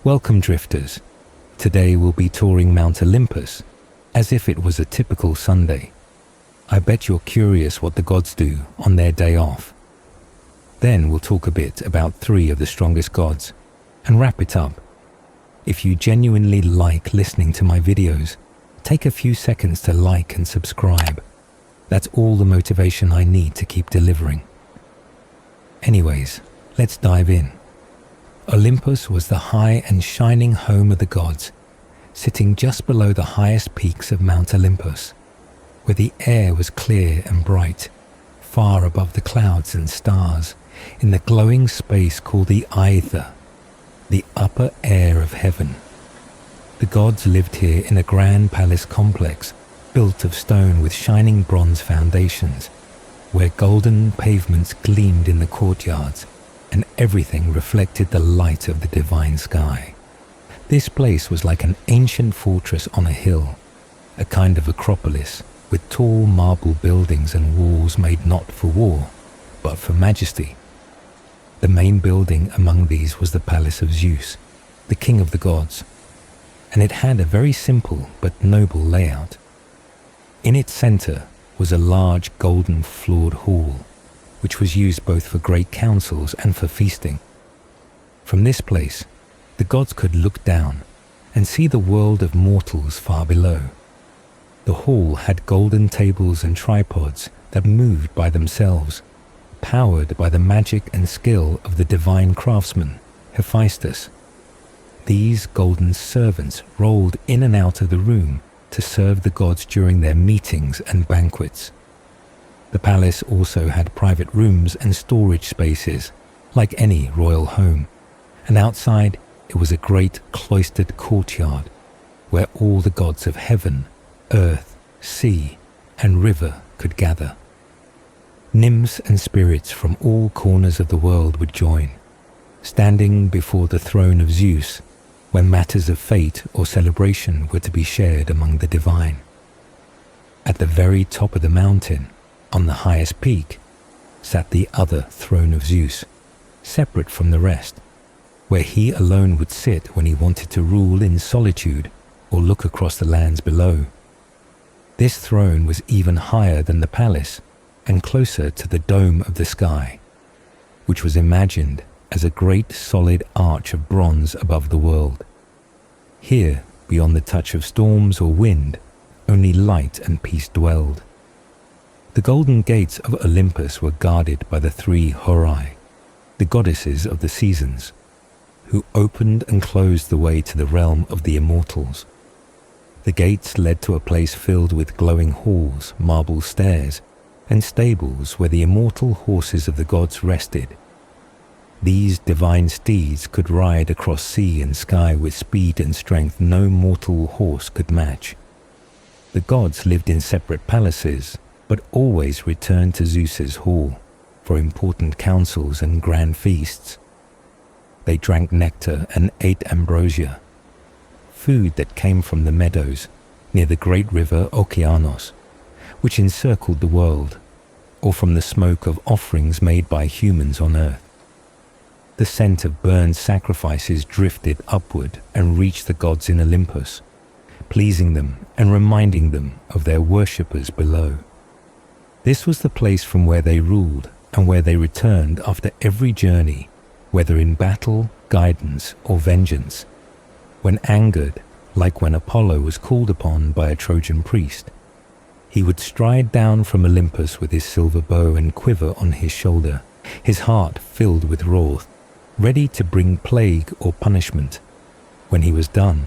Welcome, drifters. Today we'll be touring Mount Olympus, as if it was a typical Sunday. I bet you're curious what the gods do on their day off. Then we'll talk a bit about 3 of the strongest gods, and wrap it up. If you genuinely like listening to my videos, take a few seconds to like and subscribe. That's all the motivation I need to keep delivering. Anyways, let's dive in. Olympus was the high and shining home of the gods, sitting just below the highest peaks of Mount Olympus, where the air was clear and bright, far above the clouds and stars, in the glowing space called the Aether, the upper air of heaven. The gods lived here in a grand palace complex built of stone with shining bronze foundations, where golden pavements gleamed in the courtyards, and everything reflected the light of the divine sky. This place was like an ancient fortress on a hill, a kind of acropolis with tall marble buildings and walls made not for war, but for majesty. The main building among these was the palace of Zeus, the king of the gods, and it had a very simple but noble layout. In its center was a large golden floored hall, which was used both for great councils and for feasting. From this place, the gods could look down and see the world of mortals far below. The hall had golden tables and tripods that moved by themselves, powered by the magic and skill of the divine craftsman, Hephaestus. These golden servants rolled in and out of the room to serve the gods during their meetings and banquets. The palace also had private rooms and storage spaces, like any royal home, and outside it was a great cloistered courtyard where all the gods of heaven, earth, sea, and river could gather. Nymphs and spirits from all corners of the world would join, standing before the throne of Zeus when matters of fate or celebration were to be shared among the divine. At the very top of the mountain, on the highest peak, sat the other throne of Zeus, separate from the rest, where he alone would sit when he wanted to rule in solitude or look across the lands below. This throne was even higher than the palace and closer to the dome of the sky, which was imagined as a great solid arch of bronze above the world. Here, beyond the touch of storms or wind, only light and peace dwelled. The golden gates of Olympus were guarded by the 3 Horai, the goddesses of the seasons, who opened and closed the way to the realm of the immortals. The gates led to a place filled with glowing halls, marble stairs, and stables where the immortal horses of the gods rested. These divine steeds could ride across sea and sky with speed and strength no mortal horse could match. The gods lived in separate palaces, but always returned to Zeus's hall for important councils and grand feasts. They drank nectar and ate ambrosia, food that came from the meadows near the great river Okeanos, which encircled the world, or from the smoke of offerings made by humans on earth. The scent of burned sacrifices drifted upward and reached the gods in Olympus, pleasing them and reminding them of their worshippers below. This was the place from where they ruled and where they returned after every journey, whether in battle, guidance, or vengeance. When angered, like when Apollo was called upon by a Trojan priest, he would stride down from Olympus with his silver bow and quiver on his shoulder, his heart filled with wrath, ready to bring plague or punishment. When he was done,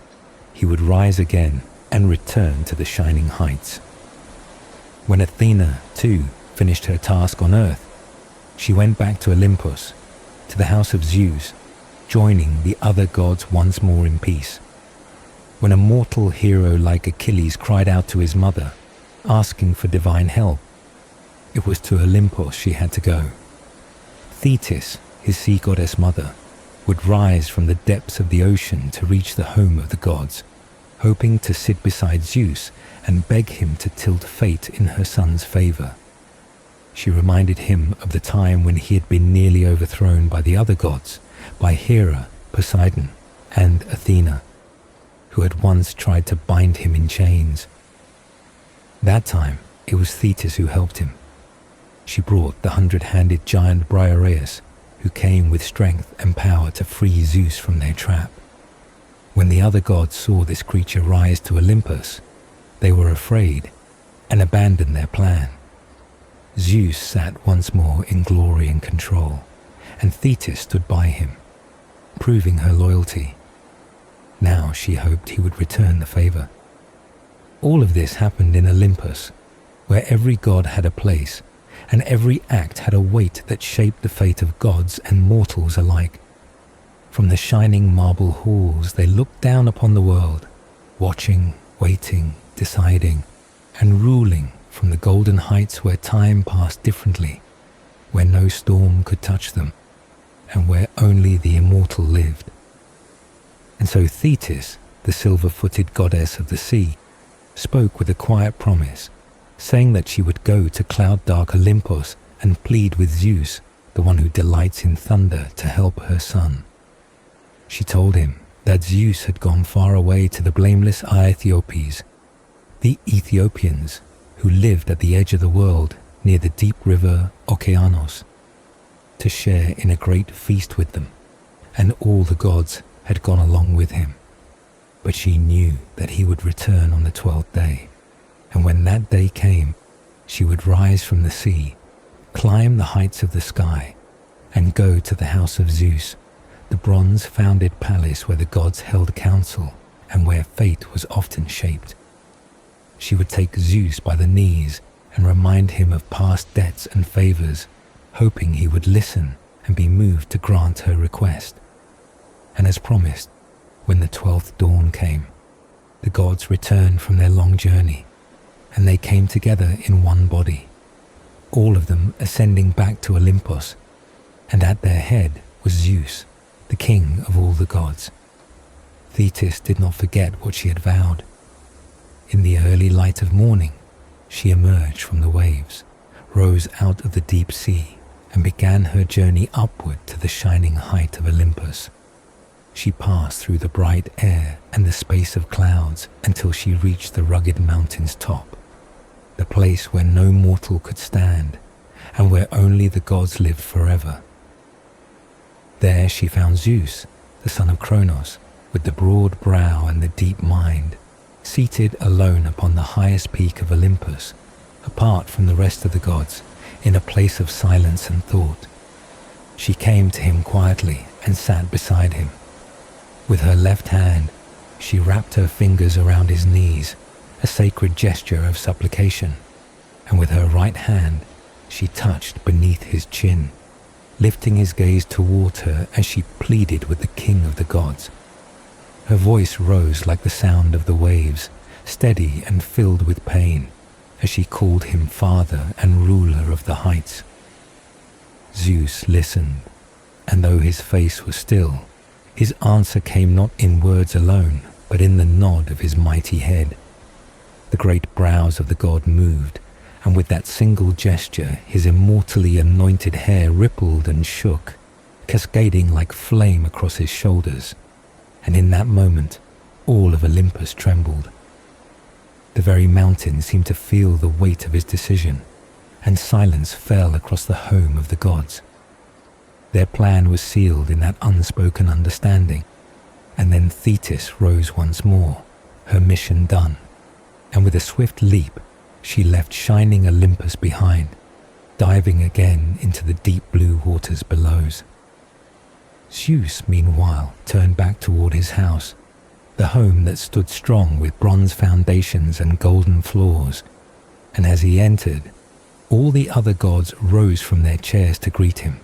he would rise again and return to the shining heights. When Athena, too, finished her task on earth, she went back to Olympus, to the house of Zeus, joining the other gods once more in peace. When a mortal hero like Achilles cried out to his mother, asking for divine help, it was to Olympus she had to go. Thetis, his sea goddess mother, would rise from the depths of the ocean to reach the home of the gods, hoping to sit beside Zeus and beg him to tilt fate in her son's favor. She reminded him of the time when he had been nearly overthrown by the other gods, by Hera, Poseidon, and Athena, who had once tried to bind him in chains. That time, it was Thetis who helped him. She brought the 100-handed giant Briareus, who came with strength and power to free Zeus from their trap. When the other gods saw this creature rise to Olympus, they were afraid and abandoned their plan. Zeus sat once more in glory and control, and Thetis stood by him, proving her loyalty. Now she hoped he would return the favor. All of this happened in Olympus, where every god had a place, and every act had a weight that shaped the fate of gods and mortals alike. From the shining marble halls they looked down upon the world, watching, waiting, deciding, and ruling from the golden heights where time passed differently, where no storm could touch them, and where only the immortal lived. And so Thetis, the silver-footed goddess of the sea, spoke with a quiet promise, saying that she would go to cloud-dark Olympus and plead with Zeus, the one who delights in thunder, to help her son. She told him that Zeus had gone far away to the blameless Aethiopes, the Ethiopians who lived at the edge of the world near the deep river Okeanos, to share in a great feast with them, and all the gods had gone along with him. But she knew that he would return on the 12th day, and when that day came, she would rise from the sea, climb the heights of the sky, and go to the house of Zeus, the bronze-founded palace where the gods held council and where fate was often shaped. She would take Zeus by the knees and remind him of past debts and favors, hoping he would listen and be moved to grant her request. And as promised, when the 12th dawn came, the gods returned from their long journey, and they came together in one body, all of them ascending back to Olympus, and at their head was Zeus, the king of all the gods. Thetis did not forget what she had vowed. In the early light of morning, she emerged from the waves, rose out of the deep sea, and began her journey upward to the shining height of Olympus. She passed through the bright air and the space of clouds until she reached the rugged mountain's top, the place where no mortal could stand, and where only the gods lived forever. There she found Zeus, the son of Kronos, with the broad brow and the deep mind, seated alone upon the highest peak of Olympus, apart from the rest of the gods, in a place of silence and thought. She came to him quietly and sat beside him. With her left hand, she wrapped her fingers around his knees, a sacred gesture of supplication, and with her right hand, she touched beneath his chin, lifting his gaze toward her as she pleaded with the king of the gods. Her voice rose like the sound of the waves, steady and filled with pain, as she called him father and ruler of the heights. Zeus listened, and though his face was still, his answer came not in words alone, but in the nod of his mighty head. The great brows of the god moved, and with that single gesture his immortally anointed hair rippled and shook, cascading like flame across his shoulders, and in that moment all of Olympus trembled. The very mountains seemed to feel the weight of his decision, and silence fell across the home of the gods. Their plan was sealed in that unspoken understanding, and then Thetis rose once more, her mission done, and with a swift leap, she left shining Olympus behind, diving again into the deep blue waters below. Zeus, meanwhile, turned back toward his house, the home that stood strong with bronze foundations and golden floors, and as he entered, all the other gods rose from their chairs to greet him.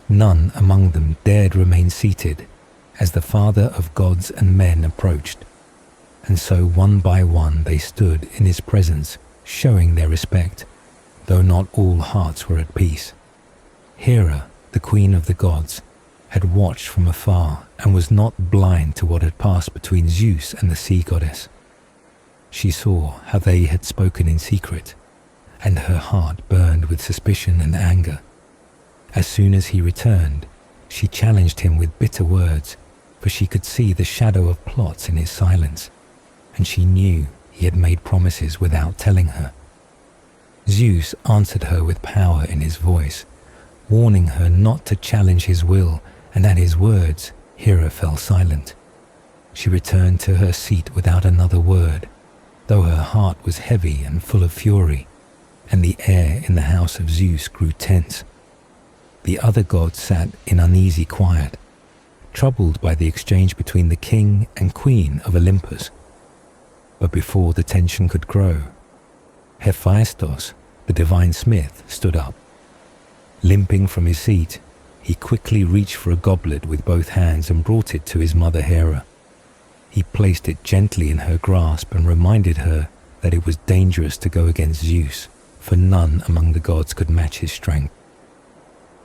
None among them dared remain seated as the father of gods and men approached, and so one by one they stood in his presence, showing their respect, though not all hearts were at peace. Hera, the queen of the gods, had watched from afar and was not blind to what had passed between Zeus and the sea goddess. She saw how they had spoken in secret, and her heart burned with suspicion and anger. As soon as he returned, she challenged him with bitter words, for she could see the shadow of plots in his silence, and she knew he had made promises without telling her. Zeus answered her with power in his voice, warning her not to challenge his will, and at his words, Hera fell silent. She returned to her seat without another word, though her heart was heavy and full of fury, and the air in the house of Zeus grew tense. The other gods sat in uneasy quiet, troubled by the exchange between the king and queen of Olympus. But before the tension could grow, Hephaestus, the divine smith, stood up. Limping from his seat, he quickly reached for a goblet with both hands and brought it to his mother Hera. He placed it gently in her grasp and reminded her that it was dangerous to go against Zeus, for none among the gods could match his strength.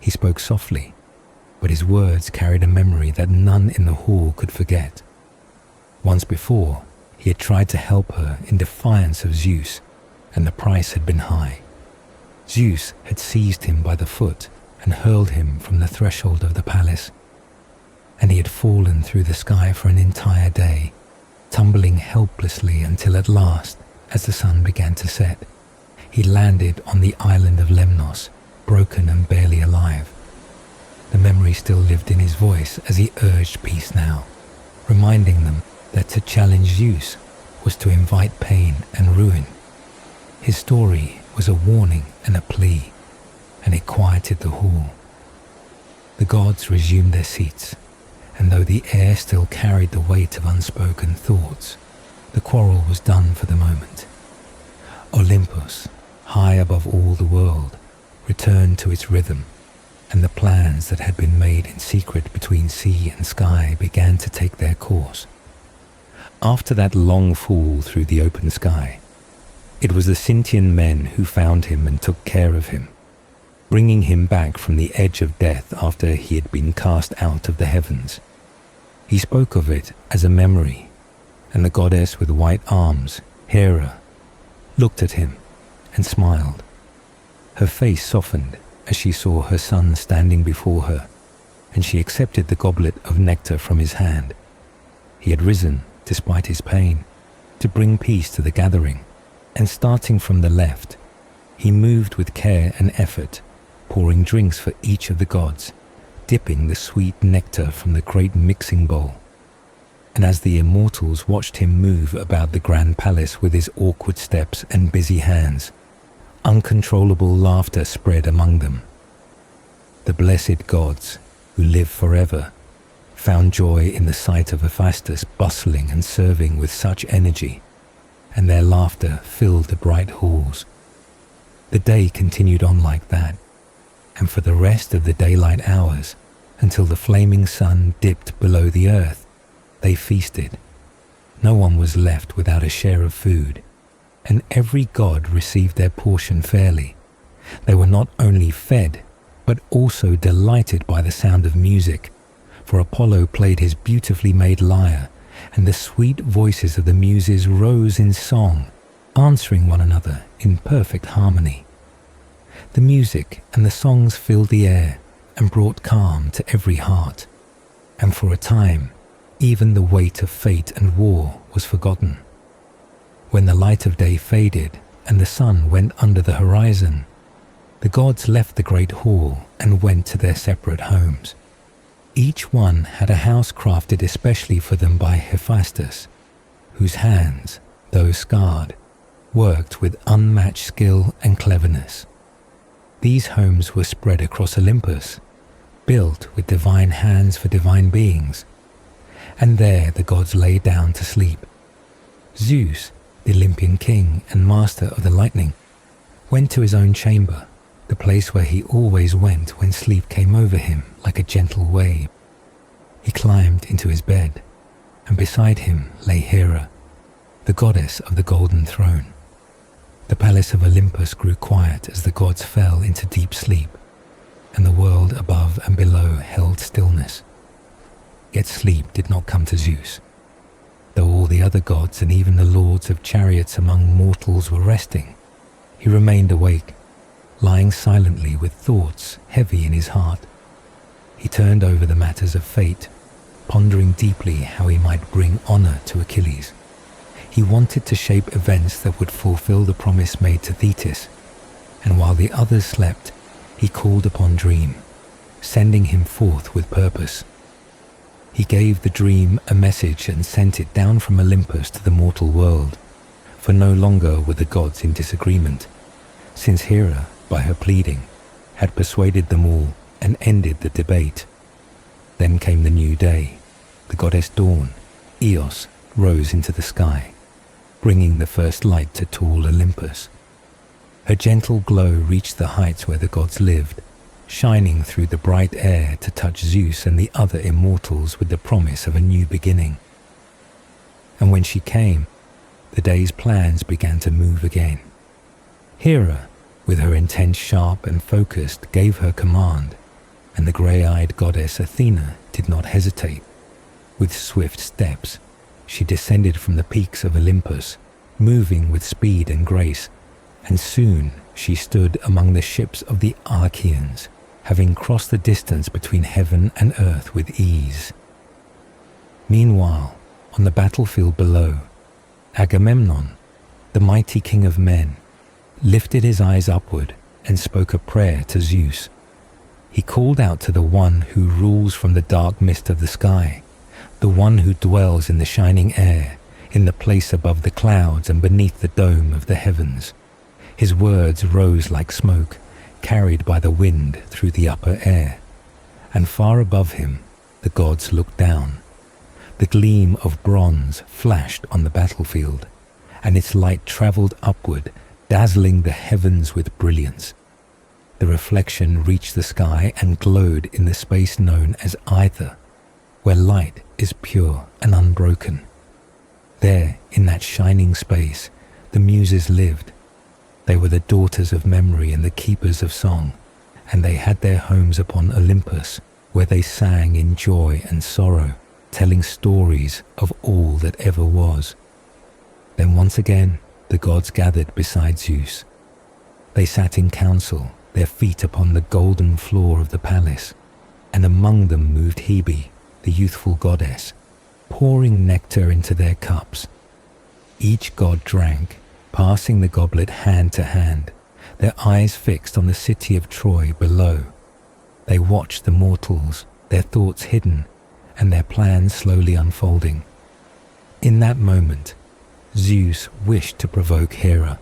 He spoke softly, but his words carried a memory that none in the hall could forget. Once before, he had tried to help her in defiance of Zeus, and the price had been high. Zeus had seized him by the foot and hurled him from the threshold of the palace, and he had fallen through the sky for an entire day, tumbling helplessly until at last, as the sun began to set, he landed on the island of Lemnos, broken and barely alive. The memory still lived in his voice as he urged peace now, reminding them that to challenge Zeus was to invite pain and ruin. His story was a warning and a plea, and it quieted the hall. The gods resumed their seats, and though the air still carried the weight of unspoken thoughts, the quarrel was done for the moment. Olympus, high above all the world, returned to its rhythm, and the plans that had been made in secret between sea and sky began to take their course. After that long fall through the open sky, it was the Sintian men who found him and took care of him, bringing him back from the edge of death after he had been cast out of the heavens. He spoke of it as a memory, and the goddess with white arms, Hera, looked at him and smiled. Her face softened as she saw her son standing before her, and she accepted the goblet of nectar from his hand. He had risen, despite his pain, to bring peace to the gathering, and starting from the left, he moved with care and effort, pouring drinks for each of the gods, dipping the sweet nectar from the great mixing bowl. And as the immortals watched him move about the grand palace with his awkward steps and busy hands, uncontrollable laughter spread among them. The blessed gods, who live forever, found joy in the sight of Hephaestus bustling and serving with such energy, and their laughter filled the bright halls. The day continued on like that, and for the rest of the daylight hours, until the flaming sun dipped below the earth, they feasted. No one was left without a share of food, and every god received their portion fairly. They were not only fed, but also delighted by the sound of music, for Apollo played his beautifully made lyre, and the sweet voices of the muses rose in song, answering one another in perfect harmony. The music and the songs filled the air and brought calm to every heart, and for a time, even the weight of fate and war was forgotten. When the light of day faded and the sun went under the horizon, the gods left the great hall and went to their separate homes. Each one had a house crafted especially for them by Hephaestus, whose hands, though scarred, worked with unmatched skill and cleverness. These homes were spread across Olympus, built with divine hands for divine beings, and there the gods lay down to sleep. Zeus, the Olympian king and master of the lightning, went to his own chamber, the place where he always went when sleep came over him like a gentle wave. He climbed into his bed, and beside him lay Hera, the goddess of the golden throne. The palace of Olympus grew quiet as the gods fell into deep sleep, and the world above and below held stillness. Yet sleep did not come to Zeus. Though all the other gods and even the lords of chariots among mortals were resting, he remained awake, lying silently with thoughts heavy in his heart. He turned over the matters of fate, pondering deeply how he might bring honor to Achilles. He wanted to shape events that would fulfill the promise made to Thetis, and while the others slept, he called upon Dream, sending him forth with purpose. He gave the Dream a message and sent it down from Olympus to the mortal world, for no longer were the gods in disagreement, since Hera, by her pleading, had persuaded them all and ended the debate. Then came the new day. The goddess Dawn, Eos, rose into the sky, bringing the first light to tall Olympus. Her gentle glow reached the heights where the gods lived, shining through the bright air to touch Zeus and the other immortals with the promise of a new beginning. And when she came, the day's plans began to move again. Hera, with her intent sharp and focused, gave her command, and the grey-eyed goddess Athena did not hesitate. With swift steps, she descended from the peaks of Olympus, moving with speed and grace, and soon she stood among the ships of the Archaeans, having crossed the distance between heaven and earth with ease. Meanwhile, on the battlefield below, Agamemnon, the mighty king of men, lifted his eyes upward and spoke a prayer to Zeus. He called out to the one who rules from the dark mist of the sky, the one who dwells in the shining air, in the place above the clouds and beneath the dome of the heavens. His words rose like smoke, carried by the wind through the upper air, and far above him the gods looked down. The gleam of bronze flashed on the battlefield, and its light travelled upward, dazzling the heavens with brilliance. The reflection reached the sky and glowed in the space known as Aether, where light is pure and unbroken. There, in that shining space, the Muses lived. They were the daughters of memory and the keepers of song, and they had their homes upon Olympus, where they sang in joy and sorrow, telling stories of all that ever was. Then once again, the gods gathered beside Zeus. They sat in council, their feet upon the golden floor of the palace, and among them moved Hebe, the youthful goddess, pouring nectar into their cups. Each god drank, passing the goblet hand to hand, their eyes fixed on the city of Troy below. They watched the mortals, their thoughts hidden, and their plans slowly unfolding. In that moment, Zeus wished to provoke Hera,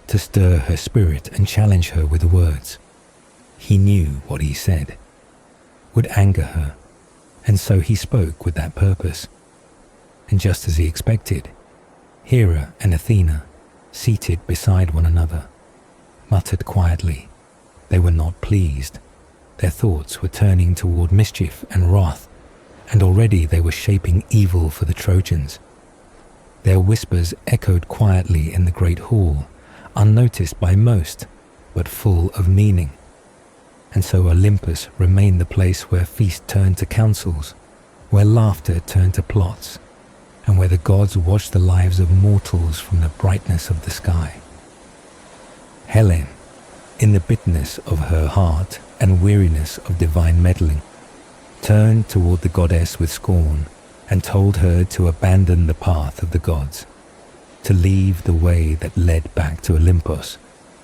to stir her spirit and challenge her with words. He knew what he said would anger her, and so he spoke with that purpose. And just as he expected, Hera and Athena, seated beside one another, muttered quietly. They were not pleased. Their thoughts were turning toward mischief and wrath, and already they were shaping evil for the Trojans. Their whispers echoed quietly in the great hall, unnoticed by most, but full of meaning. And so Olympus remained the place where feast turned to councils, where laughter turned to plots, and where the gods watched the lives of mortals from the brightness of the sky. Helen, in the bitterness of her heart and weariness of divine meddling, turned toward the goddess with scorn and told her to abandon the path of the gods, to leave the way that led back to Olympus,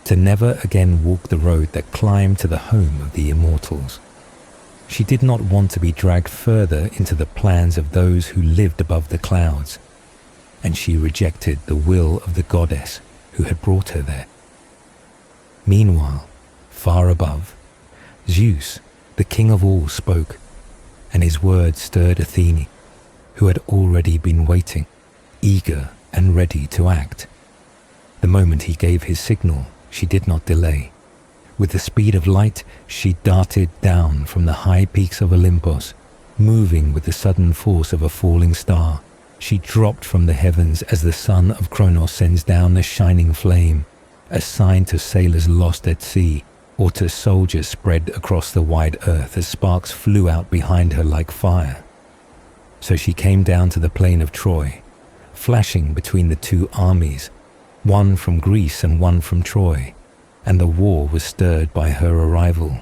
to never again walk the road that climbed to the home of the immortals. She did not want to be dragged further into the plans of those who lived above the clouds, and she rejected the will of the goddess who had brought her there. Meanwhile, far above, Zeus, the king of all, spoke, and his words stirred Athene, who had already been waiting, eager and ready to act. The moment he gave his signal, she did not delay. With the speed of light, she darted down from the high peaks of Olympus, moving with the sudden force of a falling star. She dropped from the heavens as the son of Kronos sends down a shining flame, a sign to sailors lost at sea, or to soldiers spread across the wide earth as sparks flew out behind her like fire. So she came down to the plain of Troy, flashing between the two armies, one from Greece and one from Troy, and the war was stirred by her arrival.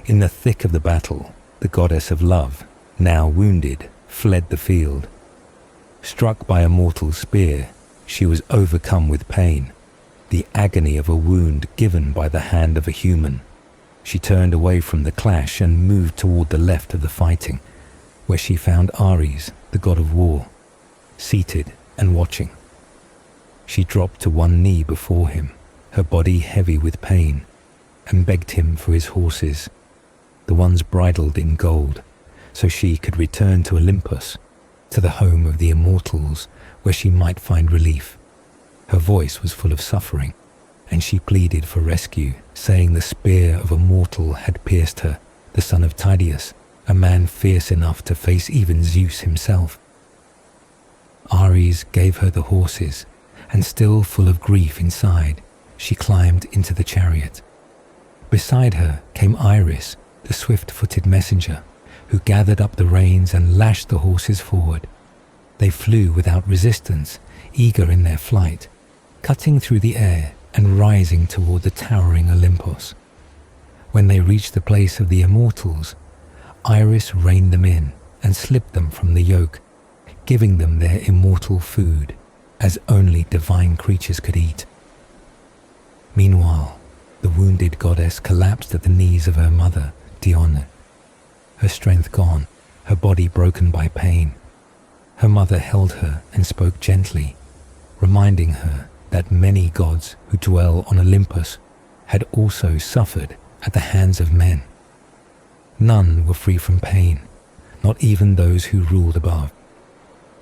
In the thick of the battle, the goddess of love, now wounded, fled the field. Struck by a mortal spear, she was overcome with pain, the agony of a wound given by the hand of a human. She turned away from the clash and moved toward the left of the fighting, where she found Ares, the god of war, seated and watching. She dropped to one knee before him, her body heavy with pain, and begged him for his horses, the ones bridled in gold, so she could return to Olympus, to the home of the immortals, where she might find relief. Her voice was full of suffering, and she pleaded for rescue, saying the spear of a mortal had pierced her, the son of Tydeus, a man fierce enough to face even Zeus himself. Ares gave her the horses, and still full of grief inside, she climbed into the chariot. Beside her came Iris, the swift-footed messenger, who gathered up the reins and lashed the horses forward. They flew without resistance, eager in their flight, cutting through the air and rising toward the towering Olympus. When they reached the place of the immortals, Iris reined them in and slipped them from the yoke, giving them their immortal food, as only divine creatures could eat. Meanwhile, the wounded goddess collapsed at the knees of her mother, Dione, her strength gone, her body broken by pain. Her mother held her and spoke gently, reminding her that many gods who dwell on Olympus had also suffered at the hands of men. None were free from pain, not even those who ruled above.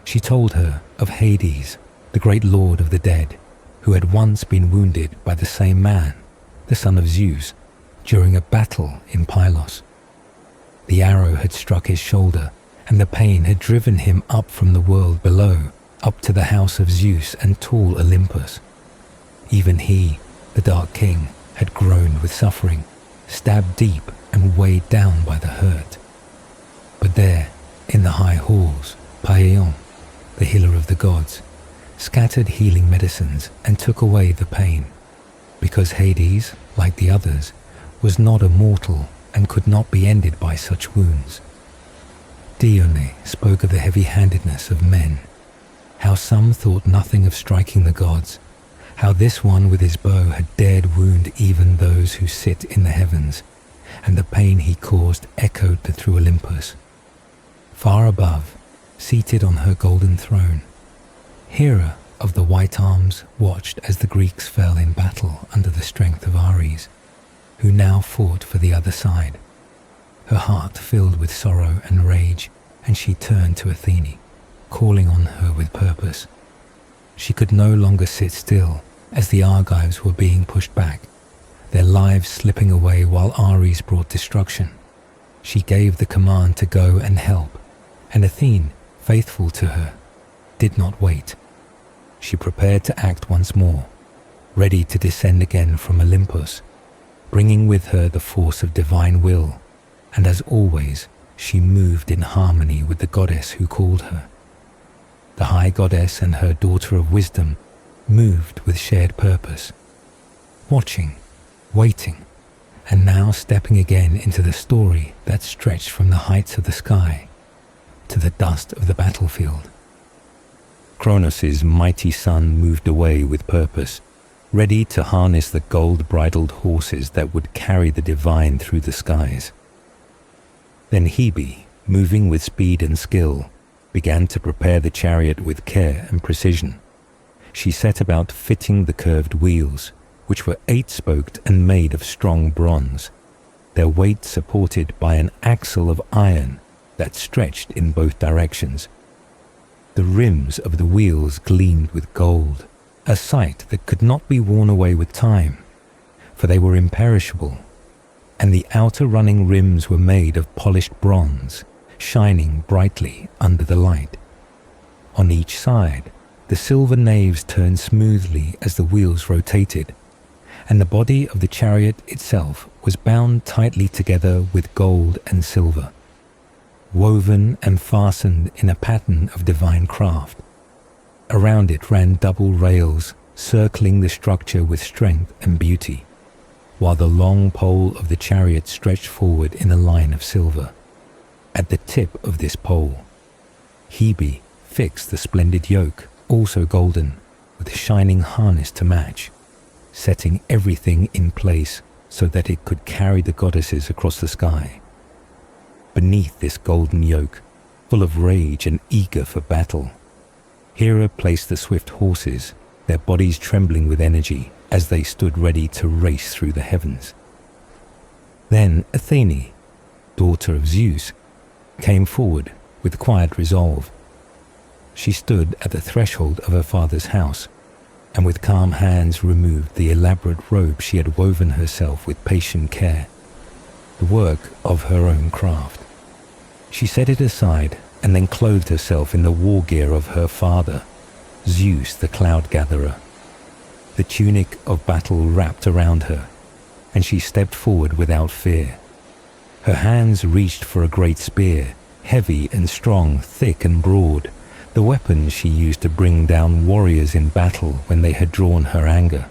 She told her of Hades, the great lord of the dead, who had once been wounded by the same man, the son of Zeus, during a battle in Pylos. The arrow had struck his shoulder, and the pain had driven him up from the world below, up to the house of Zeus and tall Olympus. Even he, the Dark King, had groaned with suffering, stabbed deep and weighed down by the hurt. But there, in the high halls, Poseidon, the healer of the gods, scattered healing medicines and took away the pain, because Hades, like the others, was not immortal and could not be ended by such wounds. Dione spoke of the heavy-handedness of men, how some thought nothing of striking the gods, how this one with his bow had dared wound even those who sit in the heavens, and the pain he caused echoed through Olympus. Far above, seated on her golden throne, Hera of the white arms watched as the Greeks fell in battle under the strength of Ares, who now fought for the other side. Her heart filled with sorrow and rage, and she turned to Athene, calling on her with purpose. She could no longer sit still as the Argives were being pushed back, their lives slipping away while Ares brought destruction. She gave the command to go and help, and Athene, faithful to her, did not wait. She prepared to act once more, ready to descend again from Olympus, bringing with her the force of divine will, and as always, she moved in harmony with the goddess who called her. The high goddess and her daughter of wisdom moved with shared purpose, watching, waiting, and now stepping again into the story that stretched from the heights of the sky to the dust of the battlefield. Kronos' mighty son moved away with purpose, ready to harness the gold-bridled horses that would carry the divine through the skies. Then Hebe, moving with speed and skill, began to prepare the chariot with care and precision. She set about fitting the curved wheels, which were 8-spoked and made of strong bronze, their weight supported by an axle of iron that stretched in both directions. The rims of the wheels gleamed with gold, a sight that could not be worn away with time, for they were imperishable, and the outer running rims were made of polished bronze, shining brightly under the light. On each side, the silver naves turned smoothly as the wheels rotated, and the body of the chariot itself was bound tightly together with gold and silver, woven and fastened in a pattern of divine craft. Around it ran double rails, circling the structure with strength and beauty, while the long pole of the chariot stretched forward in a line of silver. at the tip of this pole. Hebe fixed the splendid yoke, also golden, with a shining harness to match, setting everything in place so that it could carry the goddesses across the sky. Beneath this golden yoke, full of rage and eager for battle, Hera placed the swift horses, their bodies trembling with energy as they stood ready to race through the heavens. Then Athene, daughter of Zeus, came forward with quiet resolve. She stood at the threshold of her father's house, and with calm hands removed the elaborate robe she had woven herself with patient care, the work of her own craft. She set it aside and then clothed herself in the war gear of her father, Zeus the cloud gatherer. The tunic of battle wrapped around her, and she stepped forward without fear. Her hands reached for a great spear, heavy and strong, thick and broad, the weapon she used to bring down warriors in battle when they had drawn her anger.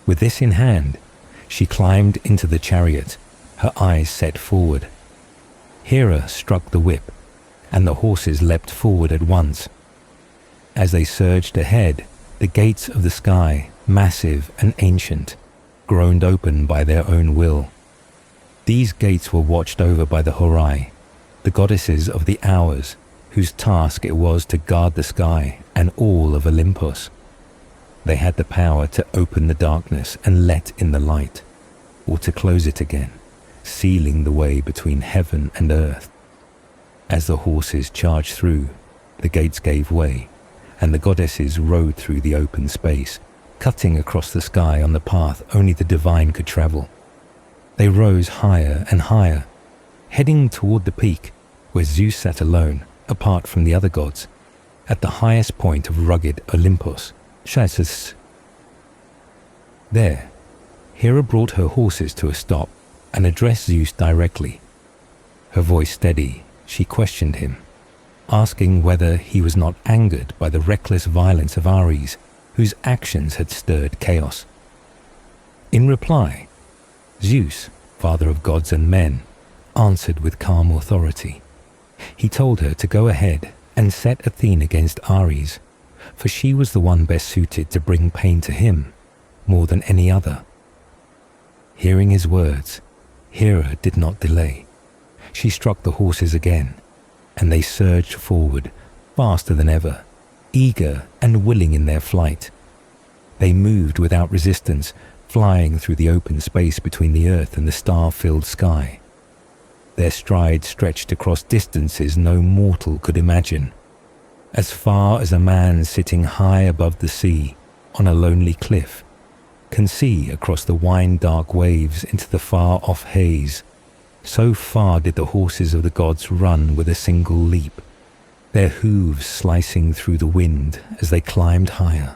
With this in hand, she climbed into the chariot, her eyes set forward. Hera struck the whip, and the horses leapt forward at once. As they surged ahead, the gates of the sky, massive and ancient, groaned open by their own will. These gates were watched over by the Horai, the goddesses of the hours, whose task it was to guard the sky and all of Olympus. They had the power to open the darkness and let in the light, or to close it again, sealing the way between heaven and earth. As the horses charged through, the gates gave way, and the goddesses rode through the open space, cutting across the sky on the path only the divine could travel. They rose higher and higher, heading toward the peak where Zeus sat alone, apart from the other gods, at the highest point of rugged Olympus, Zeus. There, Hera brought her horses to a stop and addressed Zeus directly. Her voice steady, she questioned him, asking whether he was not angered by the reckless violence of Ares, whose actions had stirred chaos. In reply, Zeus, father of gods and men, answered with calm authority. He told her to go ahead and set Athene against Ares, for she was the one best suited to bring pain to him, more than any other. Hearing his words, Hera did not delay. She struck the horses again, and they surged forward, faster than ever, eager and willing in their flight. They moved without resistance, flying through the open space between the earth and the star-filled sky. Their strides stretched across distances no mortal could imagine, as far as a man sitting high above the sea on a lonely cliff can see across the wine-dark waves into the far-off haze. So far did the horses of the gods run with a single leap, their hooves slicing through the wind as they climbed higher.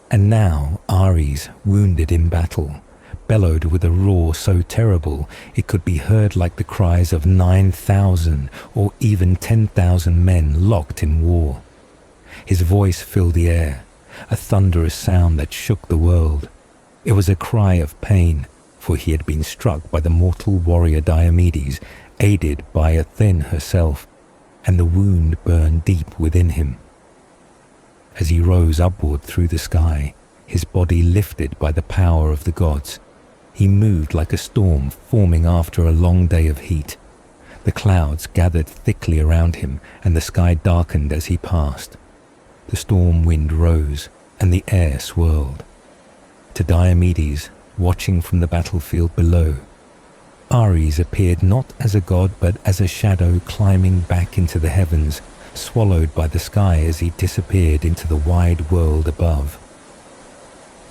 And now Ares, wounded in battle, bellowed with a roar so terrible it could be heard like the cries of 9,000 or even 10,000 men locked in war. His voice filled the air, a thunderous sound that shook the world. It was a cry of pain, for he had been struck by the mortal warrior Diomedes, aided by Athene herself, and the wound burned deep within him. As he rose upward through the sky, his body lifted by the power of the gods, he moved like a storm forming after a long day of heat. The clouds gathered thickly around him, and the sky darkened as he passed. The storm wind rose, and the air swirled. To Diomedes, watching from the battlefield below, Ares appeared not as a god but as a shadow climbing back into the heavens, swallowed by the sky as he disappeared into the wide world above.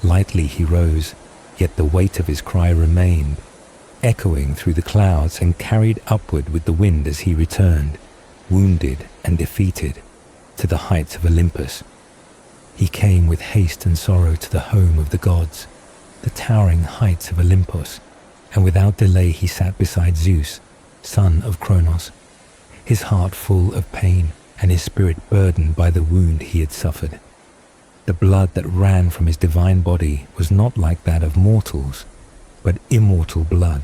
Lightly he rose, yet the weight of his cry remained, echoing through the clouds and carried upward with the wind as he returned, wounded and defeated, to the heights of Olympus. He came with haste and sorrow to the home of the gods, the towering heights of Olympus, and without delay he sat beside Zeus, son of Kronos, his heart full of pain and his spirit burdened by the wound he had suffered. The blood that ran from his divine body was not like that of mortals, but immortal blood,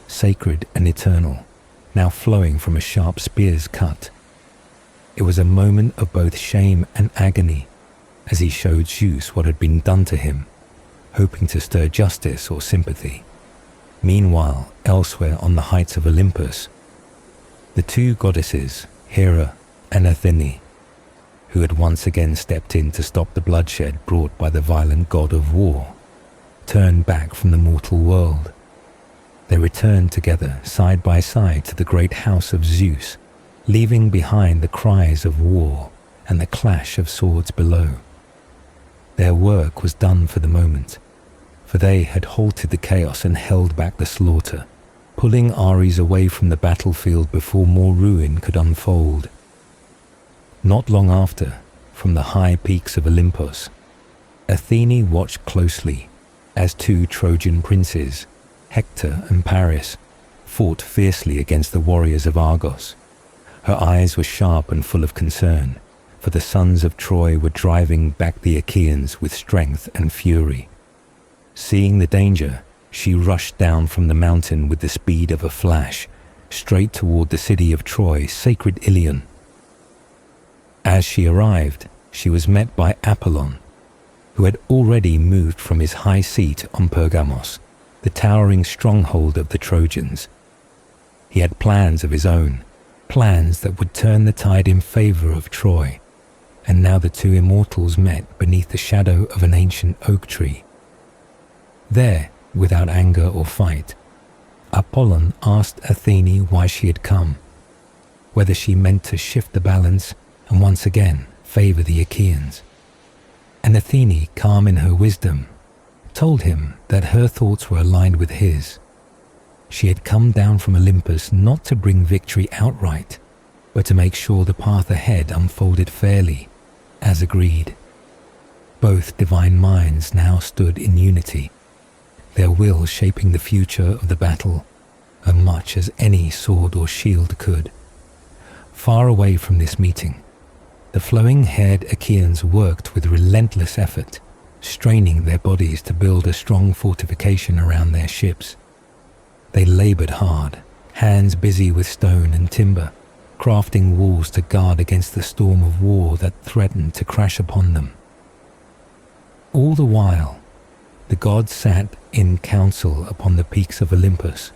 sacred and eternal, now flowing from a sharp spear's cut. It was a moment of both shame and agony as he showed Zeus what had been done to him, hoping to stir justice or sympathy. Meanwhile, elsewhere on the heights of Olympus, the two goddesses, Hera and Athene, who had once again stepped in to stop the bloodshed brought by the violent god of war, turned back from the mortal world. They returned together side by side to the great house of Zeus, leaving behind the cries of war and the clash of swords below. Their work was done for the moment, for they had halted the chaos and held back the slaughter, pulling Ares away from the battlefield before more ruin could unfold. Not long after, from the high peaks of Olympus, Athene watched closely as two Trojan princes, Hector and Paris, fought fiercely against the warriors of Argos. Her eyes were sharp and full of concern, for the sons of Troy were driving back the Achaeans with strength and fury. Seeing the danger, she rushed down from the mountain with the speed of a flash, straight toward the city of Troy, sacred Ilion. As she arrived, she was met by Apollon, who had already moved from his high seat on Pergamos, the towering stronghold of the Trojans. He had plans of his own, plans that would turn the tide in favor of Troy, and now the two immortals met beneath the shadow of an ancient oak tree. There, without anger or fight, Apollon asked Athene why she had come, whether she meant to shift the balance and once again favor the Achaeans. And Athene, calm in her wisdom, told him that her thoughts were aligned with his. She had come down from Olympus not to bring victory outright, but to make sure the path ahead unfolded fairly, as agreed. Both divine minds now stood in unity, their will shaping the future of the battle as much as any sword or shield could. Far away from this meeting, the flowing-haired Achaeans worked with relentless effort, straining their bodies to build a strong fortification around their ships. They labored hard, hands busy with stone and timber, crafting walls to guard against the storm of war that threatened to crash upon them. All the while, the gods sat in council upon the peaks of Olympus,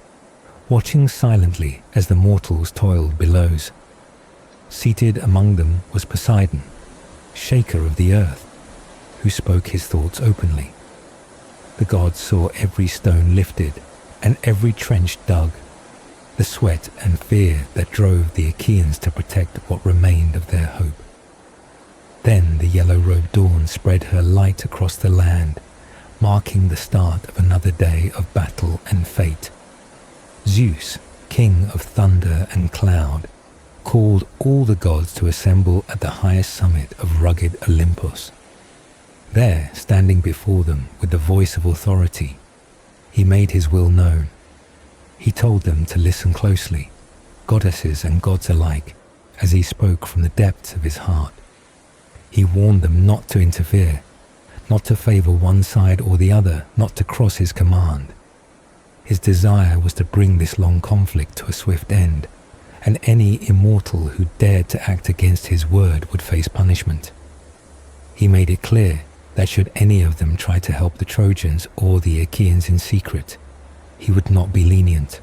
watching silently as the mortals toiled below. Seated among them was Poseidon, shaker of the earth, who spoke his thoughts openly. The gods saw every stone lifted and every trench dug, the sweat and fear that drove the Achaeans to protect what remained of their hope. Then the yellow-robed dawn spread her light across the land, marking the start of another day of battle and fate. Zeus, king of thunder and cloud, called all the gods to assemble at the highest summit of rugged Olympus. There, standing before them with the voice of authority, he made his will known. He told them to listen closely, goddesses and gods alike, as he spoke from the depths of his heart. He warned them not to interfere, not to favor one side or the other, not to cross his command. His desire was to bring this long conflict to a swift end, and any immortal who dared to act against his word would face punishment. He made it clear that should any of them try to help the Trojans or the Achaeans in secret, he would not be lenient.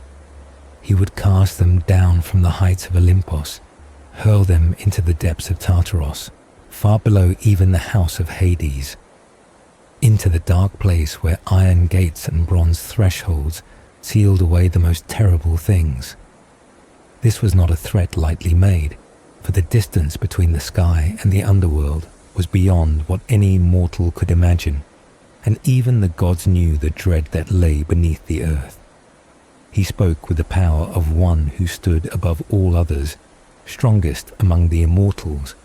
He would cast them down from the heights of Olympus, hurl them into the depths of Tartaros, far below even the house of Hades, into the dark place where iron gates and bronze thresholds sealed away the most terrible things. This was not a threat lightly made, for the distance between the sky and the underworld was beyond what any mortal could imagine, and even the gods knew the dread that lay beneath the earth. He spoke with the power of one who stood above all others, strongest among the immortals,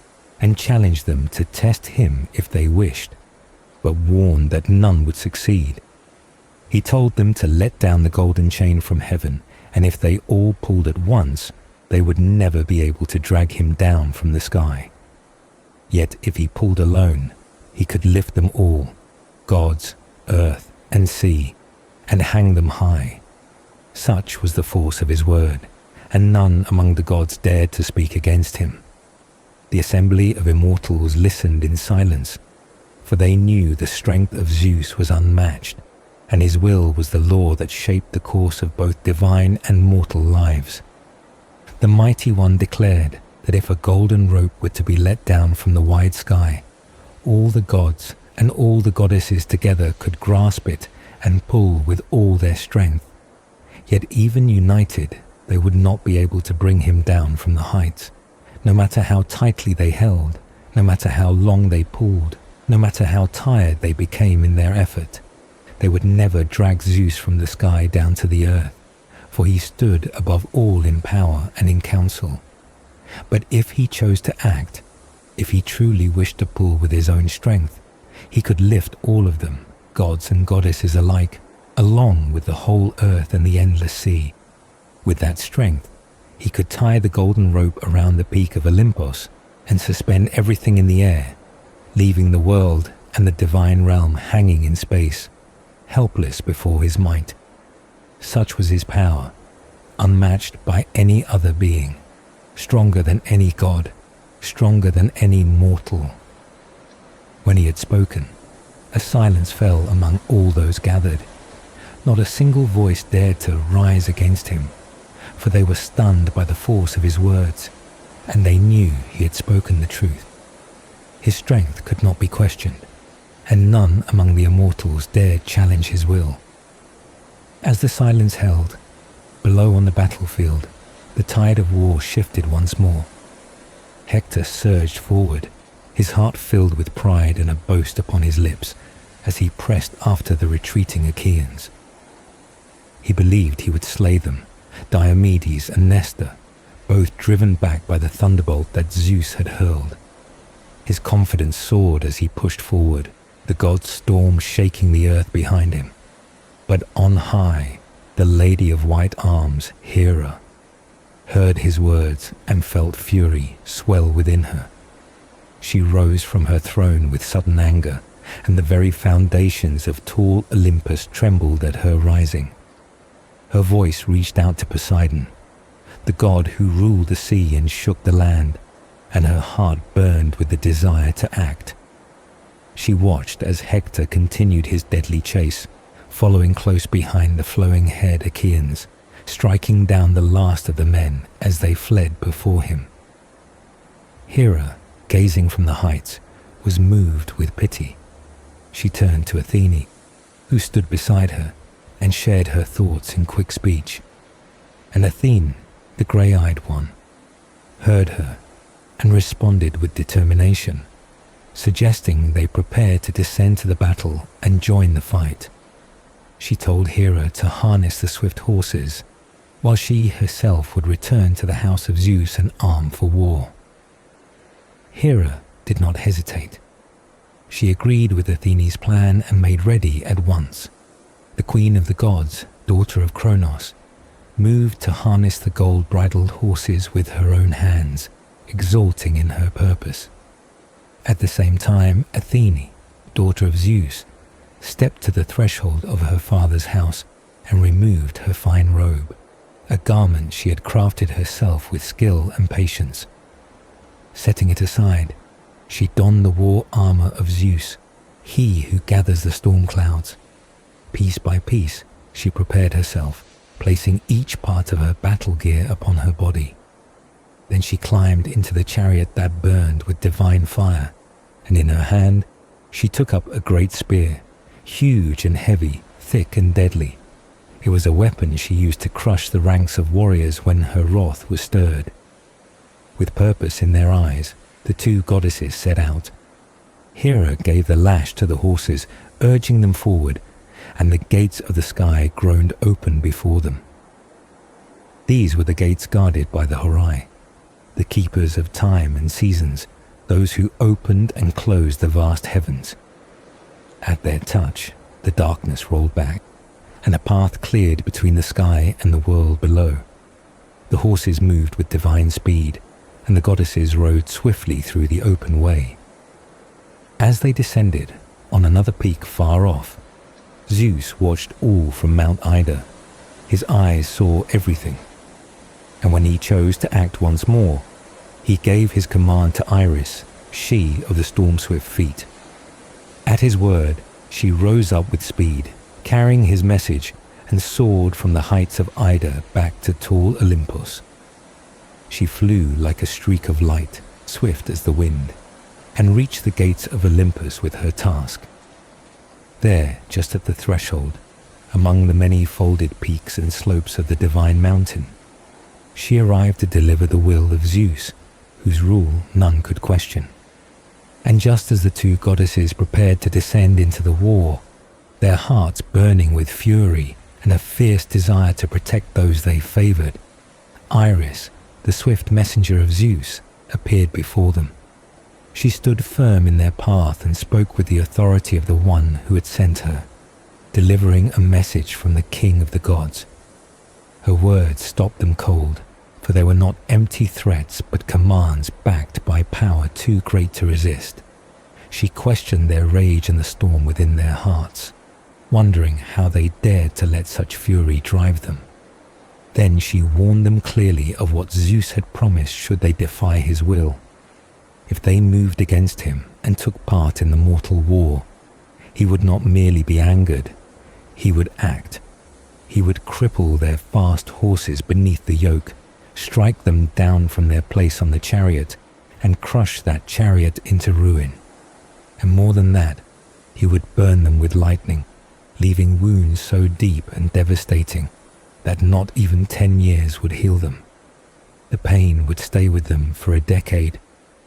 and challenged them to test him if they wished, but warned that none would succeed. He told them to let down the golden chain from heaven, and if they all pulled at once, they would never be able to drag him down from the sky. Yet if he pulled alone, he could lift them all, gods, earth, and sea, and hang them high. Such was the force of his word, and none among the gods dared to speak against him. The assembly of immortals listened in silence, for they knew the strength of Zeus was unmatched, and his will was the law that shaped the course of both divine and mortal lives. The Mighty One declared that if a golden rope were to be let down from the wide sky, all the gods and all the goddesses together could grasp it and pull with all their strength. Yet even united, they would not be able to bring him down from the heights, no matter how tightly they held, no matter how long they pulled, no matter how tired they became in their effort. They would never drag Zeus from the sky down to the earth, for he stood above all in power and in counsel. But if he chose to act, if he truly wished to pull with his own strength, he could lift all of them, gods and goddesses alike, along with the whole earth and the endless sea. With that strength, he could tie the golden rope around the peak of Olympus and suspend everything in the air, leaving the world and the divine realm hanging in space, helpless before his might. Such was his power, unmatched by any other being, stronger than any god, stronger than any mortal. When he had spoken, a silence fell among all those gathered. Not a single voice dared to rise against him, for they were stunned by the force of his words, and they knew he had spoken the truth. His strength could not be questioned, and none among the immortals dared challenge his will. As the silence held, below on the battlefield, the tide of war shifted once more. Hector surged forward, his heart filled with pride and a boast upon his lips as he pressed after the retreating Achaeans. He believed he would slay them, Diomedes and Nestor, both driven back by the thunderbolt that Zeus had hurled. His confidence soared as he pushed forward, the god's storm shaking the earth behind him. But on high, the Lady of White Arms, Hera, heard his words and felt fury swell within her. She rose from her throne with sudden anger, and the very foundations of tall Olympus trembled at her rising. Her voice reached out to Poseidon, the god who ruled the sea and shook the land, and her heart burned with the desire to act. She watched as Hector continued his deadly chase, following close behind the flowing-haired Achaeans, striking down the last of the men as they fled before him. Hera, gazing from the heights, was moved with pity. She turned to Athene, who stood beside her, and shared her thoughts in quick speech. And Athene, the grey-eyed one, heard her and responded with determination, suggesting they prepare to descend to the battle and join the fight. She told Hera to harness the swift horses, while she herself would return to the house of Zeus and arm for war. Hera did not hesitate. She agreed with Athene's plan and made ready at once. The queen of the gods, daughter of Kronos, moved to harness the gold-bridled horses with her own hands, exulting in her purpose. At the same time, Athene, daughter of Zeus, stepped to the threshold of her father's house and removed her fine robe, a garment she had crafted herself with skill and patience. Setting it aside, she donned the war armor of Zeus, he who gathers the storm clouds. Piece by piece, she prepared herself, placing each part of her battle gear upon her body. Then she climbed into the chariot that burned with divine fire, and in her hand she took up a great spear, huge and heavy, thick and deadly. It was a weapon she used to crush the ranks of warriors when her wrath was stirred. With purpose in their eyes, the two goddesses set out. Hera gave the lash to the horses, urging them forward, and the gates of the sky groaned open before them. These were the gates guarded by the Horai, the keepers of time and seasons, those who opened and closed the vast heavens. At their touch, the darkness rolled back, and a path cleared between the sky and the world below. The horses moved with divine speed, and the goddesses rode swiftly through the open way. As they descended, on another peak far off, Zeus watched all from Mount Ida. His eyes saw everything. And when he chose to act once more, he gave his command to Iris, she of the storm-swift feet. At his word, she rose up with speed, carrying his message, and soared from the heights of Ida back to tall Olympus. She flew like a streak of light, swift as the wind, and reached the gates of Olympus with her task. There, just at the threshold, among the many folded peaks and slopes of the divine mountain, she arrived to deliver the will of Zeus, whose rule none could question. And just as the two goddesses prepared to descend into the war, their hearts burning with fury and a fierce desire to protect those they favored, Iris, the swift messenger of Zeus, appeared before them. She stood firm in their path and spoke with the authority of the one who had sent her, delivering a message from the king of the gods. Her words stopped them cold, for they were not empty threats but commands backed by power too great to resist. She questioned their rage and the storm within their hearts, wondering how they dared to let such fury drive them. Then she warned them clearly of what Zeus had promised should they defy his will. If they moved against him and took part in the mortal war, he would not merely be angered, he would act. He would cripple their fast horses beneath the yoke, strike them down from their place on the chariot, and crush that chariot into ruin. And more than that, he would burn them with lightning, leaving wounds so deep and devastating that not even 10 years would heal them. The pain would stay with them for a decade,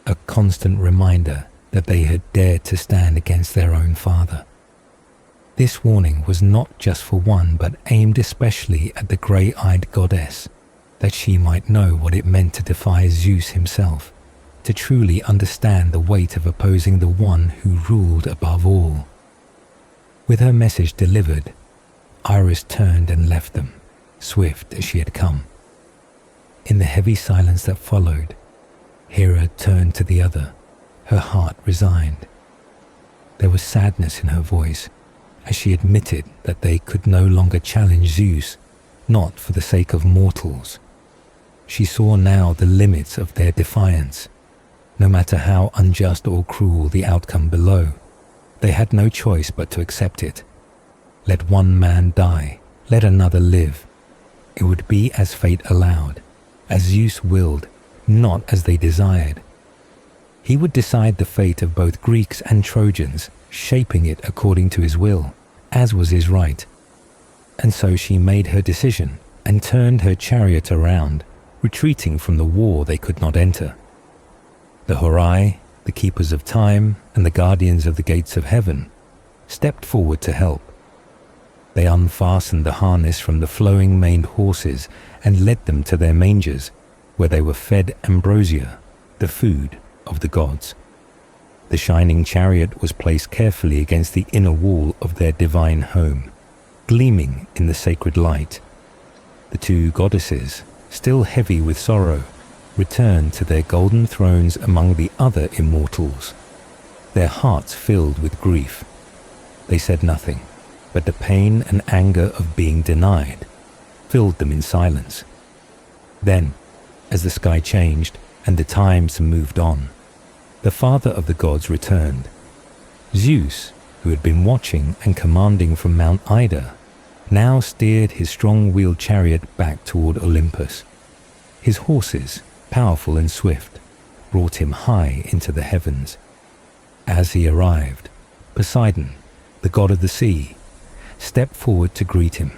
a constant reminder that they had dared to stand against their own father. This warning was not just for one, but aimed especially at the grey-eyed goddess, that she might know what it meant to defy Zeus himself, to truly understand the weight of opposing the one who ruled above all. With her message delivered, Iris turned and left them, swift as she had come. In the heavy silence that followed, Hera turned to the other, her heart resigned. There was sadness in her voice as she admitted that they could no longer challenge Zeus, not for the sake of mortals. She saw now the limits of their defiance. No matter how unjust or cruel the outcome below, they had no choice but to accept it. Let one man die, let another live. It would be as fate allowed, as Zeus willed, not as they desired. He would decide the fate of both Greeks and Trojans, shaping it according to his will, as was his right. And so she made her decision and turned her chariot around, retreating from the war they could not enter. The Horai, the keepers of time, and the guardians of the gates of heaven stepped forward to help. They unfastened the harness from the flowing maned horses and led them to their mangers, where they were fed ambrosia, the food of the gods. The shining chariot was placed carefully against the inner wall of their divine home, gleaming in the sacred light. The two goddesses, still heavy with sorrow, returned to their golden thrones among the other immortals, their hearts filled with grief. They said nothing, but the pain and anger of being denied filled them in silence. Then, as the sky changed and the times moved on, the father of the gods returned. Zeus, who had been watching and commanding from Mount Ida, now steered his strong-wheeled chariot back toward Olympus. His horses, powerful and swift, brought him high into the heavens. As he arrived, Poseidon, the god of the sea, stepped forward to greet him.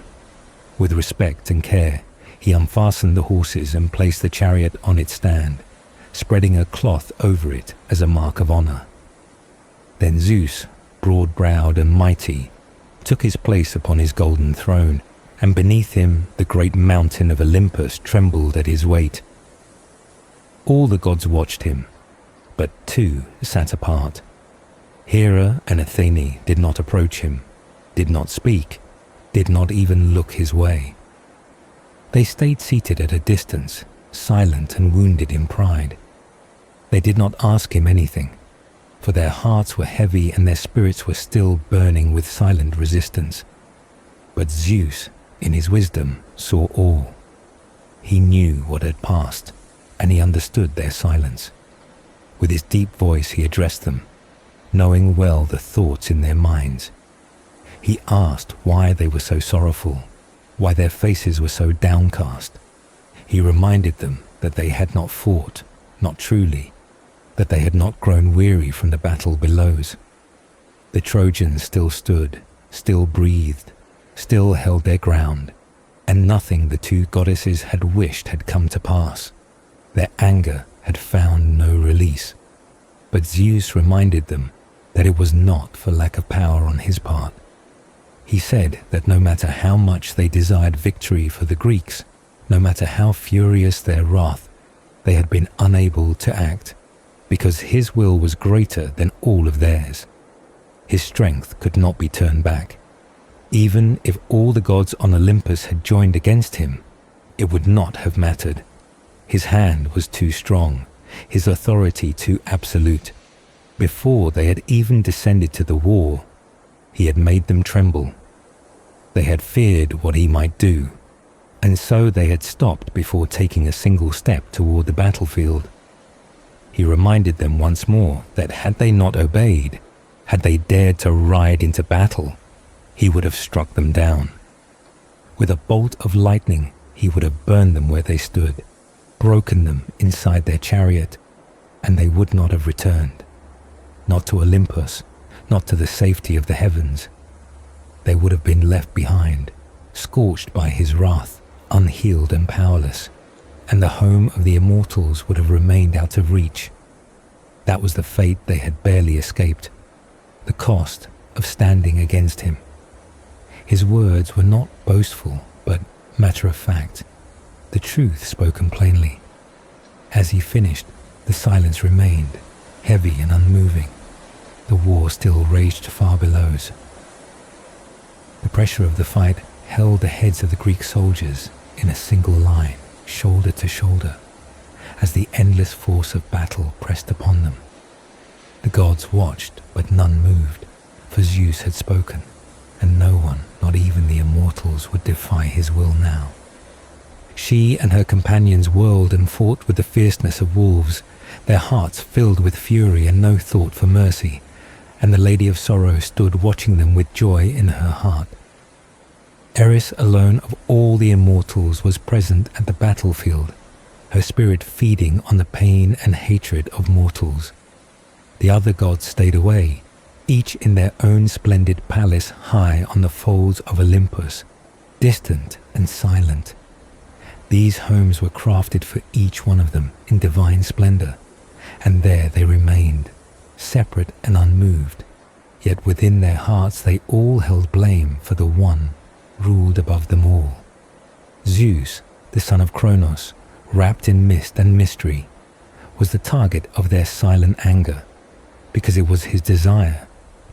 With respect and care, he unfastened the horses and placed the chariot on its stand, spreading a cloth over it as a mark of honor. Then Zeus, broad-browed and mighty, took his place upon his golden throne, and beneath him the great mountain of Olympus trembled at his weight. All the gods watched him, but two sat apart. Hera and Athene did not approach him, did not speak, did not even look his way. They stayed seated at a distance, silent and wounded in pride. They did not ask him anything, for their hearts were heavy and their spirits were still burning with silent resistance. But Zeus, in his wisdom, saw all. He knew what had passed, and he understood their silence. With his deep voice he addressed them, knowing well the thoughts in their minds. He asked why they were so sorrowful, why their faces were so downcast. He reminded them that they had not fought, not truly, that they had not grown weary from the battle below. The Trojans still stood, still breathed, still held their ground, and nothing the two goddesses had wished had come to pass. Their anger had found no release. But Zeus reminded them that it was not for lack of power on his part. He said that no matter how much they desired victory for the Greeks, no matter how furious their wrath, they had been unable to act, because his will was greater than all of theirs. His strength could not be turned back. Even if all the gods on Olympus had joined against him, it would not have mattered. His hand was too strong, his authority too absolute. Before they had even descended to the war, he had made them tremble. They had feared what he might do, and so they had stopped before taking a single step toward the battlefield. He reminded them once more that had they not obeyed, had they dared to ride into battle, he would have struck them down. With a bolt of lightning, he would have burned them where they stood, broken them inside their chariot, and they would not have returned. Not to Olympus, not to the safety of the heavens. They would have been left behind, scorched by his wrath, unhealed and powerless, and the home of the immortals would have remained out of reach. That was the fate they had barely escaped, the cost of standing against him. His words were not boastful, but matter of fact, the truth spoken plainly. As he finished, the silence remained, heavy and unmoving. The war still raged far below us. The pressure of the fight held the heads of the Greek soldiers in a single line, shoulder to shoulder, as the endless force of battle pressed upon them. The gods watched, but none moved, for Zeus had spoken, and no one, not even the immortals, would defy his will now. She and her companions whirled and fought with the fierceness of wolves, their hearts filled with fury and no thought for mercy, and the Lady of Sorrow stood watching them with joy in her heart. Eris alone of all the immortals was present at the battlefield, her spirit feeding on the pain and hatred of mortals. The other gods stayed away, each in their own splendid palace high on the folds of Olympus, distant and silent. These homes were crafted for each one of them in divine splendor, and there they remained, separate and unmoved, yet within their hearts they all held blame for the one ruled above them all. Zeus, the son of Kronos, wrapped in mist and mystery, was the target of their silent anger, because it was his desire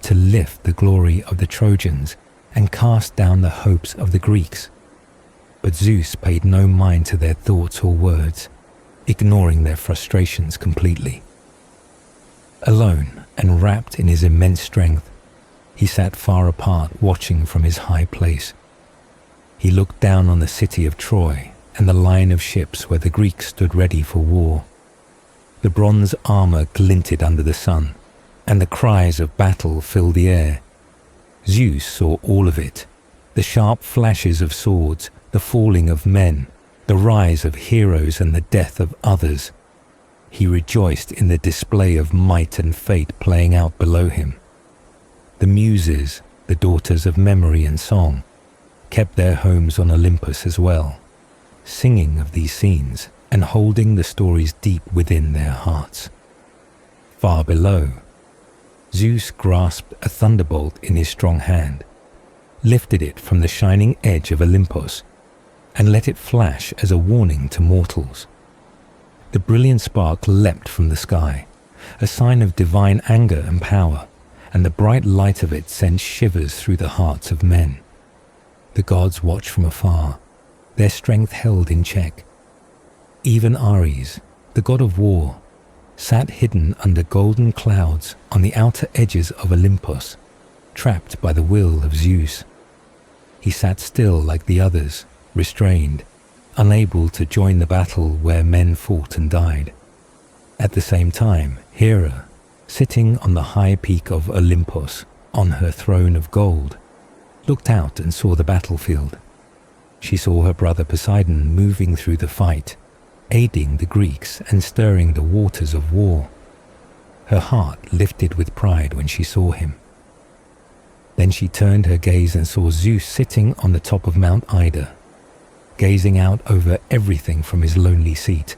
to lift the glory of the Trojans and cast down the hopes of the Greeks. But Zeus paid no mind to their thoughts or words, ignoring their frustrations completely. Alone and wrapped in his immense strength, he sat far apart watching from his high place. He looked down on the city of Troy and the line of ships where the Greeks stood ready for war. The bronze armor glinted under the sun, and the cries of battle filled the air. Zeus saw all of it, the sharp flashes of swords, the falling of men, the rise of heroes and the death of others. He rejoiced in the display of might and fate playing out below him. The Muses, the daughters of memory and song, kept their homes on Olympus as well, singing of these scenes and holding the stories deep within their hearts. Far below, Zeus grasped a thunderbolt in his strong hand, lifted it from the shining edge of Olympus, and let it flash as a warning to mortals. The brilliant spark leapt from the sky, a sign of divine anger and power, and the bright light of it sent shivers through the hearts of men. The gods watched from afar, their strength held in check. Even Ares, the god of war, sat hidden under golden clouds on the outer edges of Olympus, trapped by the will of Zeus. He sat still like the others, restrained, unable to join the battle where men fought and died. At the same time, Hera, sitting on the high peak of Olympus on her throne of gold, looked out and saw the battlefield. She saw her brother Poseidon moving through the fight, aiding the Greeks and stirring the waters of war. Her heart lifted with pride when she saw him. Then she turned her gaze and saw Zeus sitting on the top of Mount Ida, gazing out over everything from his lonely seat.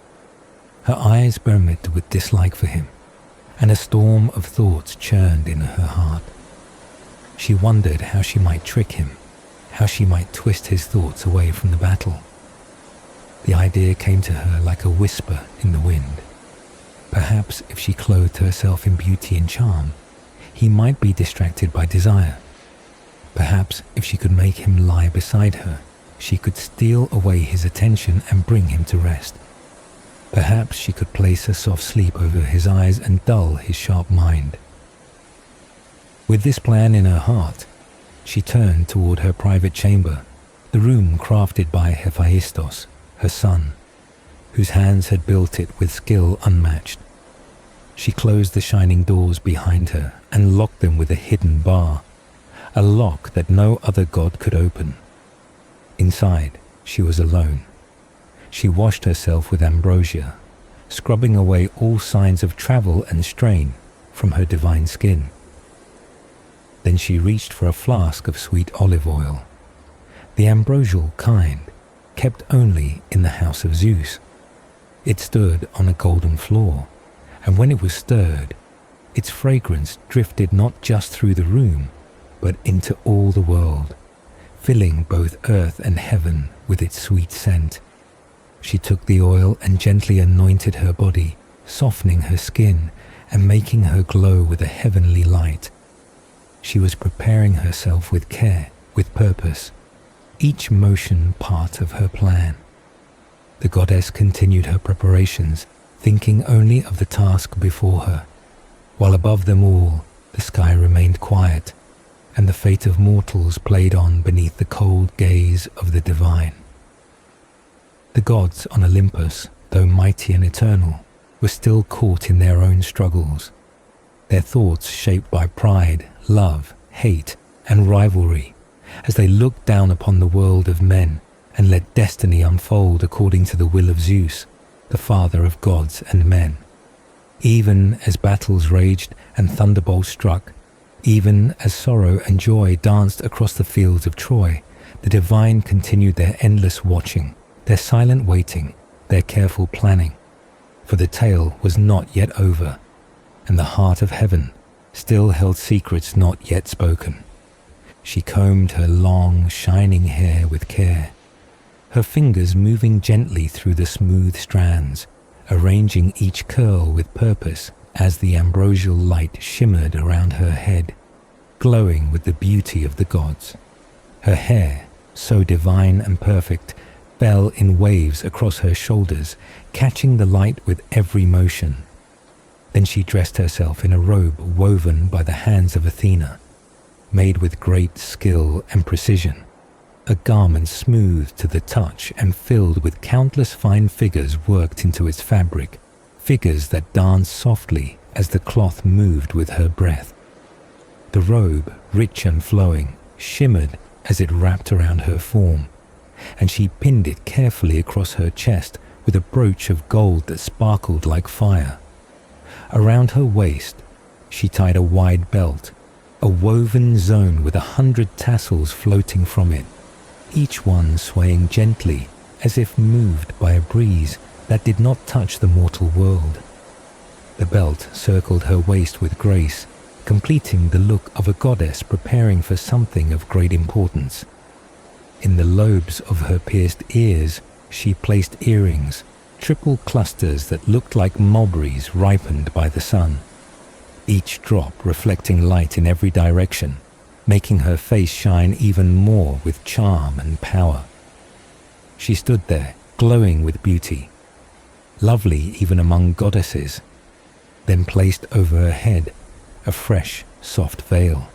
Her eyes brimmed with dislike for him, and a storm of thoughts churned in her heart. She wondered how she might trick him, how she might twist his thoughts away from the battle. The idea came to her like a whisper in the wind. Perhaps if she clothed herself in beauty and charm, he might be distracted by desire. Perhaps if she could make him lie beside her, she could steal away his attention and bring him to rest. Perhaps she could place a soft sleep over his eyes and dull his sharp mind. With this plan in her heart, she turned toward her private chamber, the room crafted by Hephaestus, her son, whose hands had built it with skill unmatched. She closed the shining doors behind her and locked them with a hidden bar, a lock that no other god could open. Inside, she was alone. She washed herself with ambrosia, scrubbing away all signs of travel and strain from her divine skin. Then she reached for a flask of sweet olive oil, the ambrosial kind, kept only in the house of Zeus. It stood on a golden floor, and when it was stirred, its fragrance drifted not just through the room, but into all the world, filling both earth and heaven with its sweet scent. She took the oil and gently anointed her body, softening her skin and making her glow with a heavenly light. She was preparing herself with care, with purpose, each motion part of her plan. The goddess continued her preparations, thinking only of the task before her, while above them all the sky remained quiet, and the fate of mortals played on beneath the cold gaze of the divine. The gods on Olympus, though mighty and eternal, were still caught in their own struggles, their thoughts shaped by pride, love, hate, and rivalry, as they looked down upon the world of men and let destiny unfold according to the will of Zeus, the father of gods and men. Even as battles raged and thunderbolts struck, even as sorrow and joy danced across the fields of Troy, the divine continued their endless watching, their silent waiting, their careful planning. For the tale was not yet over, and the heart of heaven still held secrets not yet spoken. She combed her long, shining hair with care, her fingers moving gently through the smooth strands, arranging each curl with purpose as the ambrosial light shimmered around her head, glowing with the beauty of the gods. Her hair, so divine and perfect, fell in waves across her shoulders, catching the light with every motion. Then she dressed herself in a robe woven by the hands of Athena, made with great skill and precision, a garment smooth to the touch and filled with countless fine figures worked into its fabric, figures that danced softly as the cloth moved with her breath. The robe, rich and flowing, shimmered as it wrapped around her form, and she pinned it carefully across her chest with a brooch of gold that sparkled like fire. Around her waist, she tied a wide belt, a woven zone with 100 tassels floating from it, each one swaying gently as if moved by a breeze that did not touch the mortal world. The belt circled her waist with grace, completing the look of a goddess preparing for something of great importance. In the lobes of her pierced ears, she placed earrings, triple clusters that looked like mulberries ripened by the sun, each drop reflecting light in every direction, making her face shine even more with charm and power. She stood there, glowing with beauty, lovely even among goddesses, then placed over her head a fresh, soft veil,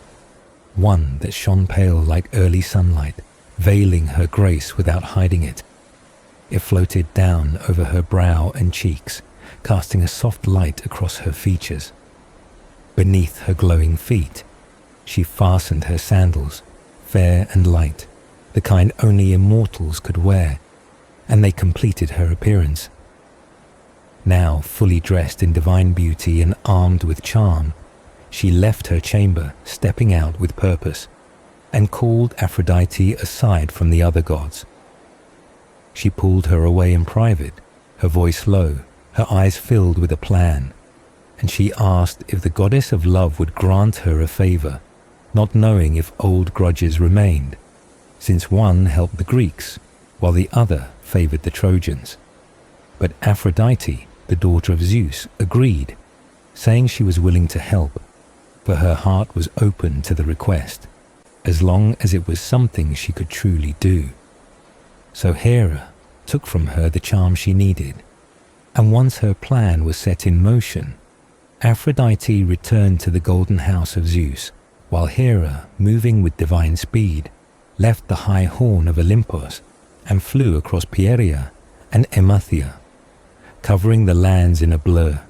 one that shone pale like early sunlight, veiling her grace without hiding it. It floated down over her brow and cheeks, casting a soft light across her features. Beneath her glowing feet, she fastened her sandals, fair and light, the kind only immortals could wear, and they completed her appearance. Now fully dressed in divine beauty and armed with charm, she left her chamber, stepping out with purpose, and called Aphrodite aside from the other gods. She pulled her away in private, her voice low, her eyes filled with a plan, and she asked if the goddess of love would grant her a favor, not knowing if old grudges remained, since one helped the Greeks, while the other favored the Trojans. But Aphrodite, the daughter of Zeus, agreed, saying she was willing to help, for her heart was open to the request, as long as it was something she could truly do. So Hera took from her the charm she needed, and once her plan was set in motion, Aphrodite returned to the golden house of Zeus, while Hera, moving with divine speed, left the high horn of Olympus and flew across Pieria and Emathia, covering the lands in a blur,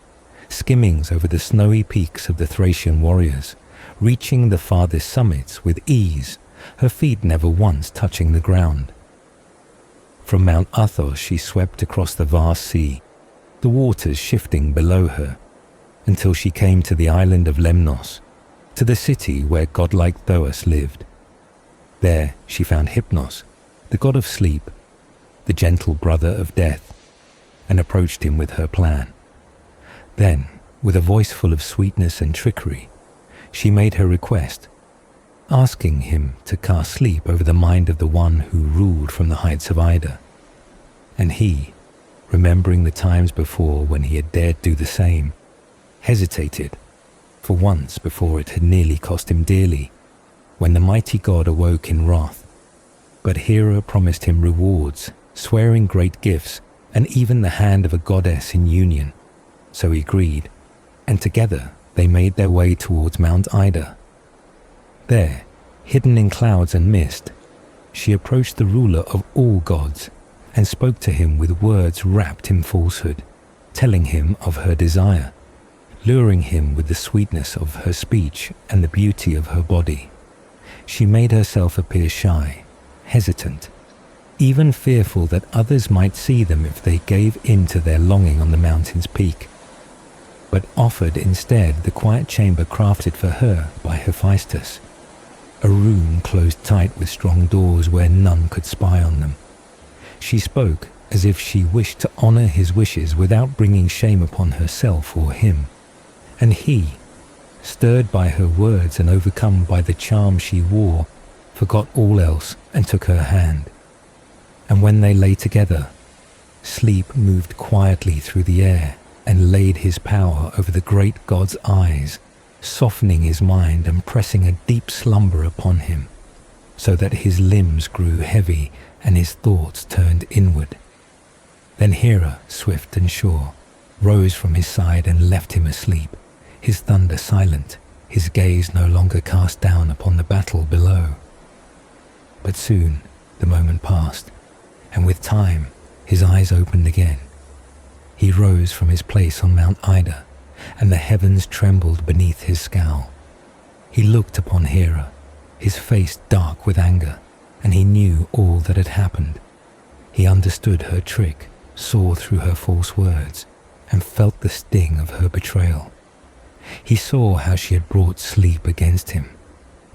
skimming over the snowy peaks of the Thracian warriors, reaching the farthest summits with ease, her feet never once touching the ground. From Mount Athos she swept across the vast sea, the waters shifting below her, until she came to the island of Lemnos, to the city where godlike Thoas lived. There she found Hypnos, the god of sleep, the gentle brother of death, and approached him with her plan. Then, with a voice full of sweetness and trickery, she made her request, asking him to cast sleep over the mind of the one who ruled from the heights of Ida. And he, remembering the times before when he had dared do the same, hesitated, for once before it had nearly cost him dearly, when the mighty god awoke in wrath. But Hera promised him rewards, swearing great gifts, and even the hand of a goddess in union. So he agreed, and together they made their way towards Mount Ida. There, hidden in clouds and mist, she approached the ruler of all gods and spoke to him with words wrapped in falsehood, telling him of her desire, luring him with the sweetness of her speech and the beauty of her body. She made herself appear shy, hesitant, even fearful that others might see them if they gave in to their longing on the mountain's peak, but offered instead the quiet chamber crafted for her by Hephaestus, a room closed tight with strong doors where none could spy on them. She spoke as if she wished to honor his wishes without bringing shame upon herself or him, and he, stirred by her words and overcome by the charm she wore, forgot all else and took her hand. And when they lay together, sleep moved quietly through the air and laid his power over the great god's eyes, softening his mind and pressing a deep slumber upon him, so that his limbs grew heavy and his thoughts turned inward. Then Hera, swift and sure, rose from his side and left him asleep, his thunder silent, his gaze no longer cast down upon the battle below. But soon the moment passed, and with time his eyes opened again. He rose from his place on Mount Ida, and the heavens trembled beneath his scowl. He looked upon Hera, his face dark with anger, and he knew all that had happened. He understood her trick, saw through her false words, and felt the sting of her betrayal. He saw how she had brought sleep against him,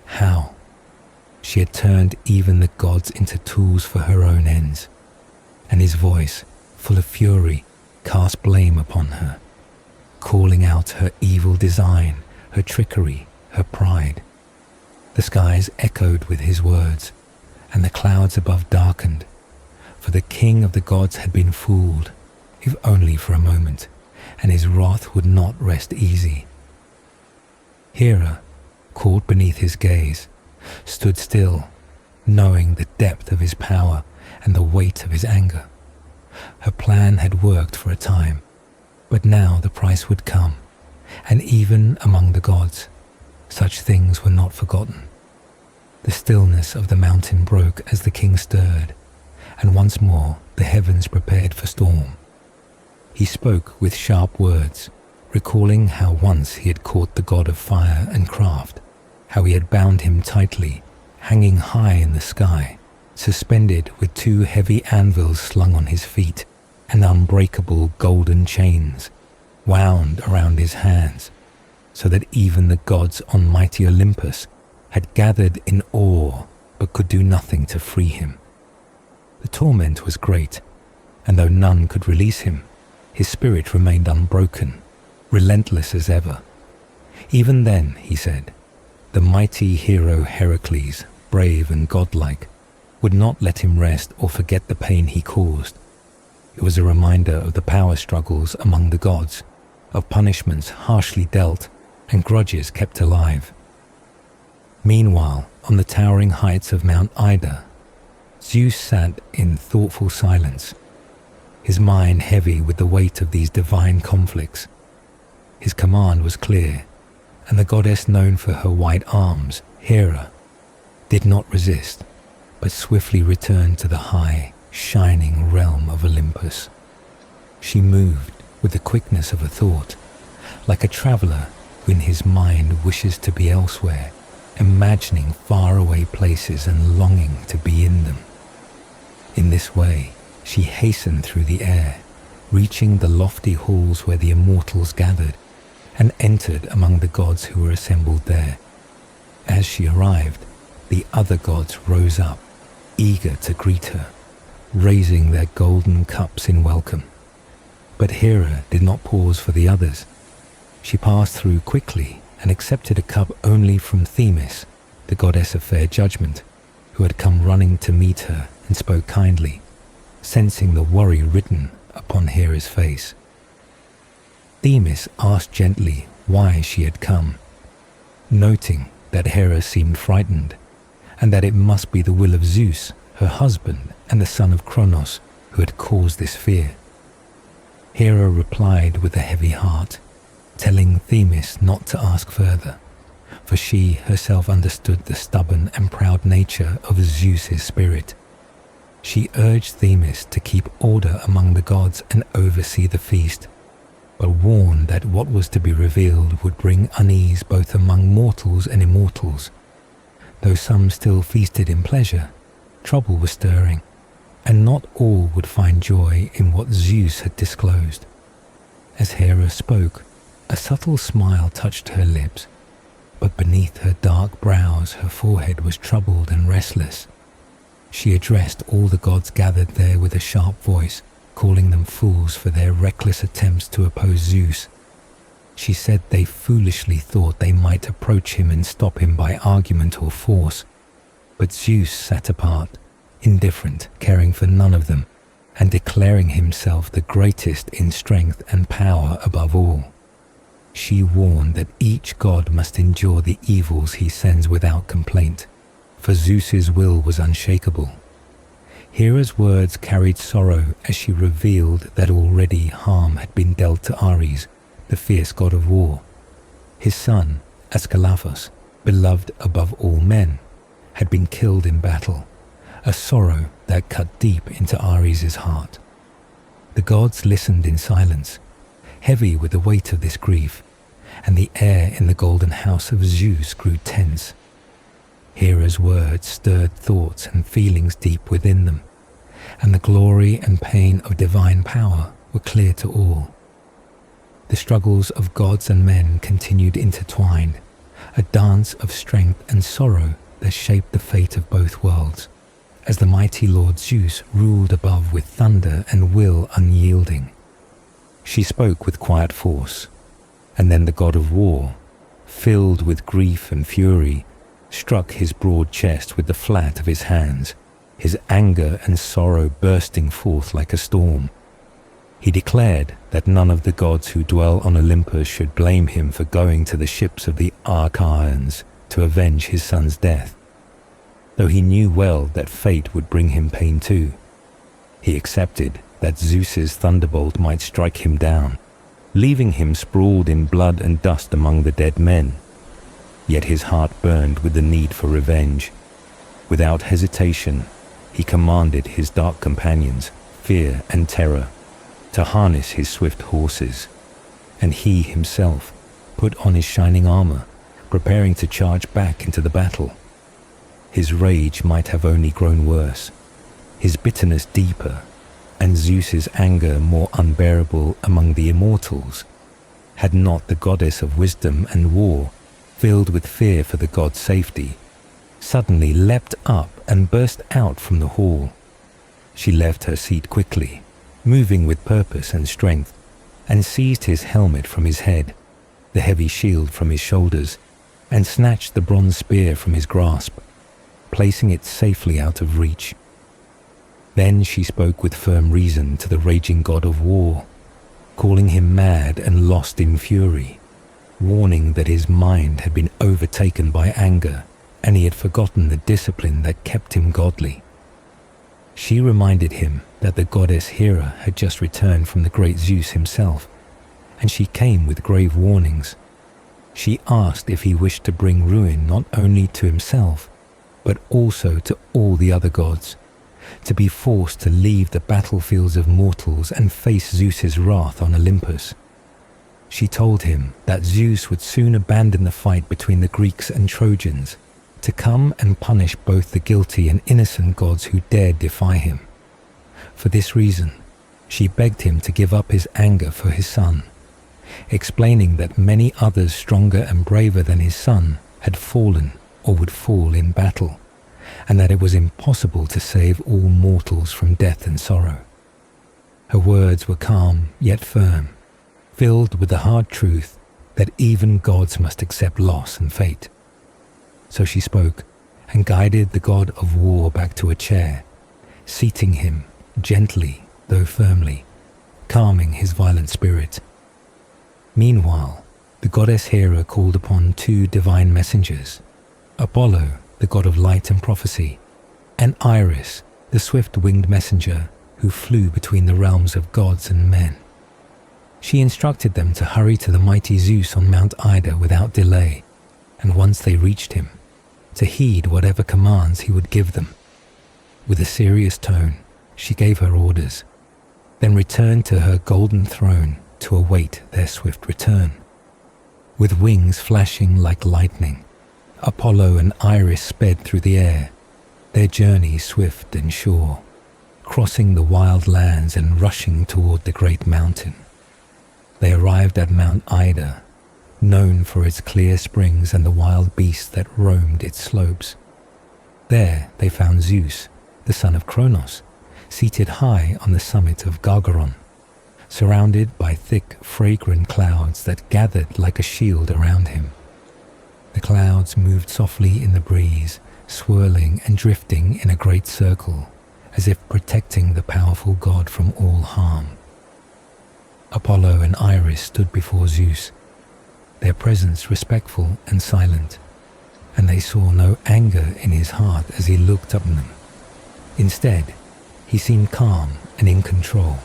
how she had turned even the gods into tools for her own ends, and his voice, full of fury, cast blame upon her, calling out her evil design, her trickery, her pride. The skies echoed with his words, and the clouds above darkened, for the king of the gods had been fooled, if only for a moment, and his wrath would not rest easy. Hera, caught beneath his gaze, stood still, knowing the depth of his power and the weight of his anger. Her plan had worked for a time, but now the price would come, and even among the gods, such things were not forgotten. The stillness of the mountain broke as the king stirred, and once more the heavens prepared for storm. He spoke with sharp words, recalling how once he had caught the god of fire and craft, how he had bound him tightly, hanging high in the sky, suspended with 2 heavy anvils slung on his feet, and unbreakable golden chains wound around his hands, so that even the gods on mighty Olympus had gathered in awe but could do nothing to free him. The torment was great, and though none could release him, his spirit remained unbroken, relentless as ever. Even then, he said, the mighty hero Heracles, brave and godlike, would not let him rest or forget the pain he caused. It was a reminder of the power struggles among the gods, of punishments harshly dealt and grudges kept alive. Meanwhile, on the towering heights of Mount Ida, Zeus sat in thoughtful silence, his mind heavy with the weight of these divine conflicts. His command was clear, and the goddess known for her white arms, Hera, did not resist, but swiftly returned to the high, shining realm of Olympus. She moved with the quickness of a thought, like a traveler who in his mind wishes to be elsewhere, imagining faraway places and longing to be in them. In this way, she hastened through the air, reaching the lofty halls where the immortals gathered, and entered among the gods who were assembled there. As she arrived, the other gods rose up, eager to greet her, raising their golden cups in welcome. But Hera did not pause for the others. She passed through quickly and accepted a cup only from Themis, the goddess of fair judgment, who had come running to meet her and spoke kindly, sensing the worry written upon Hera's face. Themis asked gently why she had come, noting that Hera seemed frightened, and that it must be the will of Zeus, her husband and the son of Kronos, who had caused this fear. Hera replied with a heavy heart, telling Themis not to ask further, for she herself understood the stubborn and proud nature of Zeus's spirit. She urged Themis to keep order among the gods and oversee the feast, but warned that what was to be revealed would bring unease both among mortals and immortals. Though some still feasted in pleasure, trouble was stirring, and not all would find joy in what Zeus had disclosed. As Hera spoke, a subtle smile touched her lips, but beneath her dark brows her forehead was troubled and restless. She addressed all the gods gathered there with a sharp voice, calling them fools for their reckless attempts to oppose Zeus. She said they foolishly thought they might approach him and stop him by argument or force, but Zeus sat apart, indifferent, caring for none of them, and declaring himself the greatest in strength and power above all. She warned that each god must endure the evils he sends without complaint, for Zeus's will was unshakable. Hera's words carried sorrow as she revealed that already harm had been dealt to Ares, the fierce god of war. His son, Ascalaphus, beloved above all men, had been killed in battle, a sorrow that cut deep into Ares' heart. The gods listened in silence, heavy with the weight of this grief, and the air in the golden house of Zeus grew tense. Hera's words stirred thoughts and feelings deep within them, and the glory and pain of divine power were clear to all. The struggles of gods and men continued intertwined, a dance of strength and sorrow that shaped the fate of both worlds, as the mighty Lord Zeus ruled above with thunder and will unyielding. She spoke with quiet force, and then the god of war, filled with grief and fury, struck his broad chest with the flat of his hands, his anger and sorrow bursting forth like a storm. He declared that none of the gods who dwell on Olympus should blame him for going to the ships of the Archaeans to avenge his son's death, though he knew well that fate would bring him pain too. He accepted that Zeus's thunderbolt might strike him down, leaving him sprawled in blood and dust among the dead men. Yet his heart burned with the need for revenge. Without hesitation, He commanded his dark companions, Fear and Terror, to harness his swift horses, and he himself put on his shining armor, preparing to charge back into the battle. His rage might have only grown worse, his bitterness deeper, and Zeus's anger more unbearable among the immortals, had not the goddess of wisdom and war, filled with fear for the god's safety, suddenly leapt up and burst out from the hall. She left her seat quickly, moving with purpose and strength, and seized his helmet from his head, the heavy shield from his shoulders, and snatched the bronze spear from his grasp, placing it safely out of reach. Then she spoke with firm reason to the raging god of war, calling him mad and lost in fury, warning that his mind had been overtaken by anger, and he had forgotten the discipline that kept him godly. She reminded him that the goddess Hera had just returned from the great Zeus himself, and she came with grave warnings. She asked if he wished to bring ruin not only to himself, but also to all the other gods, to be forced to leave the battlefields of mortals and face Zeus's wrath on Olympus. She told him that Zeus would soon abandon the fight between the Greeks and Trojans, to come and punish both the guilty and innocent gods who dared defy him. For this reason, she begged him to give up his anger for his son, explaining that many others stronger and braver than his son had fallen or would fall in battle, and that it was impossible to save all mortals from death and sorrow. Her words were calm yet firm, filled with the hard truth that even gods must accept loss and fate. So she spoke and guided the god of war back to a chair, seating him gently though firmly, calming his violent spirit. Meanwhile, the goddess Hera called upon two divine messengers, Apollo, the god of light and prophecy, and Iris, the swift-winged messenger who flew between the realms of gods and men. She instructed them to hurry to the mighty Zeus on Mount Ida without delay, and once they reached him, to heed whatever commands he would give them. With a serious tone, she gave her orders, then returned to her golden throne to await their swift return. With wings flashing like lightning, Apollo and Iris sped through the air, their journey swift and sure, crossing the wild lands and rushing toward the great mountain. They arrived at Mount Ida, known for its clear springs and the wild beasts that roamed its slopes. There they found Zeus, the son of Kronos, seated high on the summit of Gargaron, surrounded by thick, fragrant clouds that gathered like a shield around him. The clouds moved softly in the breeze, swirling and drifting in a great circle, as if protecting the powerful god from all harm. Apollo and Iris stood before Zeus, their presence respectful and silent, and they saw no anger in his heart as he looked up at them. Instead, he seemed calm and in control,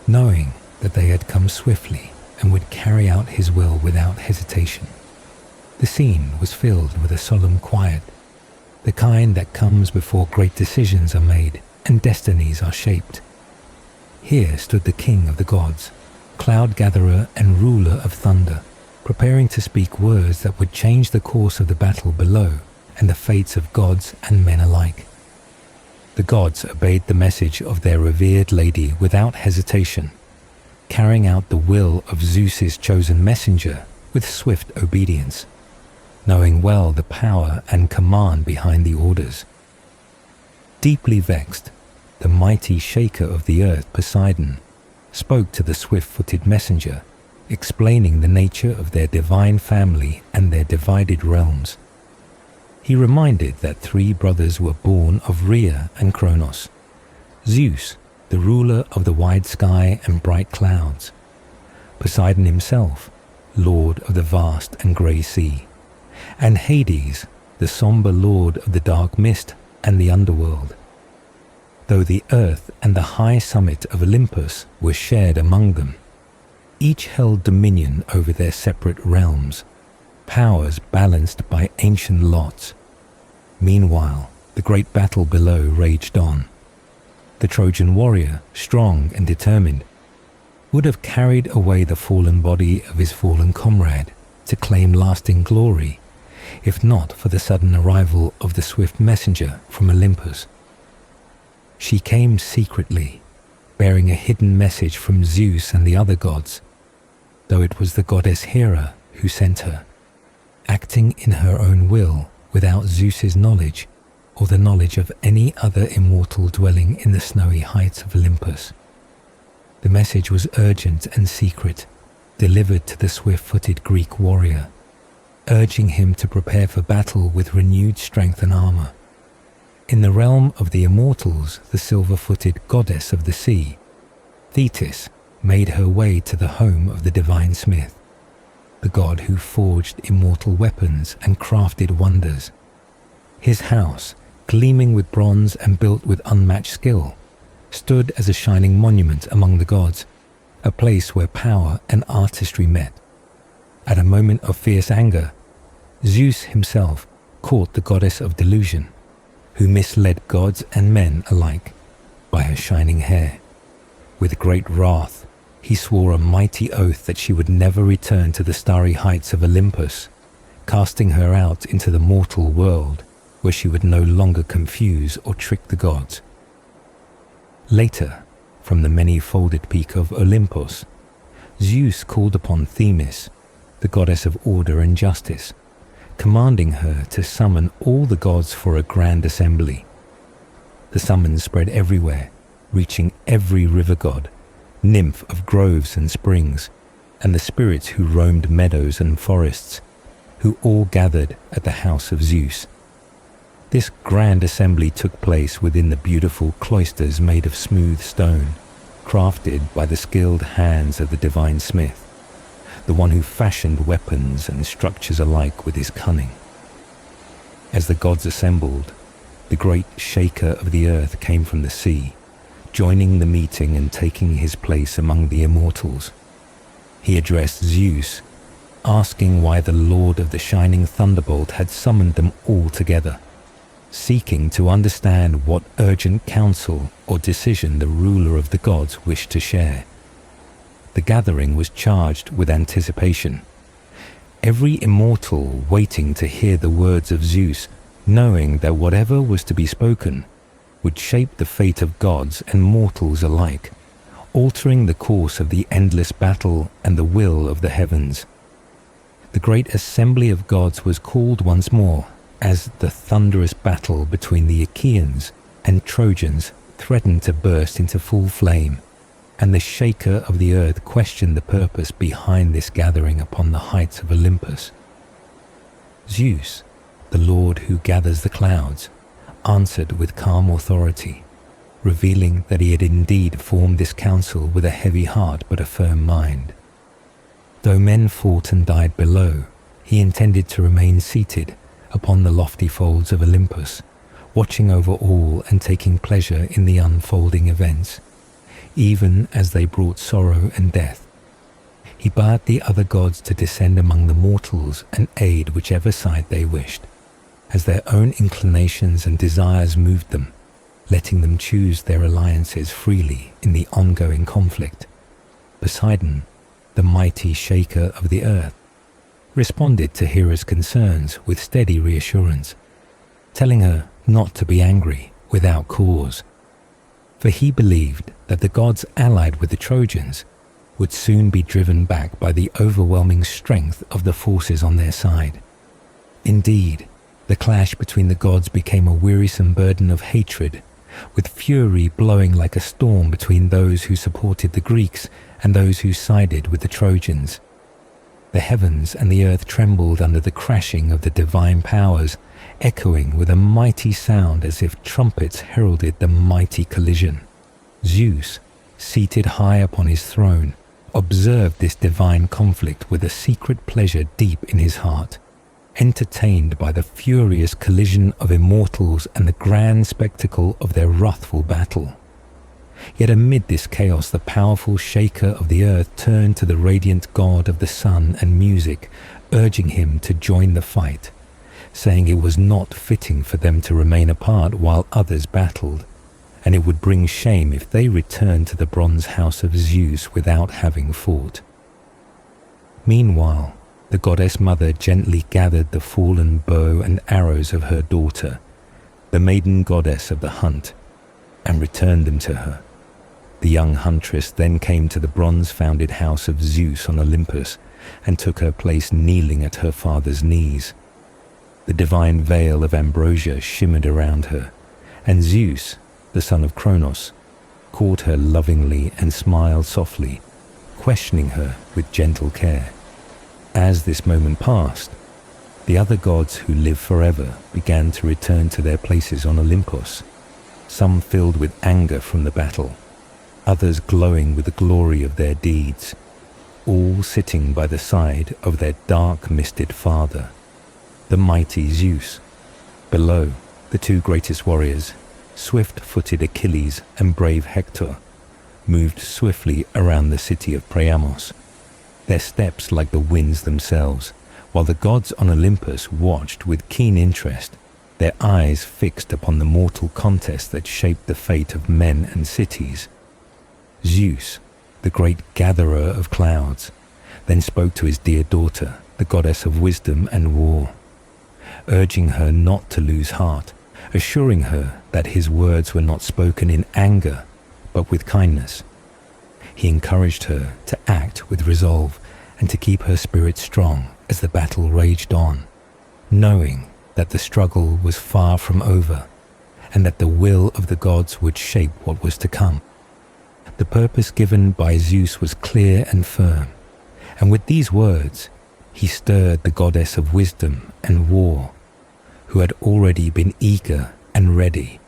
knowing that they had come swiftly and would carry out his will without hesitation. The scene was filled with a solemn quiet, the kind that comes before great decisions are made and destinies are shaped. Here stood the king of the gods, cloud gatherer and ruler of thunder, preparing to speak words that would change the course of the battle below and the fates of gods and men alike. The gods obeyed the message of their revered lady without hesitation, carrying out the will of Zeus's chosen messenger with swift obedience, knowing well the power and command behind the orders. Deeply vexed, the mighty shaker of the earth, Poseidon, spoke to the swift-footed messenger, explaining the nature of their divine family and their divided realms. He reminded that three brothers were born of Rhea and Kronos, Zeus, the ruler of the wide sky and bright clouds, Poseidon himself, lord of the vast and grey sea, and Hades, the somber lord of the dark mist and the underworld. Though the earth and the high summit of Olympus were shared among them, each held dominion over their separate realms, powers balanced by ancient lots. Meanwhile, The great battle below raged on. The Trojan warrior, strong and determined, would have carried away the fallen body of his fallen comrade to claim lasting glory, if not for the sudden arrival of the swift messenger from Olympus. She came secretly, bearing a hidden message from Zeus and the other gods, though it was the goddess Hera who sent her, acting in her own will without Zeus's knowledge or the knowledge of any other immortal dwelling in the snowy heights of Olympus. The message was urgent and secret, delivered to the swift-footed Greek warrior, urging him to prepare for battle with renewed strength and armor. In the realm of the immortals, the silver-footed goddess of the sea, Thetis, made her way to the home of the divine smith, the god who forged immortal weapons and crafted wonders. His house, gleaming with bronze and built with unmatched skill, stood as a shining monument among the gods, a place where power and artistry met. At a moment of fierce anger, Zeus himself caught the goddess of delusion, who misled gods and men alike, by her shining hair. With great wrath, he swore a mighty oath that she would never return to the starry heights of Olympus, casting her out into the mortal world, where she would no longer confuse or trick the gods. Later, from the many-folded peak of Olympus, Zeus called upon Themis, the goddess of order and justice, commanding her to summon all the gods for a grand assembly. The summons spread everywhere, reaching every river god, nymph of groves and springs, and the spirits who roamed meadows and forests, who all gathered at the house of Zeus. This grand assembly took place within the beautiful cloisters made of smooth stone, crafted by the skilled hands of the divine smith, the one who fashioned weapons and structures alike with his cunning. As the gods assembled, the great shaker of the earth came from the sea, joining the meeting and taking his place among the immortals. He addressed Zeus, asking why the Lord of the shining thunderbolt had summoned them all together, seeking to understand what urgent counsel or decision the ruler of the gods wished to share. The gathering was charged with anticipation, every immortal waiting to hear the words of Zeus, knowing that whatever was to be spoken would shape the fate of gods and mortals alike, altering the course of the endless battle and the will of the heavens. The great assembly of gods was called once more, as the thunderous battle between the Achaeans and Trojans threatened to burst into full flame, and the shaker of the earth questioned the purpose behind this gathering upon the heights of Olympus. Zeus, the Lord who gathers the clouds, answered with calm authority, revealing that he had indeed formed this council with a heavy heart but a firm mind. Though men fought and died below, he intended to remain seated upon the lofty folds of Olympus, watching over all and taking pleasure in the unfolding events, even as they brought sorrow and death. He bade the other gods to descend among the mortals and aid whichever side they wished, as their own inclinations and desires moved them, letting them choose their alliances freely in the ongoing conflict. Poseidon, the mighty shaker of the earth, responded to Hera's concerns with steady reassurance, telling her not to be angry without cause, for he believed that the gods allied with the Trojans would soon be driven back by the overwhelming strength of the forces on their side. Indeed, the clash between the gods became a wearisome burden of hatred, with fury blowing like a storm between those who supported the Greeks and those who sided with the Trojans. The heavens and the earth trembled under the crashing of the divine powers, echoing with a mighty sound as if trumpets heralded the mighty collision. Zeus, seated high upon his throne, observed this divine conflict with a secret pleasure deep in his heart, entertained by the furious collision of immortals and the grand spectacle of their wrathful battle. Yet amid this chaos, the powerful shaker of the earth turned to the radiant god of the sun and music, urging him to join the fight, saying it was not fitting for them to remain apart while others battled, and it would bring shame if they returned to the bronze house of Zeus without having fought. Meanwhile, the goddess mother gently gathered the fallen bow and arrows of her daughter, the maiden goddess of the hunt, and returned them to her. The young huntress then came to the bronze-founded house of Zeus on Olympus and took her place kneeling at her father's knees. The divine veil of ambrosia shimmered around her, and Zeus, the son of Kronos, caught her lovingly and smiled softly, questioning her with gentle care. As this moment passed, the other gods who live forever began to return to their places on Olympus, some filled with anger from the battle, others glowing with the glory of their deeds, all sitting by the side of their dark-misted father, the mighty Zeus. Below, the two greatest warriors, swift-footed Achilles and brave Hector, moved swiftly around the city of Priamos, their steps like the winds themselves, while the gods on Olympus watched with keen interest, their eyes fixed upon the mortal contest that shaped the fate of men and cities. Zeus, the great gatherer of clouds, then spoke to his dear daughter, the goddess of wisdom and war, urging her not to lose heart, assuring her that his words were not spoken in anger, but with kindness. He encouraged her to act with resolve and to keep her spirit strong as the battle raged on, knowing that the struggle was far from over and that the will of the gods would shape what was to come. The purpose given by Zeus was clear and firm, and with these words, he stirred the goddess of wisdom and war, who had already been eager and ready,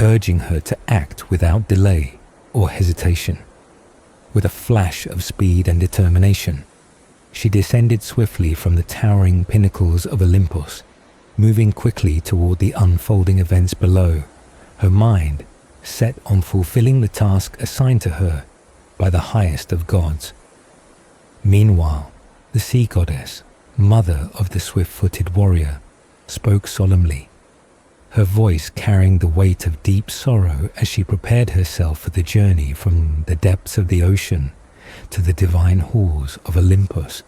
urging her to act without delay or hesitation. With a flash of speed and determination, she descended swiftly from the towering pinnacles of Olympus, moving quickly toward the unfolding events below, her mind set on fulfilling the task assigned to her by the highest of gods. Meanwhile, the sea goddess, mother of the swift-footed warrior, spoke solemnly, her voice carrying the weight of deep sorrow as she prepared herself for the journey from the depths of the ocean to the divine halls of Olympus.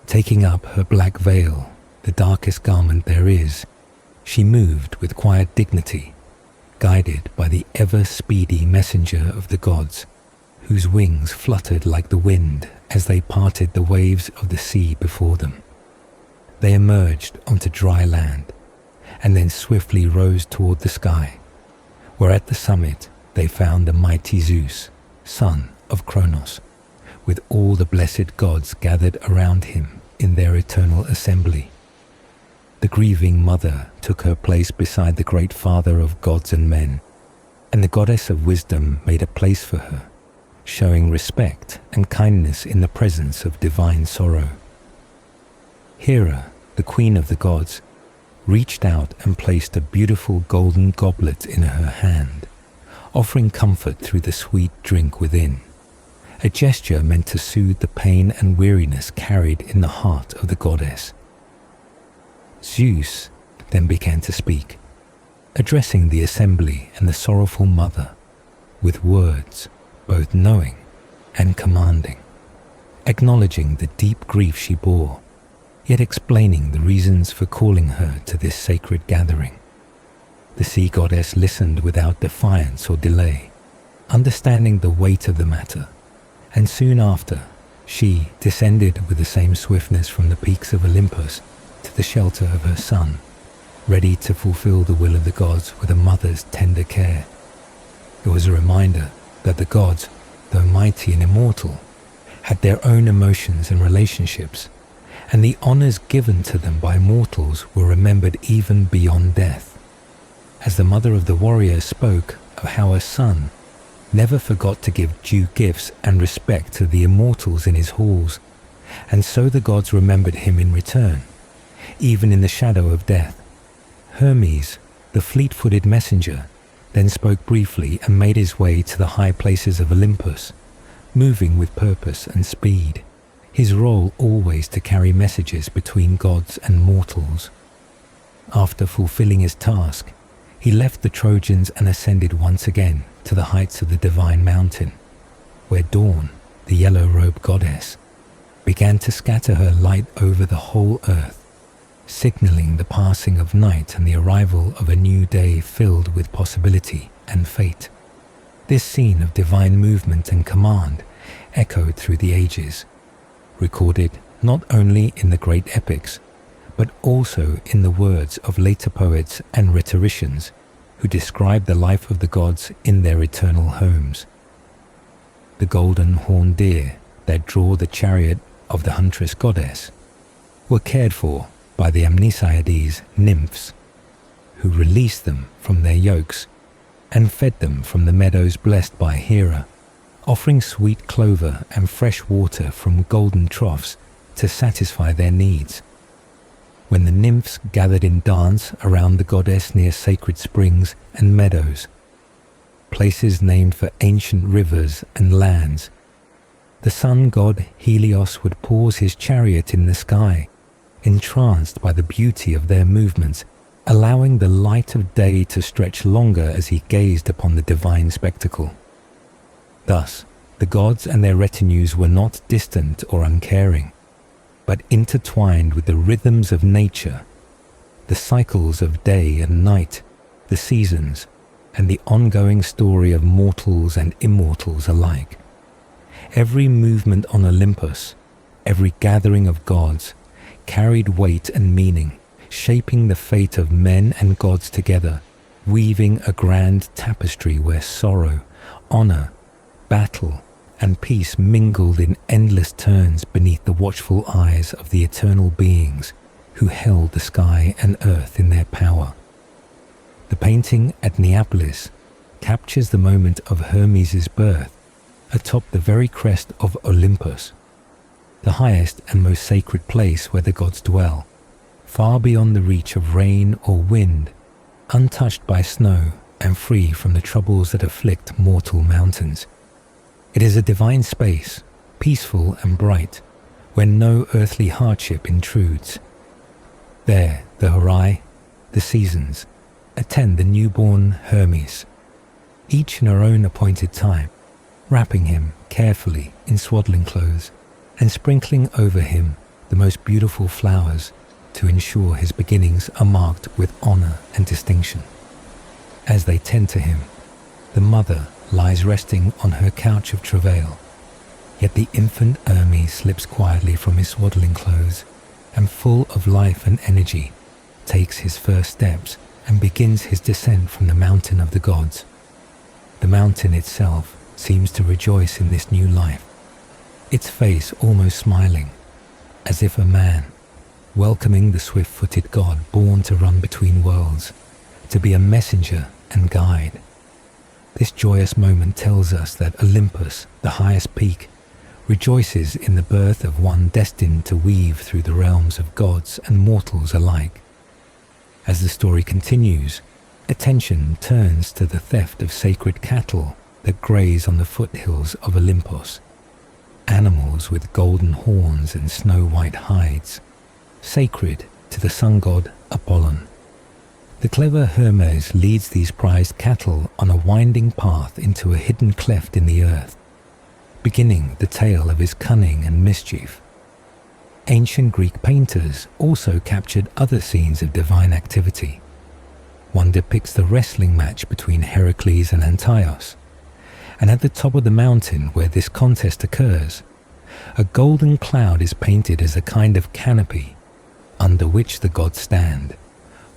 Taking up her black veil, the darkest garment there is, she moved with quiet dignity, guided by the ever-speedy messenger of the gods, whose wings fluttered like the wind as they parted the waves of the sea before them. They emerged onto dry land, and then swiftly rose toward the sky, where at the summit they found the mighty Zeus, son of Kronos, with all the blessed gods gathered around him in their eternal assembly. The grieving mother took her place beside the great father of gods and men, and the goddess of wisdom made a place for her, showing respect and kindness in the presence of divine sorrow. Hera, the queen of the gods, reached out and placed a beautiful golden goblet in her hand, offering comfort through the sweet drink within, a gesture meant to soothe the pain and weariness carried in the heart of the goddess. Zeus then began to speak, addressing the assembly and the sorrowful mother with words both knowing and commanding, acknowledging the deep grief she bore, yet explaining the reasons for calling her to this sacred gathering. The sea goddess listened without defiance or delay, understanding the weight of the matter, and soon after, she descended with the same swiftness from the peaks of Olympus to the shelter of her son, ready to fulfill the will of the gods with a mother's tender care. It was a reminder that the gods, though mighty and immortal, had their own emotions and relationships, and the honors given to them by mortals were remembered even beyond death. As the mother of the warrior spoke of how her son never forgot to give due gifts and respect to the immortals in his halls, and so the gods remembered him in return, even in the shadow of death. Hermes, the fleet-footed messenger, then spoke briefly and made his way to the high places of Olympus, moving with purpose and speed, his role always to carry messages between gods and mortals. After fulfilling his task, he left the Trojans and ascended once again to the heights of the divine mountain, where Dawn, the yellow-robed goddess, began to scatter her light over the whole earth, signaling the passing of night and the arrival of a new day filled with possibility and fate. This scene of divine movement and command echoed through the ages, recorded not only in the great epics, but also in the words of later poets and rhetoricians who describe the life of the gods in their eternal homes. The golden horned deer that draw the chariot of the huntress goddess were cared for by the Amnesiades nymphs, who released them from their yokes and fed them from the meadows blessed by Hera, offering sweet clover and fresh water from golden troughs to satisfy their needs. When the nymphs gathered in dance around the goddess near sacred springs and meadows, places named for ancient rivers and lands, the sun god Helios would pause his chariot in the sky, entranced by the beauty of their movements, allowing the light of day to stretch longer as he gazed upon the divine spectacle. Thus, the gods and their retinues were not distant or uncaring, but intertwined with the rhythms of nature, the cycles of day and night, the seasons, and the ongoing story of mortals and immortals alike. Every movement on Olympus, every gathering of gods, carried weight and meaning, shaping the fate of men and gods together, weaving a grand tapestry where sorrow, honor, battle, and peace mingled in endless turns beneath the watchful eyes of the eternal beings who held the sky and earth in their power. The painting at Neapolis captures the moment of Hermes' birth atop the very crest of Olympus, the highest and most sacred place where the gods dwell, far beyond the reach of rain or wind, untouched by snow and free from the troubles that afflict mortal mountains. It is a divine space, peaceful and bright, where no earthly hardship intrudes. There, the Horai, the seasons, attend the newborn Hermes, each in her own appointed time, wrapping him carefully in swaddling clothes and sprinkling over him the most beautiful flowers to ensure his beginnings are marked with honor and distinction. As they tend to him, the mother lies resting on her couch of travail, yet the infant Hermes slips quietly from his swaddling clothes and, full of life and energy, takes his first steps and begins his descent from the mountain of the gods. The mountain itself seems to rejoice in this new life, its face almost smiling, as if a man, welcoming the swift-footed god born to run between worlds, to be a messenger and guide. This joyous moment tells us that Olympus, the highest peak, rejoices in the birth of one destined to weave through the realms of gods and mortals alike. As the story continues, attention turns to the theft of sacred cattle that graze on the foothills of Olympus, animals with golden horns and snow-white hides, sacred to the sun god Apollon. The clever Hermes leads these prized cattle on a winding path into a hidden cleft in the earth, beginning the tale of his cunning and mischief. Ancient Greek painters also captured other scenes of divine activity. One depicts the wrestling match between Heracles and Antaios, and at the top of the mountain where this contest occurs, a golden cloud is painted as a kind of canopy under which the gods stand,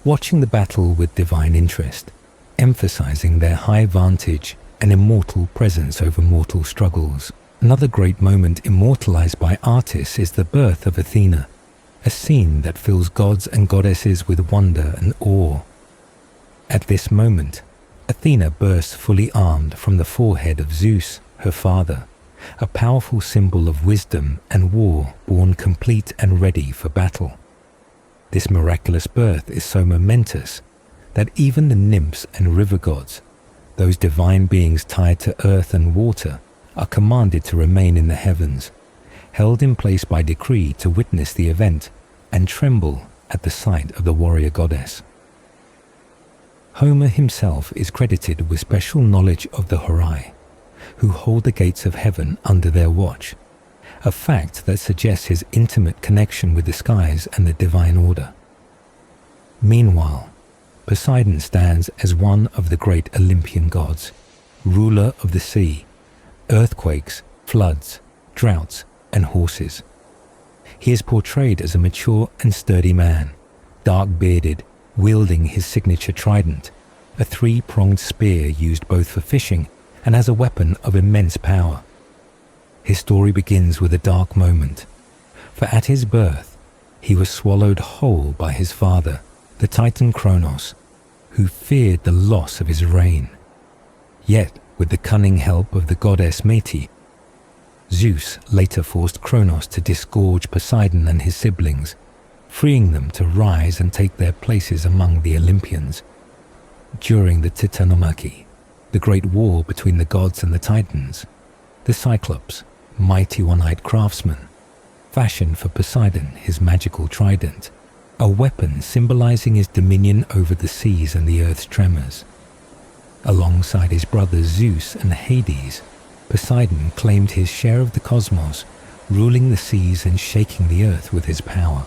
watching the battle with divine interest, emphasizing their high vantage and immortal presence over mortal struggles. Another great moment immortalized by artists is the birth of Athena, a scene that fills gods and goddesses with wonder and awe. At this moment, Athena bursts fully armed from the forehead of Zeus, her father, a powerful symbol of wisdom and war born complete and ready for battle. This miraculous birth is so momentous that even the nymphs and river gods, those divine beings tied to earth and water, are commanded to remain in the heavens, held in place by decree to witness the event and tremble at the sight of the warrior goddess. Homer himself is credited with special knowledge of the Horai, who hold the gates of heaven under their watch, a fact that suggests his intimate connection with the skies and the divine order. Meanwhile, Poseidon stands as one of the great Olympian gods, ruler of the sea, earthquakes, floods, droughts, and horses. He is portrayed as a mature and sturdy man, dark-bearded, wielding his signature trident, a three-pronged spear used both for fishing and as a weapon of immense power. His story begins with a dark moment, for at his birth, he was swallowed whole by his father, the Titan Kronos, who feared the loss of his reign. Yet, with the cunning help of the goddess Métis, Zeus later forced Kronos to disgorge Poseidon and his siblings, freeing them to rise and take their places among the Olympians. During the Titanomachy, the great war between the gods and the Titans, the Cyclops, mighty one-eyed craftsman, fashioned for Poseidon his magical trident, a weapon symbolizing his dominion over the seas and the earth's tremors. Alongside his brothers Zeus and Hades, Poseidon claimed his share of the cosmos, ruling the seas and shaking the earth with his power.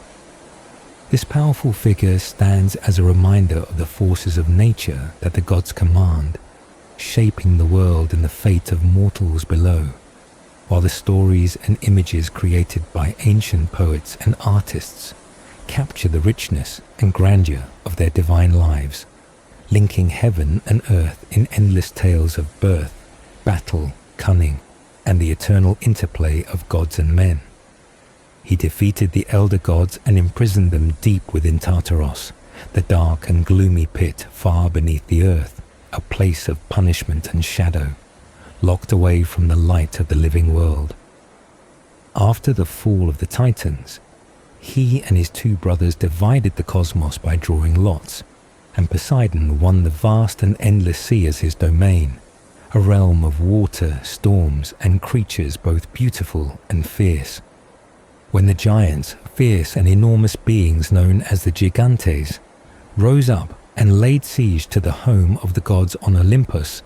This powerful figure stands as a reminder of the forces of nature that the gods command, shaping the world and the fate of mortals below, while the stories and images created by ancient poets and artists capture the richness and grandeur of their divine lives, linking heaven and earth in endless tales of birth, battle, cunning, and the eternal interplay of gods and men. He defeated the elder gods and imprisoned them deep within Tartaros, the dark and gloomy pit far beneath the earth, a place of punishment and shadow, locked away from the light of the living world. After the fall of the Titans, he and his two brothers divided the cosmos by drawing lots, and Poseidon won the vast and endless sea as his domain, a realm of water, storms, and creatures both beautiful and fierce. When the giants, fierce and enormous beings known as the Gigantes, rose up and laid siege to the home of the gods on Olympus,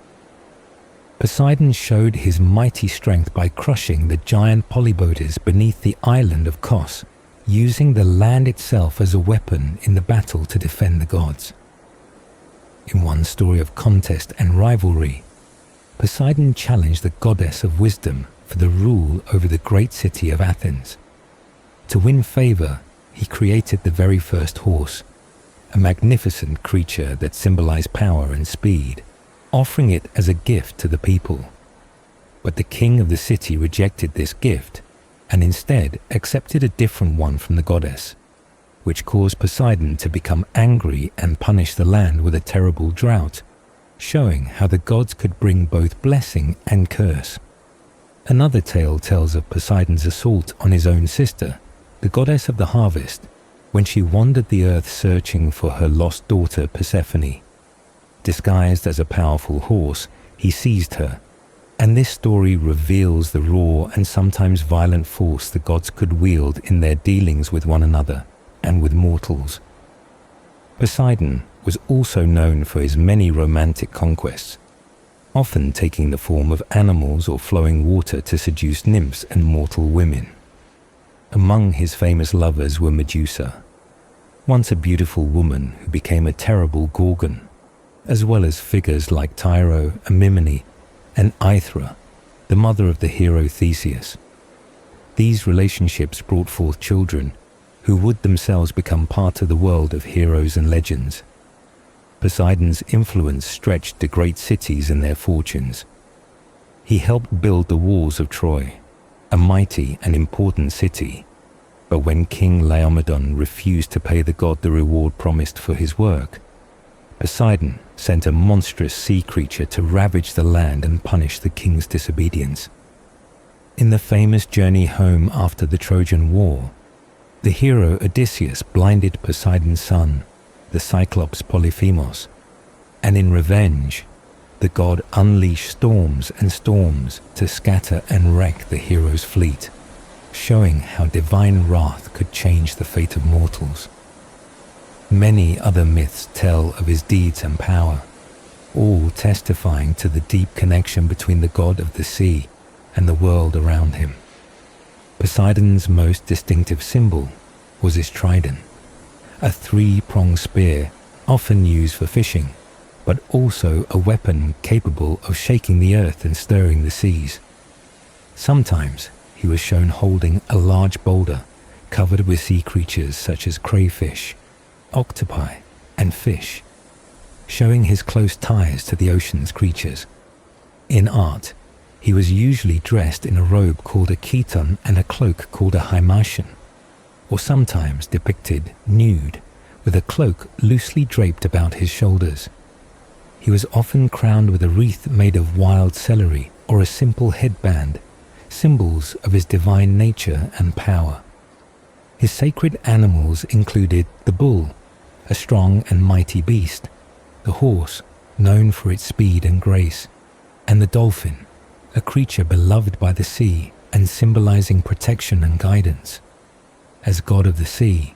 Poseidon showed his mighty strength by crushing the giant polybotes beneath the island of Kos, using the land itself as a weapon in the battle to defend the gods. In one story of contest and rivalry, Poseidon challenged the goddess of wisdom for the rule over the great city of Athens. To win favor, he created the very first horse, a magnificent creature that symbolized power and speed, offering it as a gift to the people. But the king of the city rejected this gift and instead accepted a different one from the goddess, which caused Poseidon to become angry and punish the land with a terrible drought, showing how the gods could bring both blessing and curse. Another tale tells of Poseidon's assault on his own sister, the goddess of the harvest, when she wandered the earth searching for her lost daughter Persephone. Disguised as a powerful horse, he seized her, and this story reveals the raw and sometimes violent force the gods could wield in their dealings with one another and with mortals. Poseidon was also known for his many romantic conquests, often taking the form of animals or flowing water to seduce nymphs and mortal women. Among his famous lovers were Medusa, once a beautiful woman who became a terrible Gorgon, as well as figures like Tyro, Amymone, and Aethra, the mother of the hero Theseus. These relationships brought forth children who would themselves become part of the world of heroes and legends. Poseidon's influence stretched to great cities and their fortunes. He helped build the walls of Troy, a mighty and important city, but when King Laomedon refused to pay the god the reward promised for his work, Poseidon sent a monstrous sea creature to ravage the land and punish the king's disobedience. In the famous journey home after the Trojan War, the hero Odysseus blinded Poseidon's son, the Cyclops Polyphemus, and in revenge, the god unleashed storms and storms to scatter and wreck the hero's fleet, showing how divine wrath could change the fate of mortals. Many other myths tell of his deeds and power, all testifying to the deep connection between the god of the sea and the world around him. Poseidon's most distinctive symbol was his trident, a three-pronged spear often used for fishing, but also a weapon capable of shaking the earth and stirring the seas. Sometimes he was shown holding a large boulder covered with sea creatures such as crayfish, octopi, and fish, showing his close ties to the ocean's creatures. In art, he was usually dressed in a robe called a chiton and a cloak called a himation, or sometimes depicted nude, with a cloak loosely draped about his shoulders. He was often crowned with a wreath made of wild celery or a simple headband, symbols of his divine nature and power. His sacred animals included the bull, a strong and mighty beast, the horse, known for its speed and grace, and the dolphin, a creature beloved by the sea and symbolizing protection and guidance. As god of the sea,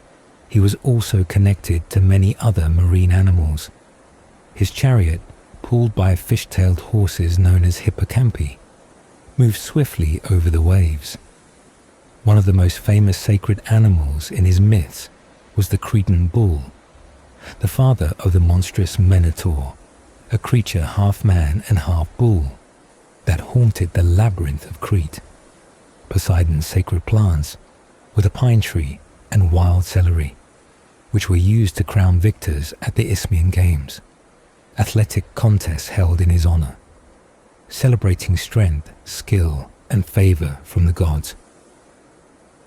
he was also connected to many other marine animals. His chariot, pulled by fish-tailed horses known as hippocampi, moved swiftly over the waves. One of the most famous sacred animals in his myths was the Cretan bull, the father of the monstrous Minotaur, a creature half man and half bull that haunted the labyrinth of Crete. Poseidon's sacred plants were the pine tree and wild celery, which were used to crown victors at the Isthmian Games, athletic contests held in his honor, celebrating strength, skill, and favor from the gods.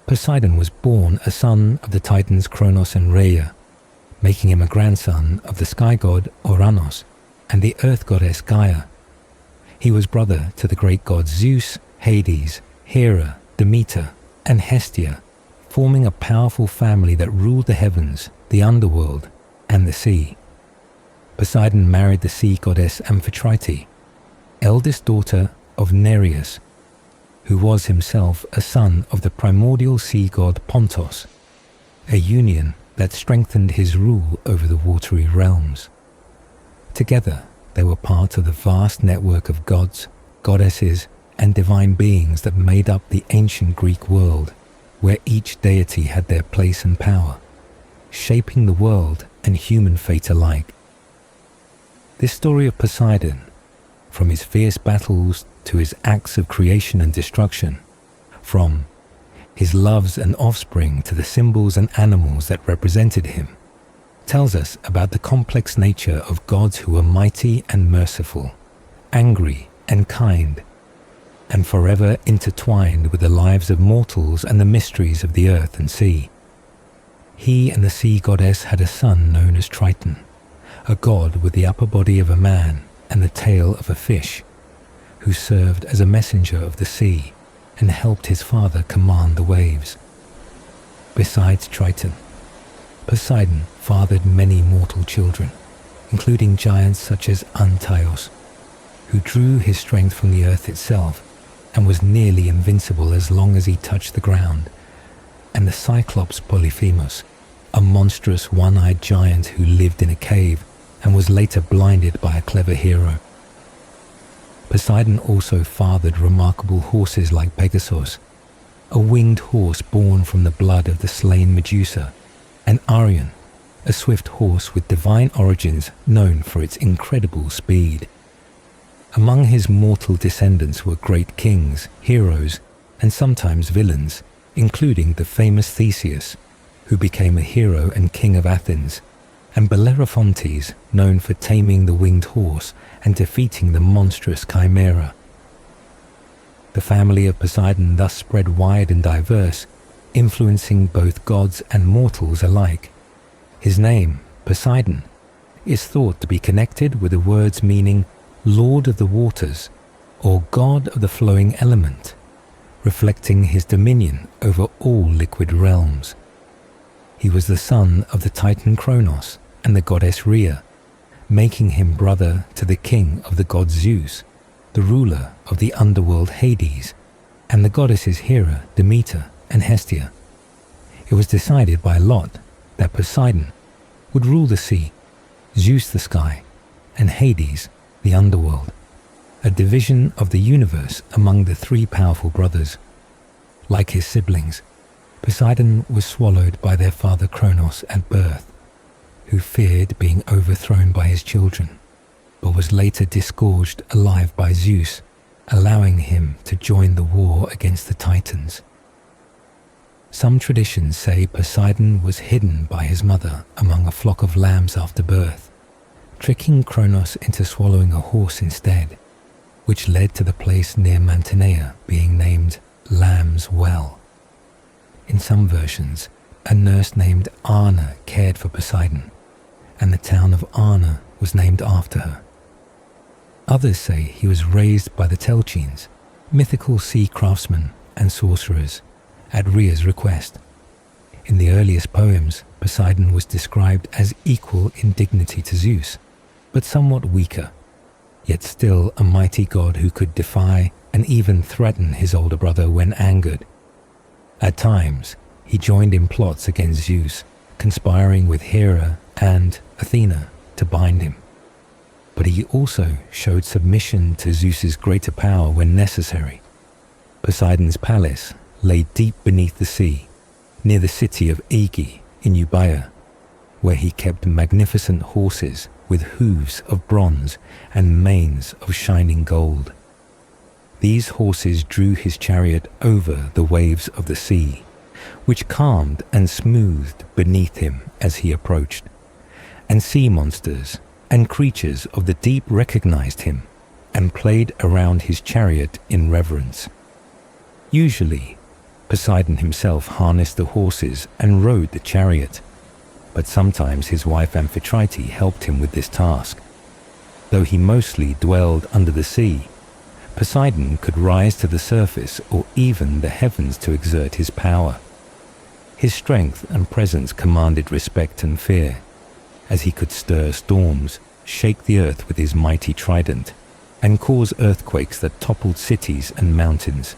Poseidon was born a son of the Titans Kronos and Rhea, making him a grandson of the sky god Ouranos and the earth goddess Gaia. He was brother to the great gods Zeus, Hades, Hera, Demeter, and Hestia, forming a powerful family that ruled the heavens, the underworld, and the sea. Poseidon married the sea goddess Amphitrite, eldest daughter of Nereus, who was himself a son of the primordial sea god Pontos, a union that strengthened his rule over the watery realms. Together, they were part of the vast network of gods, goddesses, and divine beings that made up the ancient Greek world, where each deity had their place and power, shaping the world and human fate alike. This story of Poseidon, from his fierce battles to his acts of creation and destruction, from his loves and offspring to the symbols and animals that represented him, tells us about the complex nature of gods who are mighty and merciful, angry and kind, and forever intertwined with the lives of mortals and the mysteries of the earth and sea. He and the sea goddess had a son known as Triton, a god with the upper body of a man and the tail of a fish, who served as a messenger of the sea and helped his father command the waves. Besides Triton, Poseidon fathered many mortal children, including giants such as Antaeus, who drew his strength from the earth itself and was nearly invincible as long as he touched the ground, and the Cyclops Polyphemus, a monstrous one-eyed giant who lived in a cave and was later blinded by a clever hero. Poseidon also fathered remarkable horses like Pegasus, a winged horse born from the blood of the slain Medusa, and Arion, a swift horse with divine origins known for its incredible speed. Among his mortal descendants were great kings, heroes, and sometimes villains, including the famous Theseus, who became a hero and king of Athens, and Bellerophontes, known for taming the winged horse and defeating the monstrous Chimera. The family of Poseidon thus spread wide and diverse, influencing both gods and mortals alike. His name, Poseidon, is thought to be connected with the words meaning Lord of the Waters, or God of the Flowing Element, reflecting his dominion over all liquid realms. He was the son of the Titan Kronos and the goddess Rhea, making him brother to the king of the god Zeus, the ruler of the underworld Hades, and the goddesses Hera, Demeter, and Hestia. It was decided by lot that Poseidon would rule the sea, Zeus the sky, and Hades the underworld, a division of the universe among the three powerful brothers. Like his siblings, Poseidon was swallowed by their father Kronos at birth, who feared being overthrown by his children, but was later disgorged alive by Zeus, allowing him to join the war against the Titans. Some traditions say Poseidon was hidden by his mother among a flock of lambs after birth, tricking Kronos into swallowing a horse instead, which led to the place near Mantinea being named Lamb's Well. In some versions, a nurse named Arna cared for Poseidon, and the town of Arna was named after her. Others say he was raised by the Telchines, mythical sea craftsmen and sorcerers, at Rhea's request. In the earliest poems, Poseidon was described as equal in dignity to Zeus, but somewhat weaker, yet still a mighty god who could defy and even threaten his older brother when angered. At times, he joined in plots against Zeus, conspiring with Hera and Athena to bind him. But he also showed submission to Zeus's greater power when necessary. Poseidon's palace lay deep beneath the sea, near the city of Aegae in Euboea, where he kept magnificent horses with hooves of bronze and manes of shining gold. These horses drew his chariot over the waves of the sea, which calmed and smoothed beneath him as he approached, and sea monsters and creatures of the deep recognized him and played around his chariot in reverence. Usually, Poseidon himself harnessed the horses and rode the chariot, but sometimes his wife Amphitrite helped him with this task. Though he mostly dwelled under the sea, Poseidon could rise to the surface or even the heavens to exert his power. His strength and presence commanded respect and fear, as he could stir storms, shake the earth with his mighty trident, and cause earthquakes that toppled cities and mountains.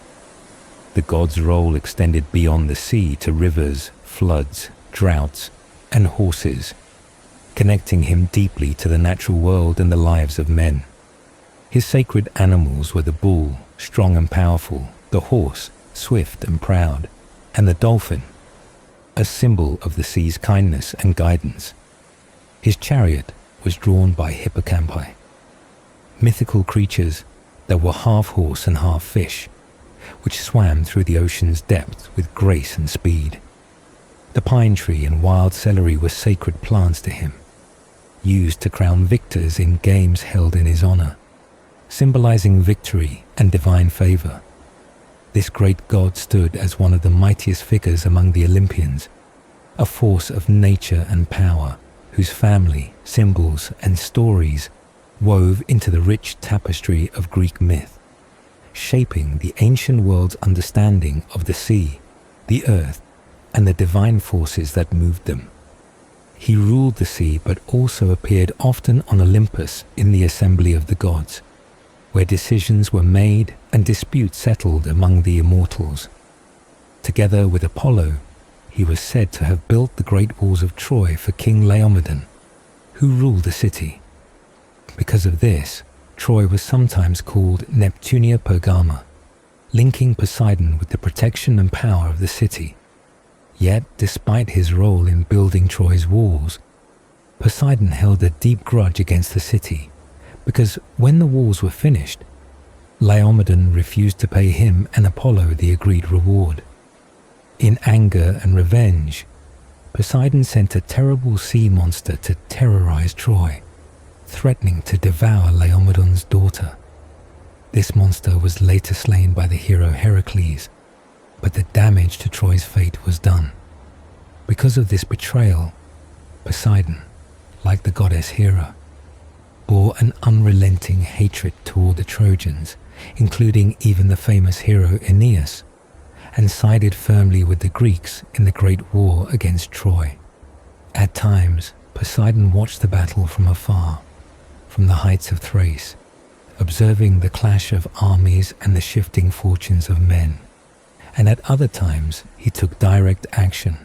The god's role extended beyond the sea to rivers, floods, droughts, and horses, connecting him deeply to the natural world and the lives of men. His sacred animals were the bull, strong and powerful, the horse, swift and proud, and the dolphin, a symbol of the sea's kindness and guidance. His chariot was drawn by hippocampi, mythical creatures that were half horse and half fish, which swam through the ocean's depths with grace and speed. The pine tree and wild celery were sacred plants to him, used to crown victors in games held in his honor, symbolizing victory and divine favor. This great god stood as one of the mightiest figures among the Olympians, a force of nature and power, whose family, symbols, and stories wove into the rich tapestry of Greek myth, shaping the ancient world's understanding of the sea, the earth, and the divine forces that moved them. He ruled the sea but also appeared often on Olympus in the assembly of the gods, where decisions were made and disputes settled among the immortals. Together with Apollo, he was said to have built the great walls of Troy for King Laomedon, who ruled the city. Because of this, Troy was sometimes called Neptunia Pergama, linking Poseidon with the protection and power of the city. Yet, despite his role in building Troy's walls, Poseidon held a deep grudge against the city, because when the walls were finished, Laomedon refused to pay him and Apollo the agreed reward. In anger and revenge, Poseidon sent a terrible sea monster to terrorize Troy, threatening to devour Laomedon's daughter. This monster was later slain by the hero Heracles, but the damage to Troy's fate was done. Because of this betrayal, Poseidon, like the goddess Hera, bore an unrelenting hatred toward the Trojans, including even the famous hero Aeneas, and sided firmly with the Greeks in the Great War against Troy. At times, Poseidon watched the battle from afar, from the heights of Thrace, observing the clash of armies and the shifting fortunes of men, and at other times he took direct action.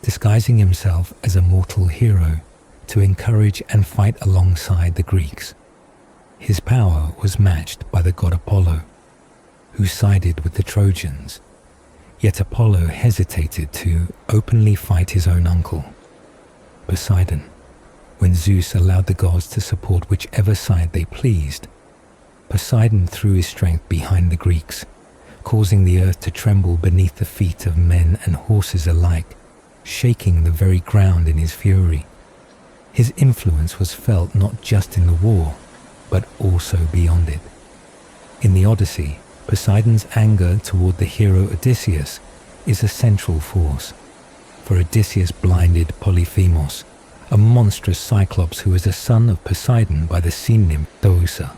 disguising himself as a mortal hero to encourage and fight alongside the Greeks. His power was matched by the god Apollo, who sided with the Trojans, yet Apollo hesitated to openly fight his own uncle, Poseidon. When Zeus allowed the gods to support whichever side they pleased, Poseidon threw his strength behind the Greeks, causing the earth to tremble beneath the feet of men and horses alike, shaking the very ground in his fury. His influence was felt not just in the war, but also beyond it. In the Odyssey, Poseidon's anger toward the hero Odysseus is a central force, for Odysseus blinded Polyphemus, a monstrous cyclops who is a son of Poseidon by the sea nymph Teusa.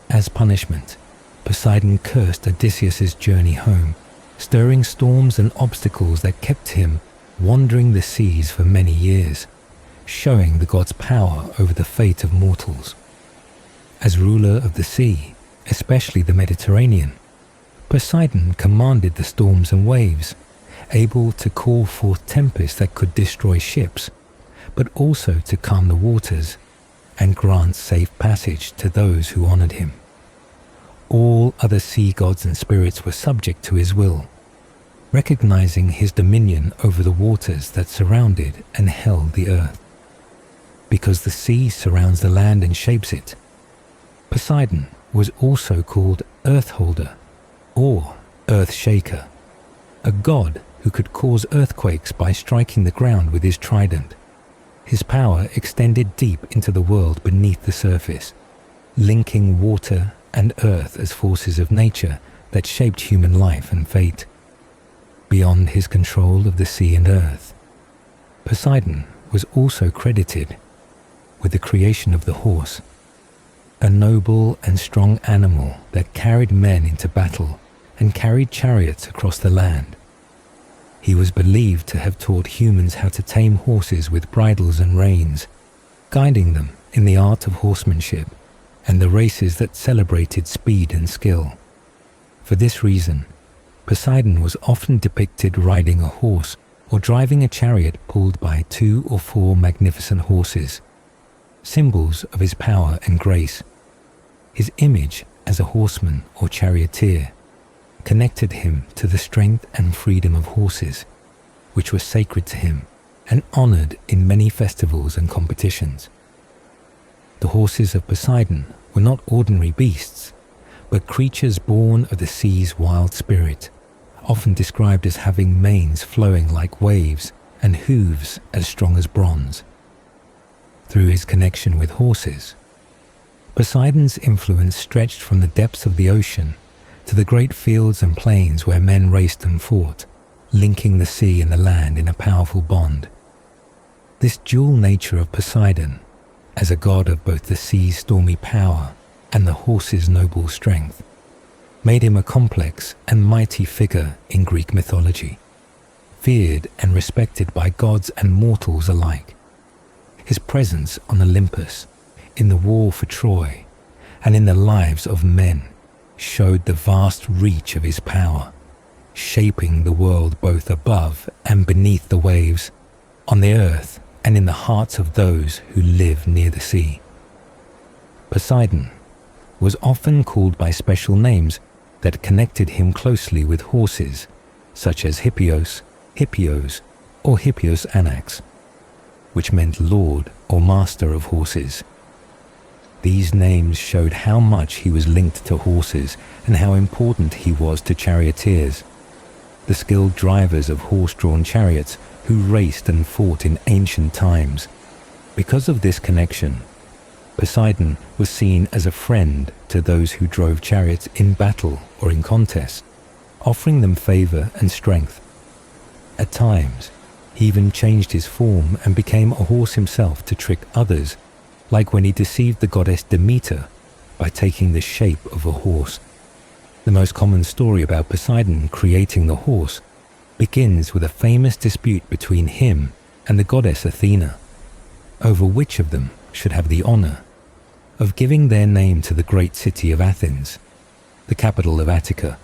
As punishment, Poseidon cursed Odysseus's journey home, stirring storms and obstacles that kept him wandering the seas for many years, showing the god's power over the fate of mortals. As ruler of the sea, especially the Mediterranean, Poseidon commanded the storms and waves, able to call forth tempests that could destroy ships, but also to calm the waters and grant safe passage to those who honored him. All other sea gods and spirits were subject to his will, recognizing his dominion over the waters that surrounded and held the earth. Because the sea surrounds the land and shapes it, Poseidon was also called Earthholder or Earthshaker, a god who could cause earthquakes by striking the ground with his trident. His power extended deep into the world beneath the surface, linking water and earth as forces of nature that shaped human life and fate. Beyond his control of the sea and earth, Poseidon was also credited with the creation of the horse, a noble and strong animal that carried men into battle and carried chariots across the land. He was believed to have taught humans how to tame horses with bridles and reins, guiding them in the art of horsemanship and the races that celebrated speed and skill. For this reason, Poseidon was often depicted riding a horse or driving a chariot pulled by 2 or 4 magnificent horses, symbols of his power and grace. His image as a horseman or charioteer connected him to the strength and freedom of horses, which were sacred to him and honored in many festivals and competitions. The horses of Poseidon were not ordinary beasts, but creatures born of the sea's wild spirit, often described as having manes flowing like waves and hooves as strong as bronze. Through his connection with horses, Poseidon's influence stretched from the depths of the ocean to the great fields and plains where men raced and fought, linking the sea and the land in a powerful bond. This dual nature of Poseidon, as a god of both the sea's stormy power and the horse's noble strength, made him a complex and mighty figure in Greek mythology, feared and respected by gods and mortals alike. His presence on Olympus, in the war for Troy, and in the lives of men showed the vast reach of his power, shaping the world both above and beneath the waves, on the earth and in the hearts of those who live near the sea. Poseidon was often called by special names that connected him closely with horses, such as Hippios, Hippios, or Hippios Anax, which meant lord or master of horses. These names showed how much he was linked to horses and how important he was to charioteers, the skilled drivers of horse-drawn chariots who raced and fought in ancient times. Because of this connection, Poseidon was seen as a friend to those who drove chariots in battle or in contest, offering them favor and strength. At times, he even changed his form and became a horse himself to trick others, like when he deceived the goddess Demeter by taking the shape of a horse. The most common story about Poseidon creating the horse begins with a famous dispute between him and the goddess Athena, over which of them should have the honor of giving their name to the great city of Athens, the capital of Attica.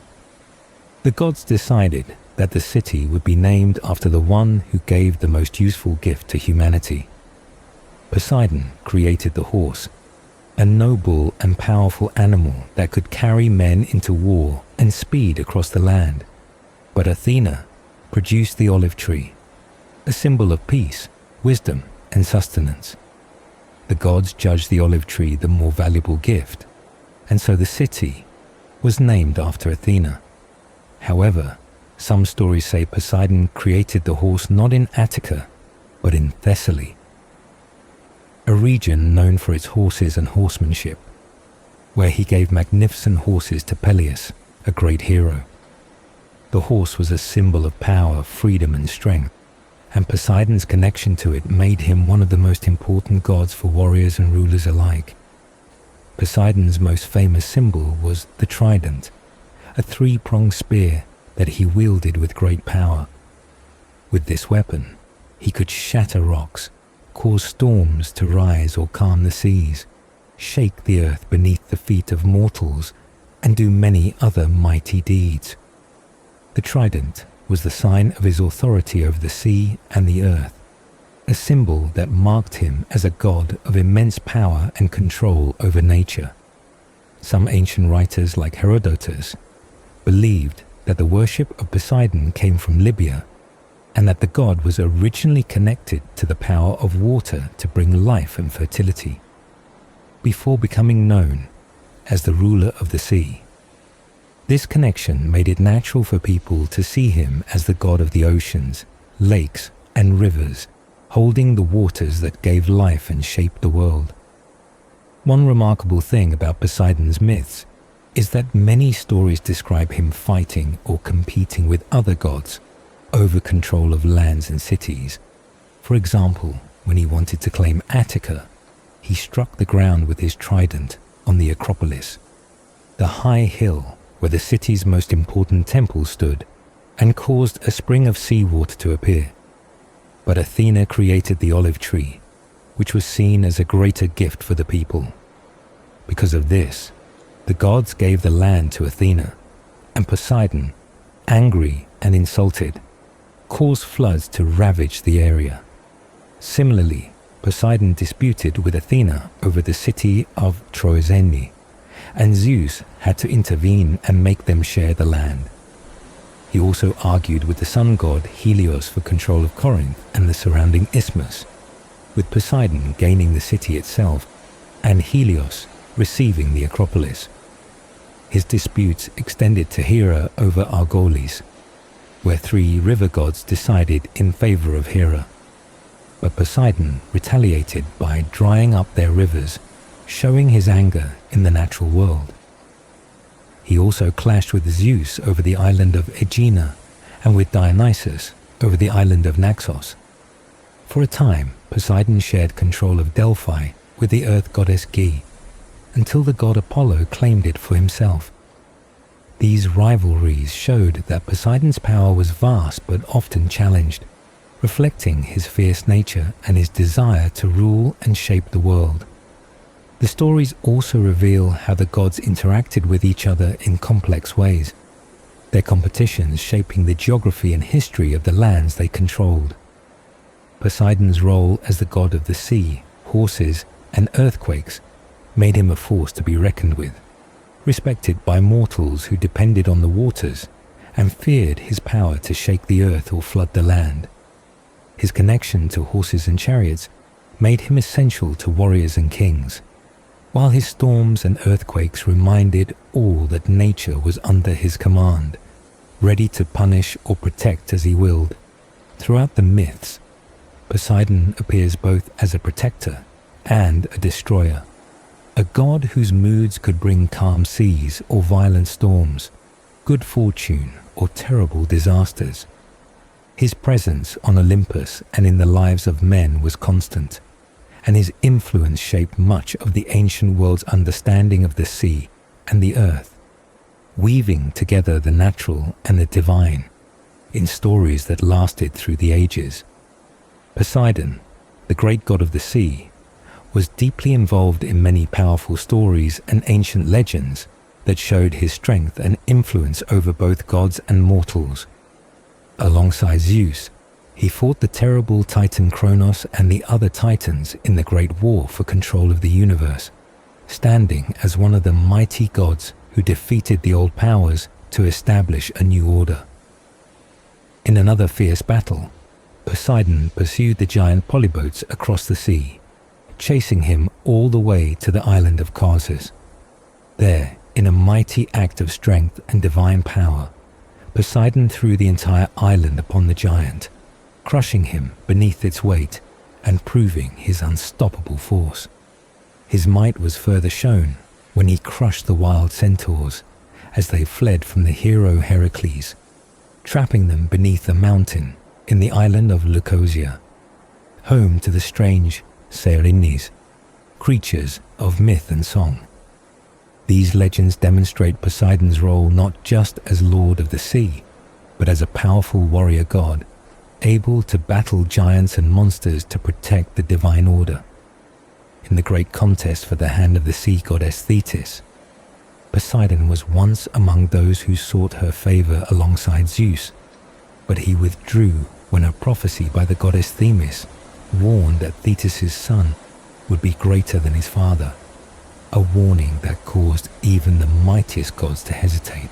The gods decided that the city would be named after the one who gave the most useful gift to humanity. Poseidon created the horse, a noble and powerful animal that could carry men into war and speed across the land. But Athena produced the olive tree, a symbol of peace, wisdom, and sustenance. The gods judged the olive tree the more valuable gift, and so the city was named after Athena. However, some stories say Poseidon created the horse not in Attica, but in Thessaly, a region known for its horses and horsemanship, where he gave magnificent horses to Peleus, a great hero. The horse was a symbol of power, freedom, and strength, and Poseidon's connection to it made him one of the most important gods for warriors and rulers alike. Poseidon's most famous symbol was the trident, a three-pronged spear that he wielded with great power. With this weapon, he could shatter rocks, cause storms to rise or calm the seas, shake the earth beneath the feet of mortals, and do many other mighty deeds. The trident was the sign of his authority over the sea and the earth, a symbol that marked him as a god of immense power and control over nature. Some ancient writers like Herodotus believed that the worship of Poseidon came from Libya, and that the god was originally connected to the power of water to bring life and fertility, before becoming known as the ruler of the sea. This connection made it natural for people to see him as the god of the oceans, lakes, and rivers, holding the waters that gave life and shaped the world. One remarkable thing about Poseidon's myths is that many stories describe him fighting or competing with other gods over control of lands and cities. For example, when he wanted to claim Attica, he struck the ground with his trident on the Acropolis, the high hill where the city's most important temple stood, and caused a spring of seawater to appear. But Athena created the olive tree, which was seen as a greater gift for the people. Because of this, the gods gave the land to Athena, and Poseidon, angry and insulted, caused floods to ravage the area. Similarly, Poseidon disputed with Athena over the city of Troezene, and Zeus had to intervene and make them share the land. He also argued with the sun god Helios for control of Corinth and the surrounding isthmus, with Poseidon gaining the city itself and Helios receiving the Acropolis. His disputes extended to Hera over Argolis, where three river gods decided in favor of Hera. But Poseidon retaliated by drying up their rivers, showing his anger in the natural world. He also clashed with Zeus over the island of Aegina and with Dionysus over the island of Naxos. For a time, Poseidon shared control of Delphi with the earth goddess Ge, until the god Apollo claimed it for himself. These rivalries showed that Poseidon's power was vast but often challenged, reflecting his fierce nature and his desire to rule and shape the world. The stories also reveal how the gods interacted with each other in complex ways, their competitions shaping the geography and history of the lands they controlled. Poseidon's role as the god of the sea, horses, and earthquakes made him a force to be reckoned with, respected by mortals who depended on the waters and feared his power to shake the earth or flood the land. His connection to horses and chariots made him essential to warriors and kings, while his storms and earthquakes reminded all that nature was under his command, ready to punish or protect as he willed. Throughout the myths, Poseidon appears both as a protector and a destroyer, a god whose moods could bring calm seas or violent storms, good fortune or terrible disasters. His presence on Olympus and in the lives of men was constant, and his influence shaped much of the ancient world's understanding of the sea and the earth, weaving together the natural and the divine in stories that lasted through the ages. Poseidon, the great god of the sea, was deeply involved in many powerful stories and ancient legends that showed his strength and influence over both gods and mortals. Alongside Zeus, he fought the terrible Titan Kronos and the other Titans in the Great War for control of the universe, standing as one of the mighty gods who defeated the old powers to establish a new order. In another fierce battle, Poseidon pursued the giant polybotes across the sea, chasing him all the way to the island of Caucasus. There, in a mighty act of strength and divine power, Poseidon threw the entire island upon the giant, crushing him beneath its weight and proving his unstoppable force. His might was further shown when he crushed the wild centaurs as they fled from the hero Heracles, trapping them beneath a mountain in the island of Leucosia, home to the strange Serenis, creatures of myth and song. These legends demonstrate Poseidon's role not just as lord of the sea, but as a powerful warrior god, able to battle giants and monsters to protect the divine order. In the great contest for the hand of the sea goddess Thetis, Poseidon was once among those who sought her favor alongside Zeus, but he withdrew when a prophecy by the goddess Themis warned that Thetis' son would be greater than his father, a warning that caused even the mightiest gods to hesitate.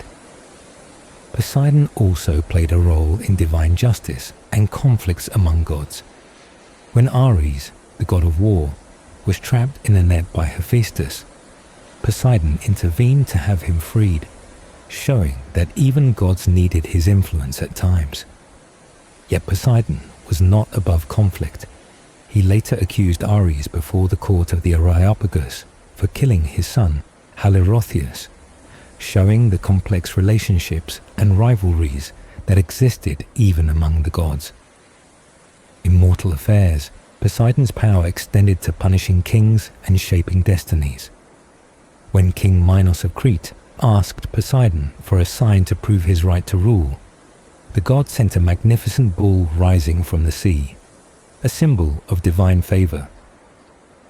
Poseidon also played a role in divine justice and conflicts among gods. When Ares, the god of war, was trapped in a net by Hephaestus, Poseidon intervened to have him freed, showing that even gods needed his influence at times. Yet Poseidon was not above conflict. He later accused Ares before the court of the Areopagus for killing his son, Halirrhothius, showing the complex relationships and rivalries that existed even among the gods. In mortal affairs, Poseidon's power extended to punishing kings and shaping destinies. When King Minos of Crete asked Poseidon for a sign to prove his right to rule, the god sent a magnificent bull rising from the sea, a symbol of divine favor.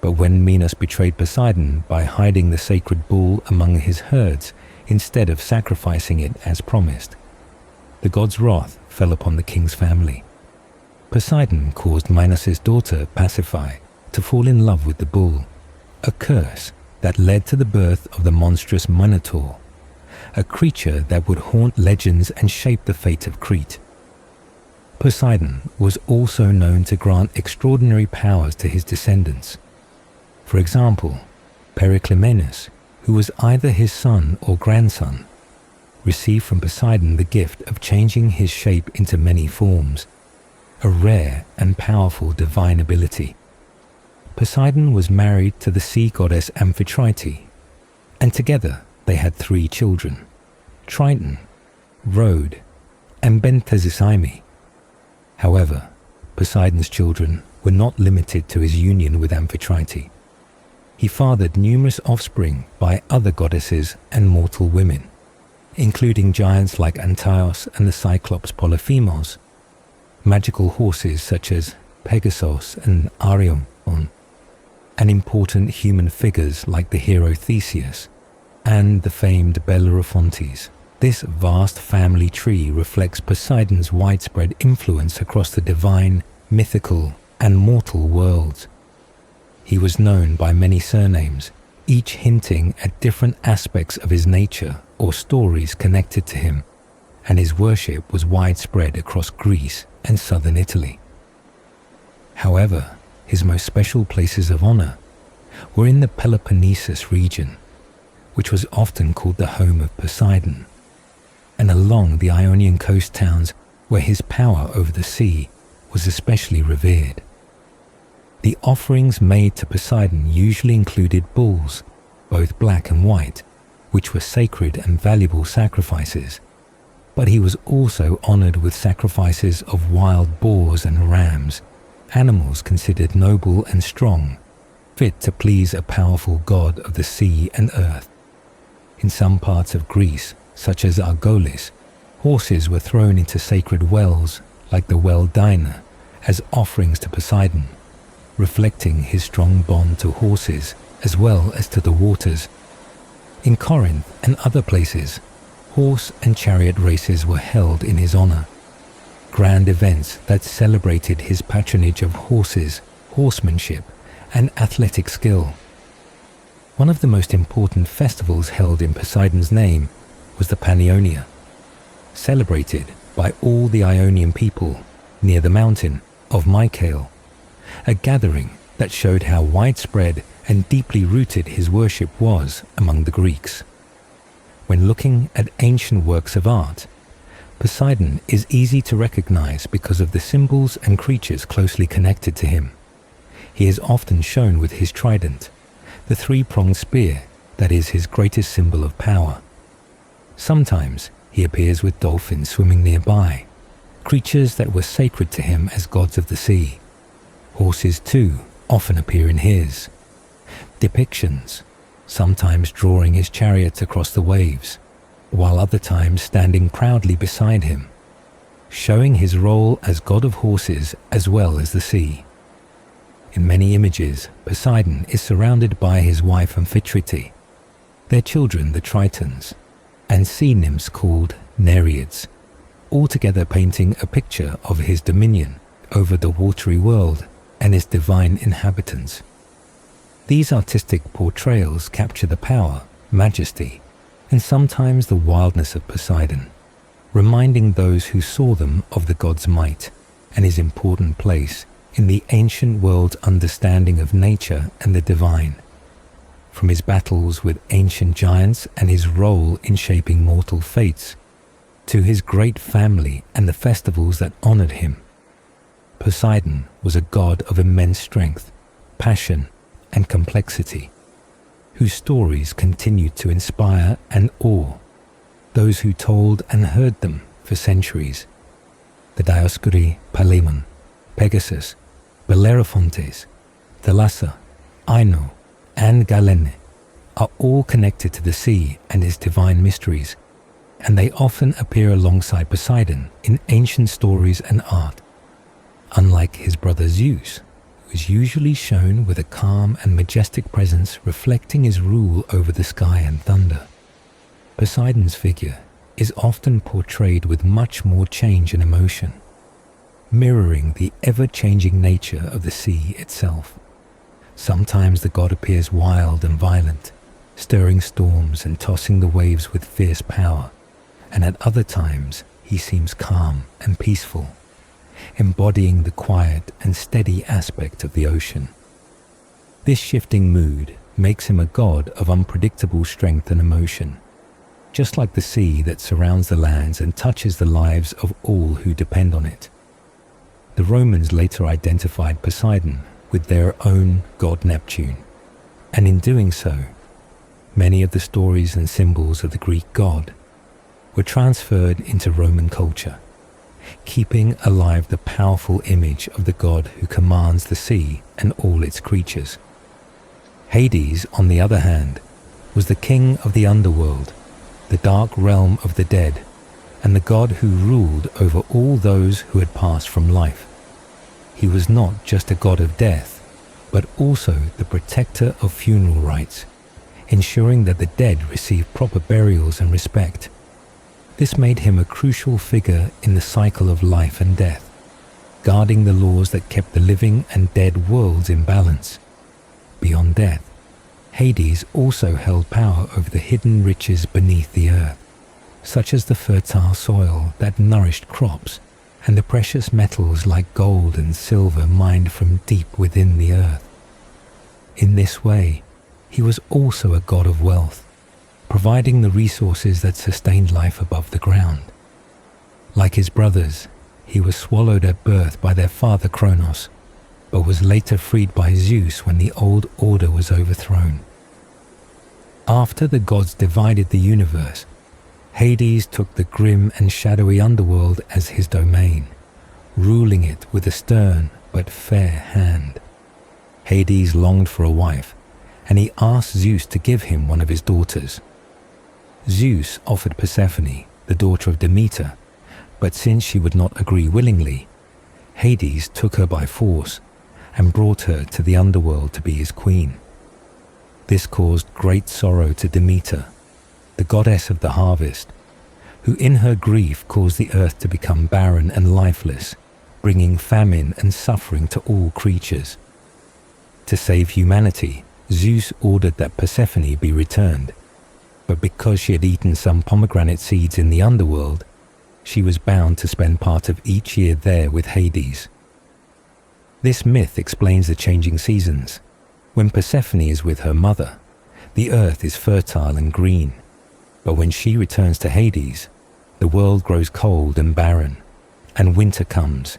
But when Minos betrayed Poseidon by hiding the sacred bull among his herds instead of sacrificing it as promised, the god's wrath fell upon the king's family. Poseidon caused Minos' daughter Pasiphae to fall in love with the bull, a curse that led to the birth of the monstrous Minotaur, a creature that would haunt legends and shape the fate of Crete. Poseidon was also known to grant extraordinary powers to his descendants. For example, Periclymenus, who was either his son or grandson, received from Poseidon the gift of changing his shape into many forms, a rare and powerful divine ability. Poseidon was married to the sea goddess Amphitrite, and together they had 3 children, Triton, Rhode, and Benthesicyme. However, Poseidon's children were not limited to his union with Amphitrite. He fathered numerous offspring by other goddesses and mortal women, including giants like Antaeus and the Cyclops Polyphemos, magical horses such as Pegasus and Arion, and important human figures like the hero Theseus and the famed Bellerophontes. This vast family tree reflects Poseidon's widespread influence across the divine, mythical, and mortal worlds. He was known by many surnames, each hinting at different aspects of his nature or stories connected to him, and his worship was widespread across Greece and southern Italy. However, his most special places of honor were in the Peloponnesus region, which was often called the home of Poseidon, and along the Ionian coast towns where his power over the sea was especially revered. The offerings made to Poseidon usually included bulls, both black and white, which were sacred and valuable sacrifices, but he was also honored with sacrifices of wild boars and rams, animals considered noble and strong, fit to please a powerful god of the sea and earth. In some parts of Greece, such as Argolis, horses were thrown into sacred wells like the well Dinah as offerings to Poseidon, reflecting his strong bond to horses as well as to the waters. In Corinth and other places, horse and chariot races were held in his honor. grand events that celebrated his patronage of horses, horsemanship, and athletic skill. One of the most important festivals held in Poseidon's name was the Panionia, celebrated by all the Ionian people near the mountain of Mycale, a gathering that showed how widespread and deeply rooted his worship was among the Greeks. When looking at ancient works of art, Poseidon is easy to recognize because of the symbols and creatures closely connected to him. He is often shown with his trident, the three-pronged spear that is his greatest symbol of power. Sometimes he appears with dolphins swimming nearby, creatures that were sacred to him as gods of the sea. Horses, too, often appear in his depictions, sometimes drawing his chariot across the waves, while other times standing proudly beside him, showing his role as god of horses as well as the sea. In many images, Poseidon is surrounded by his wife Amphitrite, their children the Tritons, and sea nymphs called Nereids, altogether painting a picture of his dominion over the watery world and its divine inhabitants. These artistic portrayals capture the power, majesty, and sometimes the wildness of Poseidon, reminding those who saw them of the god's might and his important place in the ancient world's understanding of nature and the divine. From his battles with ancient giants and his role in shaping mortal fates, to his great family and the festivals that honored him, Poseidon was a god of immense strength, passion, and complexity, whose stories continued to inspire and awe those who told and heard them for centuries. The Dioscuri, Palemon, Pegasus, Bellerophontes, Thalassa, Ino, and Galene are all connected to the sea and its divine mysteries, and they often appear alongside Poseidon in ancient stories and art. Unlike his brother Zeus, who is usually shown with a calm and majestic presence reflecting his rule over the sky and thunder, Poseidon's figure is often portrayed with much more change and emotion, mirroring the ever-changing nature of the sea itself. Sometimes the god appears wild and violent, stirring storms and tossing the waves with fierce power, and at other times he seems calm and peaceful, embodying the quiet and steady aspect of the ocean. This shifting mood makes him a god of unpredictable strength and emotion, just like the sea that surrounds the lands and touches the lives of all who depend on it. The Romans later identified Poseidon with their own god Neptune, and in doing so, many of the stories and symbols of the Greek god were transferred into Roman culture, keeping alive the powerful image of the god who commands the sea and all its creatures. Hades, on the other hand, was the king of the underworld, the dark realm of the dead, and the god who ruled over all those who had passed from life. He was not just a god of death, but also the protector of funeral rites, ensuring that the dead received proper burials and respect. This made him a crucial figure in the cycle of life and death, guarding the laws that kept the living and dead worlds in balance. Beyond death, Hades also held power over the hidden riches beneath the earth, such as the fertile soil that nourished crops and the precious metals like gold and silver mined from deep within the earth. In this way, he was also a god of wealth, providing the resources that sustained life above the ground. Like his brothers, he was swallowed at birth by their father Kronos, but was later freed by Zeus when the old order was overthrown. After the gods divided the universe, Hades took the grim and shadowy underworld as his domain, ruling it with a stern but fair hand. Hades longed for a wife, and he asked Zeus to give him one of his daughters. Zeus offered Persephone, the daughter of Demeter, but since she would not agree willingly, Hades took her by force and brought her to the underworld to be his queen. This caused great sorrow to Demeter, the goddess of the harvest, who in her grief caused the earth to become barren and lifeless, bringing famine and suffering to all creatures. To save humanity, Zeus ordered that Persephone be returned, but because she had eaten some pomegranate seeds in the underworld, she was bound to spend part of each year there with Hades. This myth explains the changing seasons. When Persephone is with her mother, the earth is fertile and green, but when she returns to Hades, the world grows cold and barren, and winter comes.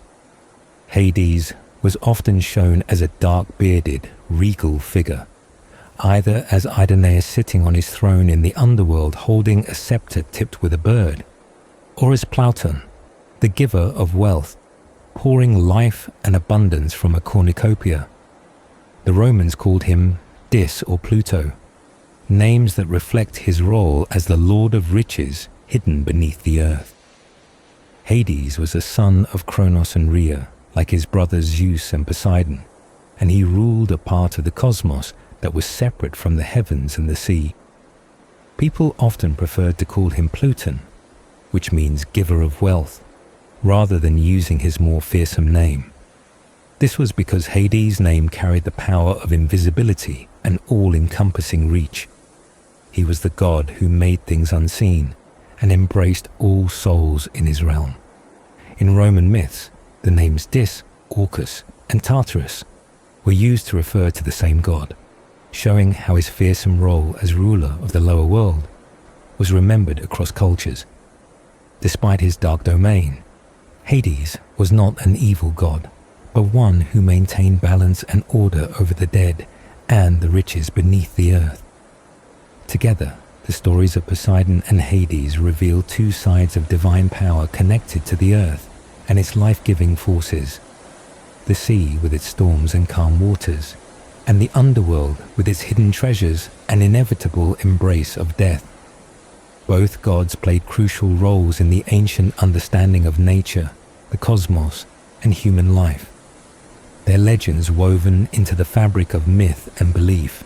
Hades was often shown as a dark-bearded, regal figure, either as Idoneus sitting on his throne in the underworld holding a scepter tipped with a bird, or as Platon, the giver of wealth, pouring life and abundance from a cornucopia. The Romans called him Dis or Pluto, names that reflect his role as the Lord of Riches hidden beneath the earth. Hades was a son of Kronos and Rhea, like his brothers Zeus and Poseidon, and he ruled a part of the cosmos that was separate from the heavens and the sea. People often preferred to call him Pluton, which means giver of wealth, rather than using his more fearsome name. This was because Hades' name carried the power of invisibility and all-encompassing reach. He was the god who made things unseen and embraced all souls in his realm. In Roman myths, the names Dis, Orcus, and Tartarus were used to refer to the same god, showing how his fearsome role as ruler of the lower world was remembered across cultures. Despite his dark domain, Hades was not an evil god, but one who maintained balance and order over the dead and the riches beneath the earth. Together, the stories of Poseidon and Hades reveal two sides of divine power connected to the earth and its life-giving forces. The sea with its storms and calm waters, and the underworld with its hidden treasures and inevitable embrace of death. Both gods played crucial roles in the ancient understanding of nature, the cosmos, and human life. Their legends woven into the fabric of myth and belief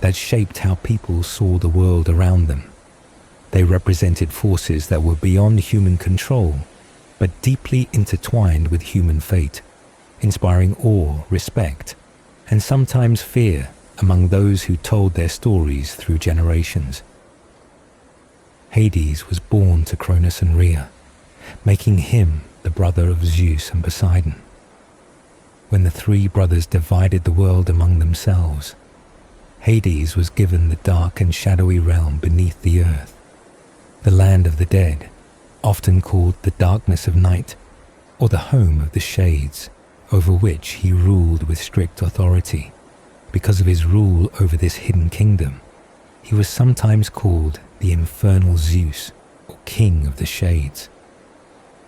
that shaped how people saw the world around them. They represented forces that were beyond human control, but deeply intertwined with human fate, inspiring awe, respect, and sometimes fear among those who told their stories through generations. Hades was born to Kronos and Rhea, making him the brother of Zeus and Poseidon. When the three brothers divided the world among themselves, Hades was given the dark and shadowy realm beneath the earth, the land of the dead, often called the darkness of night, or the home of the shades, over which he ruled with strict authority. Because of his rule over this hidden kingdom, he was sometimes called the infernal Zeus, or king of the shades.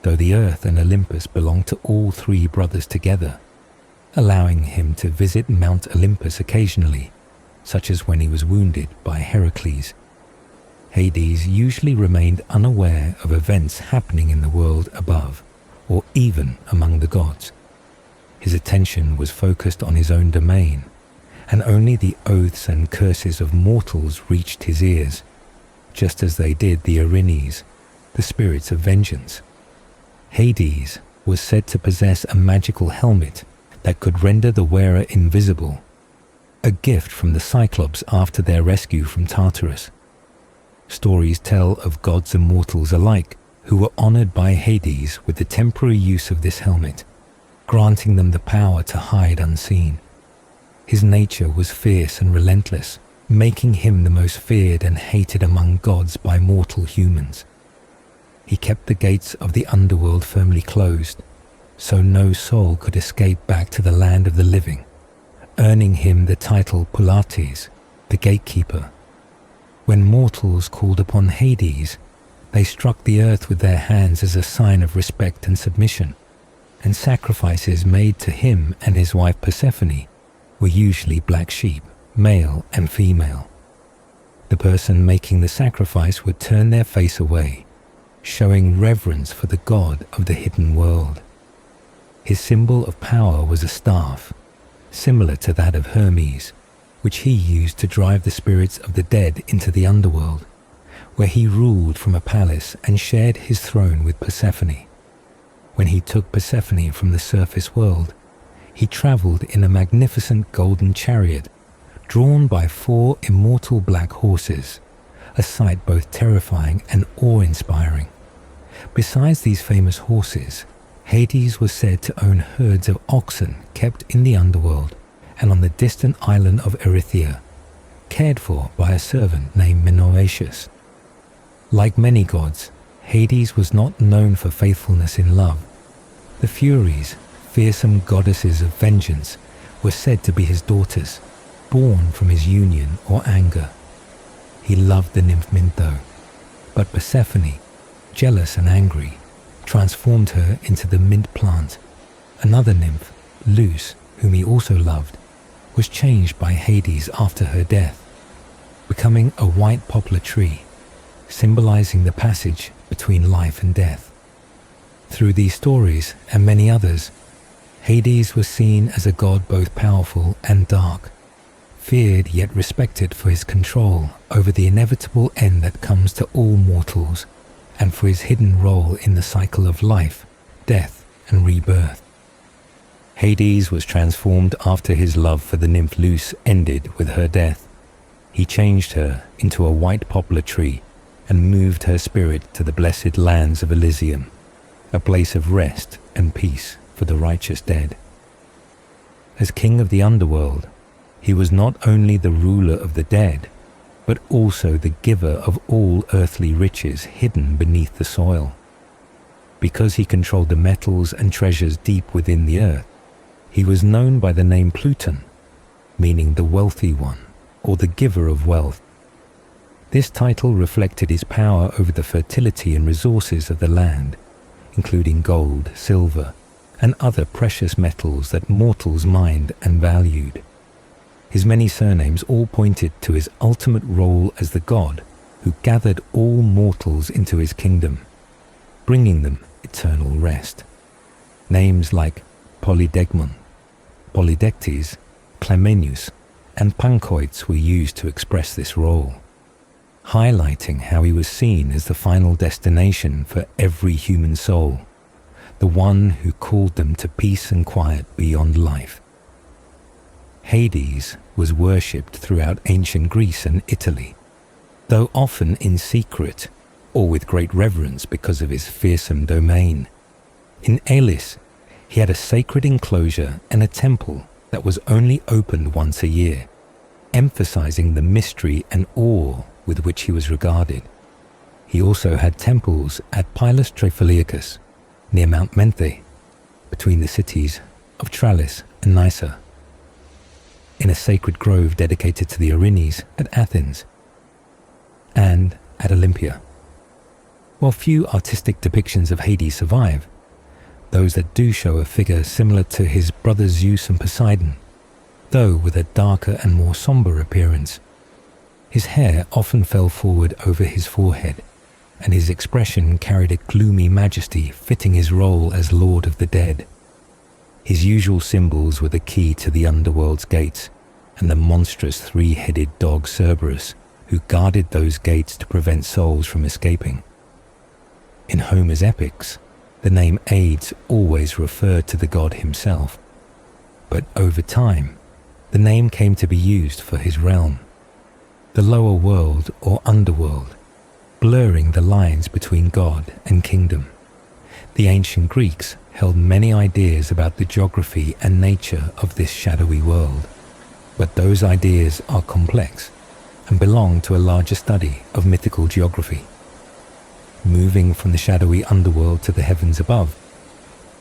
Though the earth and Olympus belonged to all three brothers together, allowing him to visit Mount Olympus occasionally, such as when he was wounded by Heracles. Hades usually remained unaware of events happening in the world above, or even among the gods. His attention was focused on his own domain, and only the oaths and curses of mortals reached his ears, just as they did the Erinyes, the spirits of vengeance. Hades was said to possess a magical helmet that could render the wearer invisible, a gift from the Cyclops after their rescue from Tartarus. Stories tell of gods and mortals alike who were honored by Hades with the temporary use of this helmet, granting them the power to hide unseen. His nature was fierce and relentless, making him the most feared and hated among gods by mortal humans. He kept the gates of the underworld firmly closed, so no soul could escape back to the land of the living, earning him the title Pulates, the gatekeeper. When mortals called upon Hades, they struck the earth with their hands as a sign of respect and submission, and sacrifices made to him and his wife Persephone were usually black sheep, male and female. The person making the sacrifice would turn their face away, showing reverence for the god of the hidden world. His symbol of power was a staff, similar to that of Hermes, which he used to drive the spirits of the dead into the underworld, where he ruled from a palace and shared his throne with Persephone. When he took Persephone from the surface world, he traveled in a magnificent golden chariot drawn by 4 immortal black horses, a sight both terrifying and awe-inspiring. Besides these famous horses, Hades was said to own herds of oxen kept in the underworld and on the distant island of Erythea, cared for by a servant named Menoetius. Like many gods, Hades was not known for faithfulness in love. The Furies, fearsome goddesses of vengeance, were said to be his daughters, born from his union or anger. He loved the nymph Mintho, but Persephone, jealous and angry, transformed her into the mint plant. Another nymph, Zeus, whom he also loved, was changed by Hades after her death, becoming a white poplar tree, symbolizing the passage between life and death. Through these stories and many others, Hades was seen as a god both powerful and dark, feared yet respected for his control over the inevitable end that comes to all mortals, and for his hidden role in the cycle of life, death, and rebirth. Hades was transformed after his love for the nymph Zeus ended with her death. He changed her into a white poplar tree and moved her spirit to the blessed lands of Elysium, a place of rest and peace for the righteous dead. As king of the underworld, he was not only the ruler of the dead, but also the giver of all earthly riches hidden beneath the soil. Because he controlled the metals and treasures deep within the earth, he was known by the name Pluton, meaning the wealthy one, or the giver of wealth. This title reflected his power over the fertility and resources of the land, including gold, silver, and other precious metals that mortals mined and valued. His many surnames all pointed to his ultimate role as the god who gathered all mortals into his kingdom, bringing them eternal rest. Names like Polydecmon, Polydectes, Clamenius, and Pankoids were used to express this role, highlighting how he was seen as the final destination for every human soul, the one who called them to peace and quiet beyond life. Hades was worshipped throughout ancient Greece and Italy, though often in secret or with great reverence because of his fearsome domain. In Elis, he had a sacred enclosure and a temple that was only opened once a year, emphasizing the mystery and awe with which he was regarded. He also had temples at Pylos Trephilicus, near Mount Menthe, between the cities of Tralles and Nysa, in a sacred grove dedicated to the Erinyes at Athens, and at Olympia. While few artistic depictions of Hades survive, those that do show a figure similar to his brothers Zeus and Poseidon, though with a darker and more somber appearance. His hair often fell forward over his forehead, and his expression carried a gloomy majesty fitting his role as Lord of the Dead. His usual symbols were the key to the underworld's gates and the monstrous 3-headed dog Cerberus, who guarded those gates to prevent souls from escaping. In Homer's epics, the name Hades always referred to the god himself, but over time, the name came to be used for his realm, the lower world or underworld, blurring the lines between God and kingdom. The ancient Greeks held many ideas about the geography and nature of this shadowy world, but those ideas are complex and belong to a larger study of mythical geography. Moving from the shadowy underworld to the heavens above,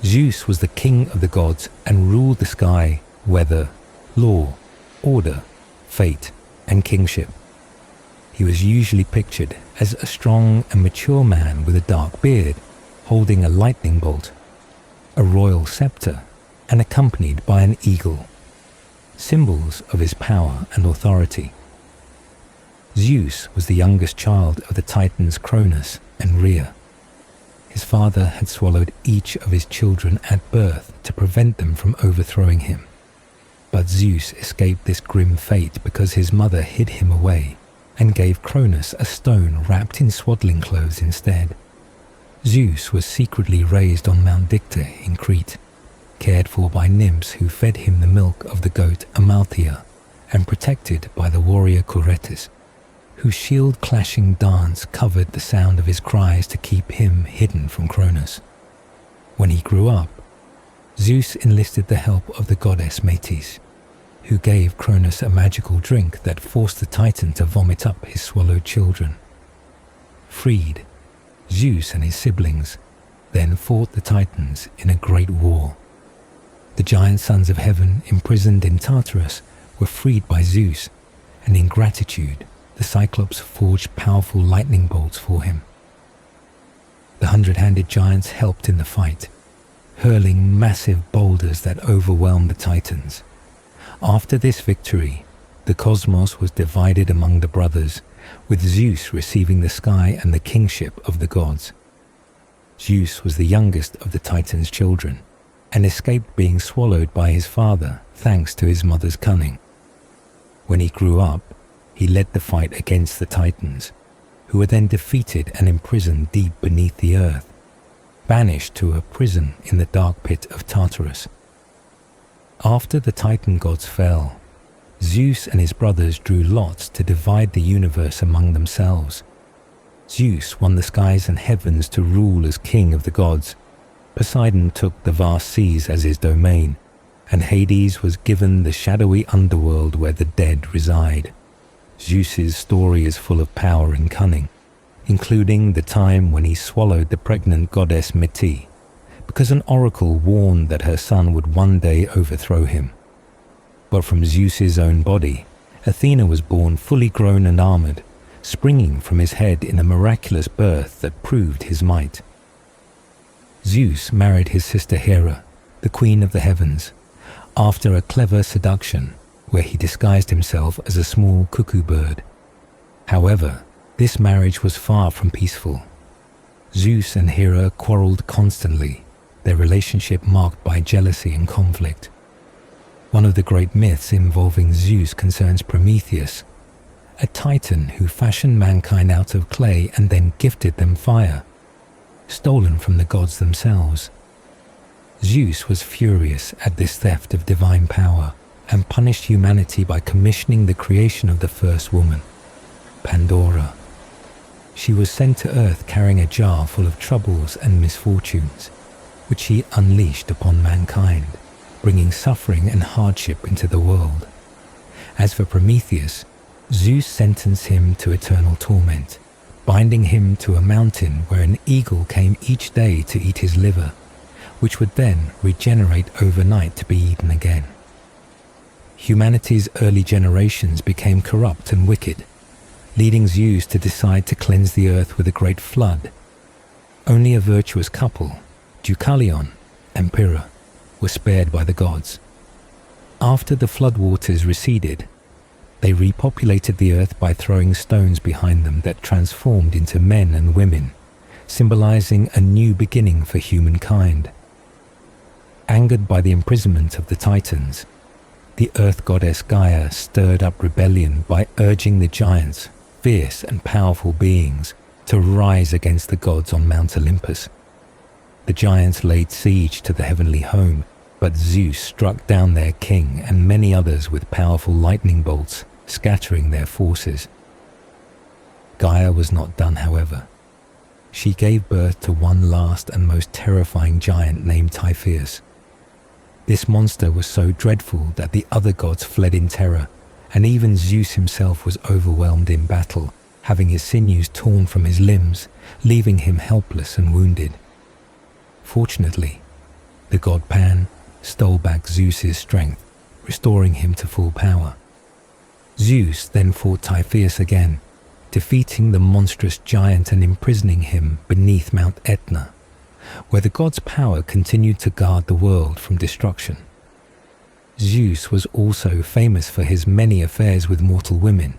Zeus was the king of the gods and ruled the sky, weather, law, order, fate, and kingship. He was usually pictured as a strong and mature man with a dark beard, holding a lightning bolt, a royal scepter, and accompanied by an eagle, symbols of his power and authority. Zeus was the youngest child of the Titans Cronus and Rhea. His father had swallowed each of his children at birth to prevent them from overthrowing him. But Zeus escaped this grim fate because his mother hid him away and gave Cronus a stone wrapped in swaddling clothes instead. Zeus was secretly raised on Mount Dicte in Crete, cared for by nymphs who fed him the milk of the goat Amalthea, and protected by the warrior Curetis, whose shield-clashing dance covered the sound of his cries to keep him hidden from Cronus. When he grew up, Zeus enlisted the help of the goddess Metis, who gave Cronus a magical drink that forced the Titan to vomit up his swallowed children. Freed, Zeus and his siblings then fought the Titans in a great war. The giant sons of heaven imprisoned in Tartarus were freed by Zeus, and in gratitude the Cyclops forged powerful lightning bolts for him. The 100-handed giants helped in the fight, hurling massive boulders that overwhelmed the Titans. After this victory, the cosmos was divided among the brothers, with Zeus receiving the sky and the kingship of the gods. Zeus was the youngest of the Titans' children, and escaped being swallowed by his father thanks to his mother's cunning. When he grew up, he led the fight against the Titans, who were then defeated and imprisoned deep beneath the earth, banished to a prison in the dark pit of Tartarus. After the Titan gods fell, Zeus and his brothers drew lots to divide the universe among themselves. Zeus won the skies and heavens to rule as king of the gods. Poseidon took the vast seas as his domain, and Hades was given the shadowy underworld where the dead reside. Zeus's story is full of power and cunning, including the time when he swallowed the pregnant goddess Metis, because an oracle warned that her son would one day overthrow him. But from Zeus's own body, Athena was born fully grown and armored, springing from his head in a miraculous birth that proved his might. Zeus married his sister Hera, the queen of the heavens, after a clever seduction where he disguised himself as a small cuckoo bird. However, this marriage was far from peaceful. Zeus and Hera quarreled constantly, their relationship marked by jealousy and conflict. One of the great myths involving Zeus concerns Prometheus, a titan who fashioned mankind out of clay and then gifted them fire, stolen from the gods themselves. Zeus was furious at this theft of divine power and punished humanity by commissioning the creation of the first woman, Pandora. She was sent to earth carrying a jar full of troubles and misfortunes, which he unleashed upon mankind, bringing suffering and hardship into the world. As for Prometheus, Zeus sentenced him to eternal torment, binding him to a mountain where an eagle came each day to eat his liver, which would then regenerate overnight to be eaten again. Humanity's early generations became corrupt and wicked, leading Zeus to decide to cleanse the earth with a great flood. Only a virtuous couple, Deucalion and Pyrrha, were spared by the gods. After the floodwaters receded, they repopulated the earth by throwing stones behind them that transformed into men and women, symbolizing a new beginning for humankind. Angered by the imprisonment of the Titans, the earth goddess Gaia stirred up rebellion by urging the giants, fierce and powerful beings, to rise against the gods on Mount Olympus. The giants laid siege to the heavenly home, but Zeus struck down their king and many others with powerful lightning bolts, scattering their forces. Gaia was not done, however. She gave birth to one last and most terrifying giant named Typhoeus. This monster was so dreadful that the other gods fled in terror, and even Zeus himself was overwhelmed in battle, having his sinews torn from his limbs, leaving him helpless and wounded. Fortunately, the god Pan stole back Zeus's strength, restoring him to full power. Zeus then fought Typhoeus again, defeating the monstrous giant and imprisoning him beneath Mount Etna, where the god's power continued to guard the world from destruction. Zeus was also famous for his many affairs with mortal women,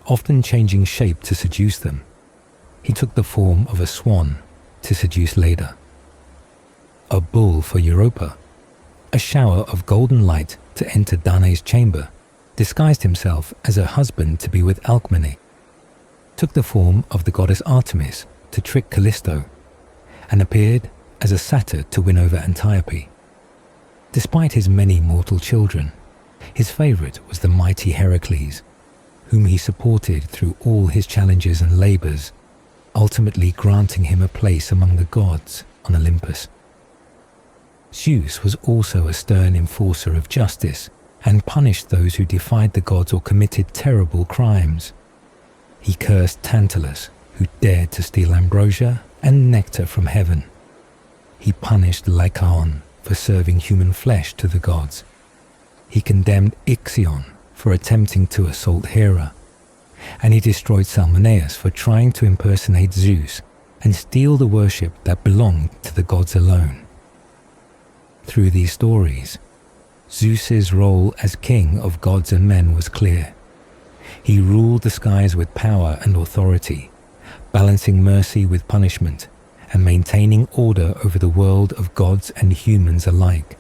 often changing shape to seduce them. He took the form of a swan to seduce Leda, a bull for Europa, a shower of golden light to enter Danae's chamber, disguised himself as her husband to be with Alcmene, took the form of the goddess Artemis to trick Callisto, and appeared as a satyr to win over Antiope. Despite his many mortal children, his favorite was the mighty Heracles, whom he supported through all his challenges and labors, ultimately granting him a place among the gods on Olympus. Zeus was also a stern enforcer of justice and punished those who defied the gods or committed terrible crimes. He cursed Tantalus, who dared to steal ambrosia and nectar from heaven. He punished Lycaon for serving human flesh to the gods. He condemned Ixion for attempting to assault Hera, and he destroyed Salmoneus for trying to impersonate Zeus and steal the worship that belonged to the gods alone. Through these stories, Zeus's role as king of gods and men was clear. He ruled the skies with power and authority, balancing mercy with punishment and maintaining order over the world of gods and humans alike.